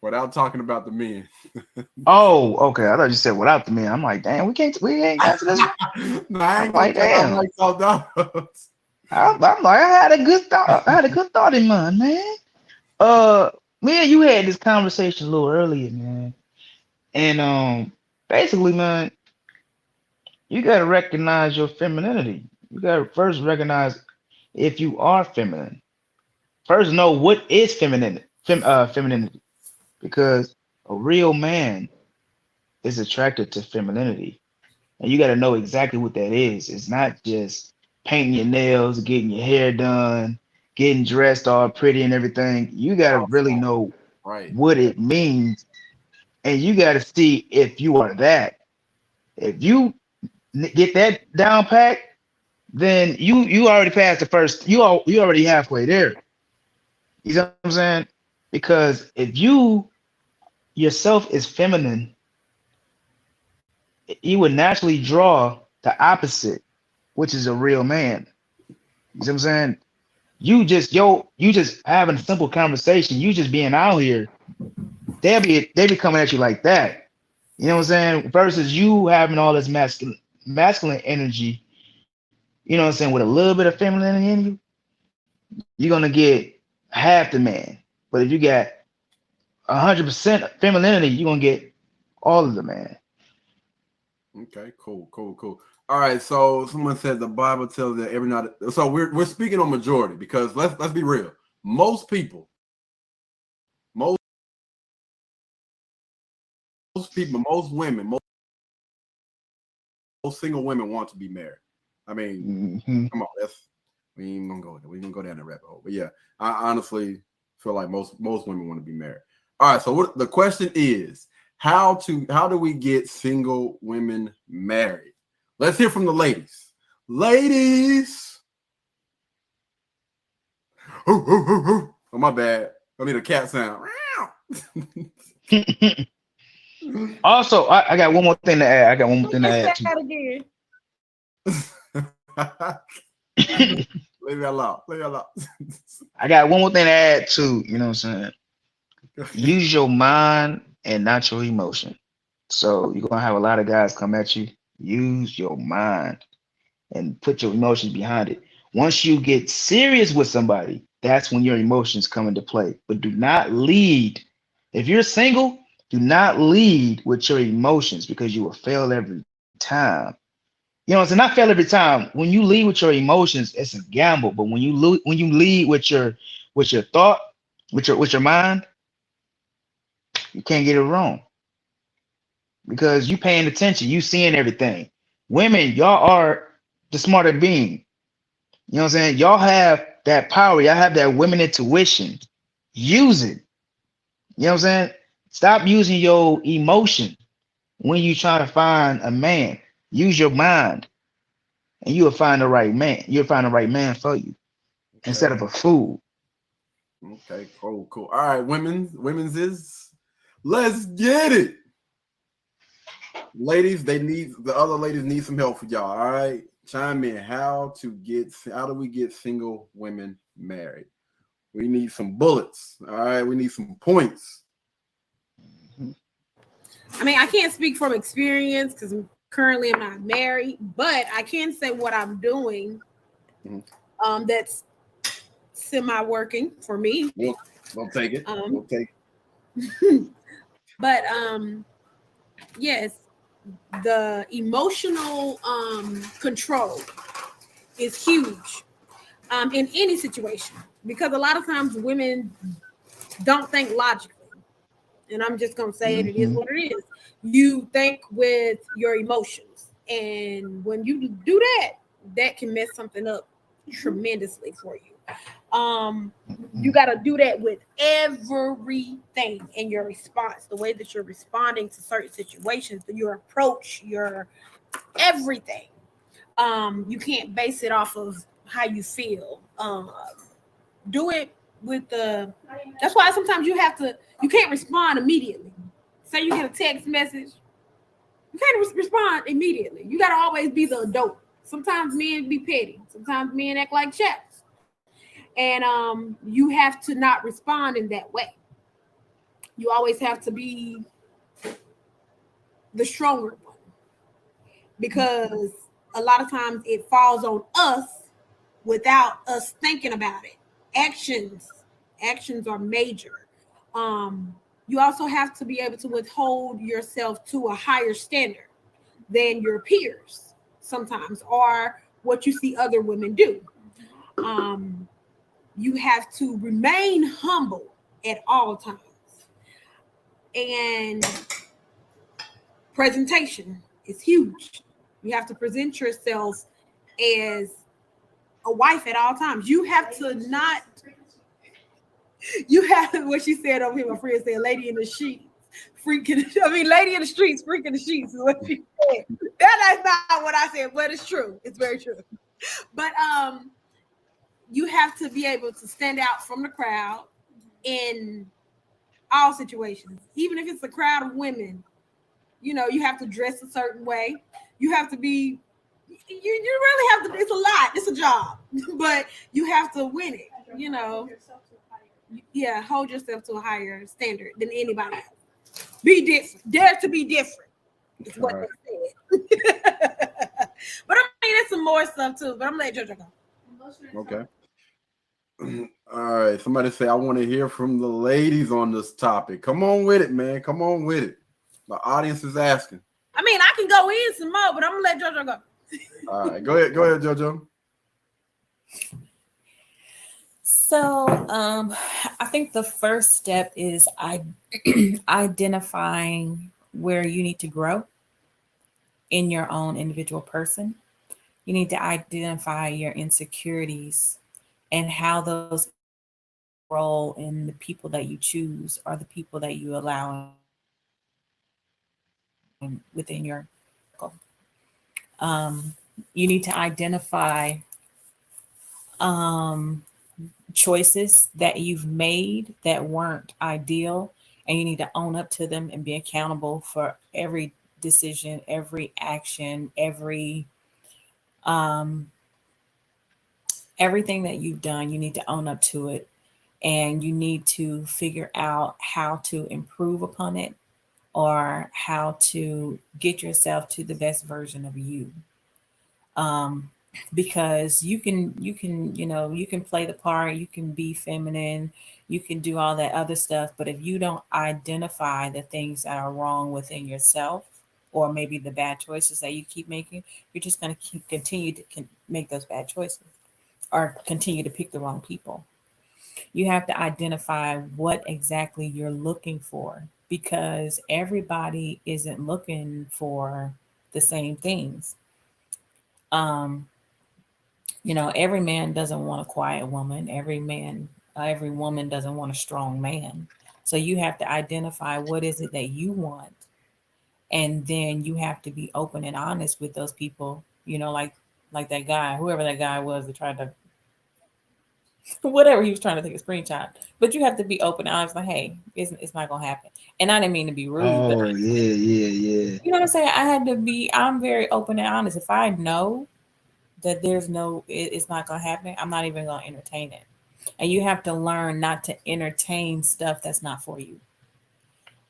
[SPEAKER 1] Without talking about the men.
[SPEAKER 2] Oh, okay. I thought you said without the men. I'm like, damn, we ain't got to this.
[SPEAKER 1] No, I ain't like, damn.
[SPEAKER 2] I'm like, I had a good thought in mind, man. Me and you had this conversation a little earlier, man. And basically, man, you gotta recognize your femininity. You gotta first recognize if you are feminine. First, know what is femininity. Because a real man is attracted to femininity. And you got to know exactly what that is. It's not just painting your nails, getting your hair done, getting dressed all pretty and everything. You got to really know what it means. And you got to see if you are that. If you get that down pat, then you already passed the first. You already halfway there. You know what I'm saying? Because if you yourself is feminine, you would naturally draw the opposite, which is a real man. You know what I'm saying? You just having a simple conversation, you just being out here, they be coming at you like that. You know what I'm saying? Versus you having all this masculine energy, you know what I'm saying, with a little bit of femininity in you, you're gonna get half the man. But if you got 100% femininity, you're gonna get all of the man.
[SPEAKER 1] Okay, cool. All right, so someone said the Bible tells that every night. So we're speaking on majority because let's be real. Most people, most women, most single women want to be married. I mean, come on, we ain't gonna go there. We ain't gonna go down the rabbit hole. But yeah, I honestly feel like most women want to be married. All right, so the question is, how do we get single women married? Let's hear from the ladies. Ladies. Oh, my bad. I need a cat sound.
[SPEAKER 2] Also, I got one more thing to add.
[SPEAKER 7] That again.
[SPEAKER 1] Leave it alone.
[SPEAKER 2] I got one more thing to add too. You know what I'm saying? Use your mind and not your emotion. So you're gonna have a lot of guys come at you. Use your mind and put your emotions behind it. Once you get serious with somebody, that's when your emotions come into play. But do not lead. If you're single, do not lead with your emotions because you will fail every time. You know, it's not fail every time. When you lead with your emotions, it's a gamble. But when you lead with your thought, with your mind, you can't get it wrong because you paying attention, you seeing everything. Women, y'all are the smarter being. You know what I'm saying? Y'all have that power. Y'all have that women intuition. Use it. You know what I'm saying? Stop using your emotion when you try to find a man. Use your mind, and you will find the right man. You'll find the right man for you instead of a fool.
[SPEAKER 1] Okay, cool. All right, women's is let's get it. Ladies, the other ladies need some help for y'all. All right, chime in. How do we get single women married? We need some bullets. All right, we need some points.
[SPEAKER 7] I mean, I can't speak from experience because I'm not married, but I can say what I'm doing. That's semi-working for me.
[SPEAKER 1] We'll take it. We'll take it.
[SPEAKER 7] But yes, the emotional control is huge in any situation because a lot of times women don't think logically. And I'm just going to say it is what it is. You think with your emotions. And when you do that, that can mess something up tremendously for you. You got to do that with everything in your response, the way that you're responding to certain situations, your approach, your everything. You can't base it off of how you feel. Do it with that's why sometimes you can't respond immediately. Say you get a text message, you can't respond immediately. You got to always be the adult. Sometimes men be petty. Sometimes men act like chaps. And you have to not respond in that way. You always have to be the stronger one because a lot of times it falls on us without us thinking about it. Actions are major. You also have to be able to withhold yourself to a higher standard than your peers sometimes, or what you see other women do. You have to remain humble at all times. And presentation is huge. You have to present yourself as a wife at all times. You have to not, you have what she said over here, my friend said, lady in the sheets, lady in the streets, freak in the sheets is what she said. That is not what I said, but it's true. It's very true. But you have to be able to stand out from the crowd in all situations, even if it's a crowd of women. You know, you have to dress a certain way. You have to be, you really have to, it's a lot, it's a job, but you have to win it, you know. Yeah, hold yourself to a higher standard than anybody else. Be different, dare to be different, is what they said. But I mean, there's some more stuff too, but I'm gonna let JoJo go.
[SPEAKER 1] Okay. All right, somebody say, I want to hear from the ladies on this topic. Come on with it, man. Come on with it. The audience is asking.
[SPEAKER 7] I mean, I can go in some more, but I'm gonna let JoJo go.
[SPEAKER 1] All right, go ahead, JoJo.
[SPEAKER 3] So I think the first step is identifying where you need to grow in your own individual person. You need to identify your insecurities and how those role in the people that you choose or the people that you allow within your circle. You need to identify choices that you've made that weren't ideal, and you need to own up to them and be accountable for every decision, every action, everything that you've done. You need to own up to it, and you need to figure out how to improve upon it or how to get yourself to the best version of you. Because you can you can play the part, you can be feminine, you can do all that other stuff, but if you don't identify the things that are wrong within yourself, or maybe the bad choices that you keep making, you're just going to continue to make those bad choices or continue to pick the wrong people. You have to identify what exactly you're looking for, because everybody isn't looking for the same things. Every man doesn't want a quiet woman. Every woman doesn't want a strong man. So you have to identify what is it that you want. And then you have to be open and honest with those people, like that guy, whoever that guy was that tried to, whatever he was trying to take a screenshot. But you have to be open and honest, like, hey, it's not going to happen. And I didn't mean to be rude.
[SPEAKER 2] Oh, yeah.
[SPEAKER 3] You know what I'm saying? I'm very open and honest. If I know that it's not going to happen, I'm not even going to entertain it. And you have to learn not to entertain stuff that's not for you.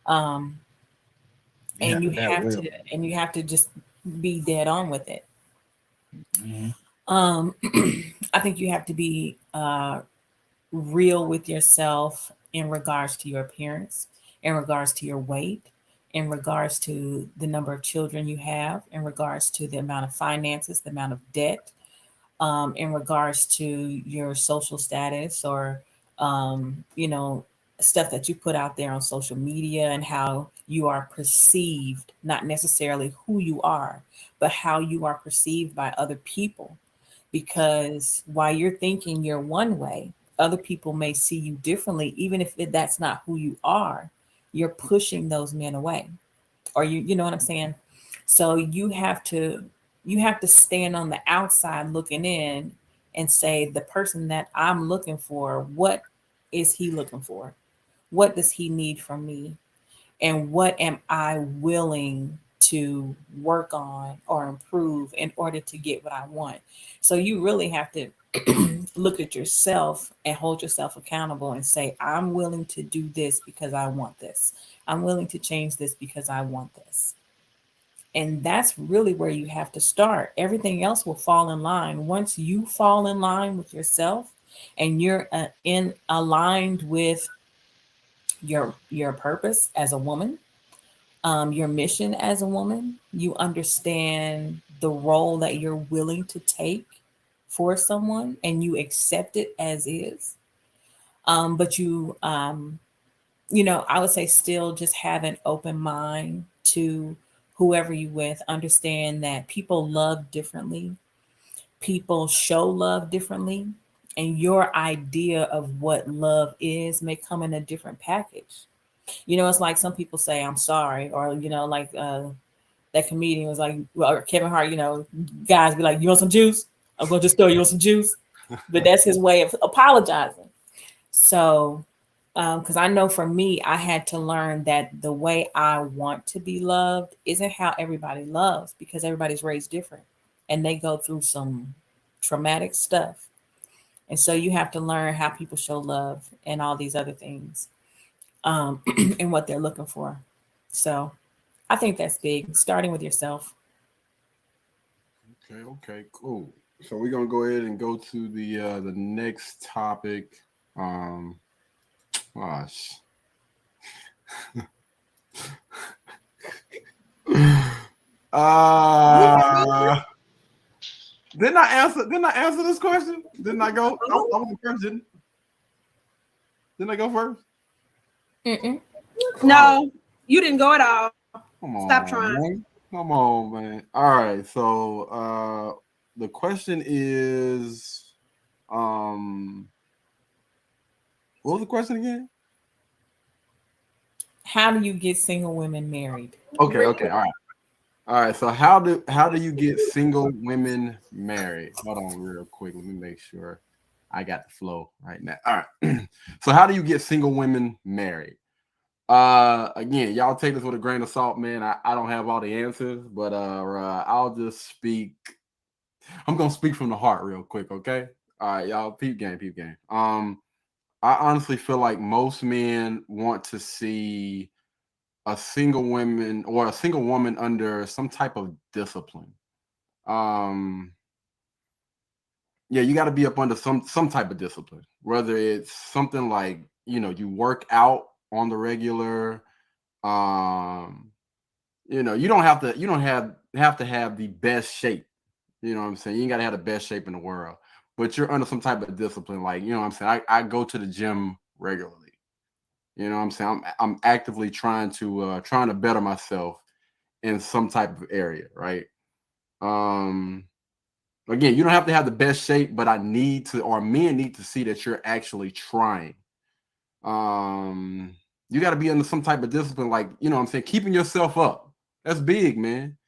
[SPEAKER 3] And you have to just be dead on with it.
[SPEAKER 2] Mm-hmm.
[SPEAKER 3] I think you have to be real with yourself in regards to your appearance, in regards to your weight, in regards to the number of children you have, in regards to the amount of finances, the amount of debt, in regards to your social status, or stuff that you put out there on social media, and how you are perceived, not necessarily who you are, but how you are perceived by other people. Because while you're thinking you're one way, other people may see you differently. Even if that's not who you are, you're pushing those men away, or you know what I'm saying? So you have to stand on the outside looking in and say, the person that I'm looking for, what is he looking for? What does he need from me? And what am I willing to work on or improve in order to get what I want? So you really have to look at yourself and hold yourself accountable and say, I'm willing to do this because I want this. I'm willing to change this because I want this. And that's really where you have to start. Everything else will fall in line. Once you fall in line with yourself and you're aligned with your purpose as a woman, your mission as a woman, you understand the role that you're willing to take for someone, and you accept it as is. But you, I would say still just have an open mind to whoever you with. Understand that people love differently. People show love differently. And your idea of what love is may come in a different package. It's like some people say, I'm sorry, or, like that comedian was like, or Kevin Hart, guys be like, you want some juice? I'm going to just throw you on some juice. But that's his way of apologizing. So, because I know for me, I had to learn that the way I want to be loved isn't how everybody loves, because everybody's raised different and they go through some traumatic stuff. And so you have to learn how people show love and all these other things, and what they're looking for. So I think that's big, starting with yourself.
[SPEAKER 1] Okay, cool. So we're gonna go ahead and go to the next topic. Gosh. Didn't I answer this question? Didn't I go? I was first, didn't I go first?
[SPEAKER 3] Mm-mm.
[SPEAKER 7] No, you didn't go at all.
[SPEAKER 1] Stop trying. Man. Come on, man. All right. So the question is, what was the question again?
[SPEAKER 3] How do you get single women married?
[SPEAKER 1] Okay, all right. So how do you get single women married? Hold on, real quick. Let me make sure I got the flow right now. All right. So how do you get single women married? Again, y'all take this with a grain of salt, man. I don't have all the answers, but I'll just speak. I'm gonna speak from the heart real quick, okay? All right, y'all, peep game. I honestly feel like most men want to see a single woman under some type of discipline. Yeah, you got to be up under some type of discipline, whether it's something like, you work out on the regular. You don't have to have the best shape. You know what I'm saying? You ain't got to have the best shape in the world, but you're under some type of discipline. Like, you know what I'm saying? I go to the gym regularly. You know what I'm saying? I'm actively trying to better myself in some type of area, right? Again, you don't have to have the best shape, but men need to see that you're actually trying. You got to be under some type of discipline, like, you know what I'm saying, keeping yourself up. That's big, man.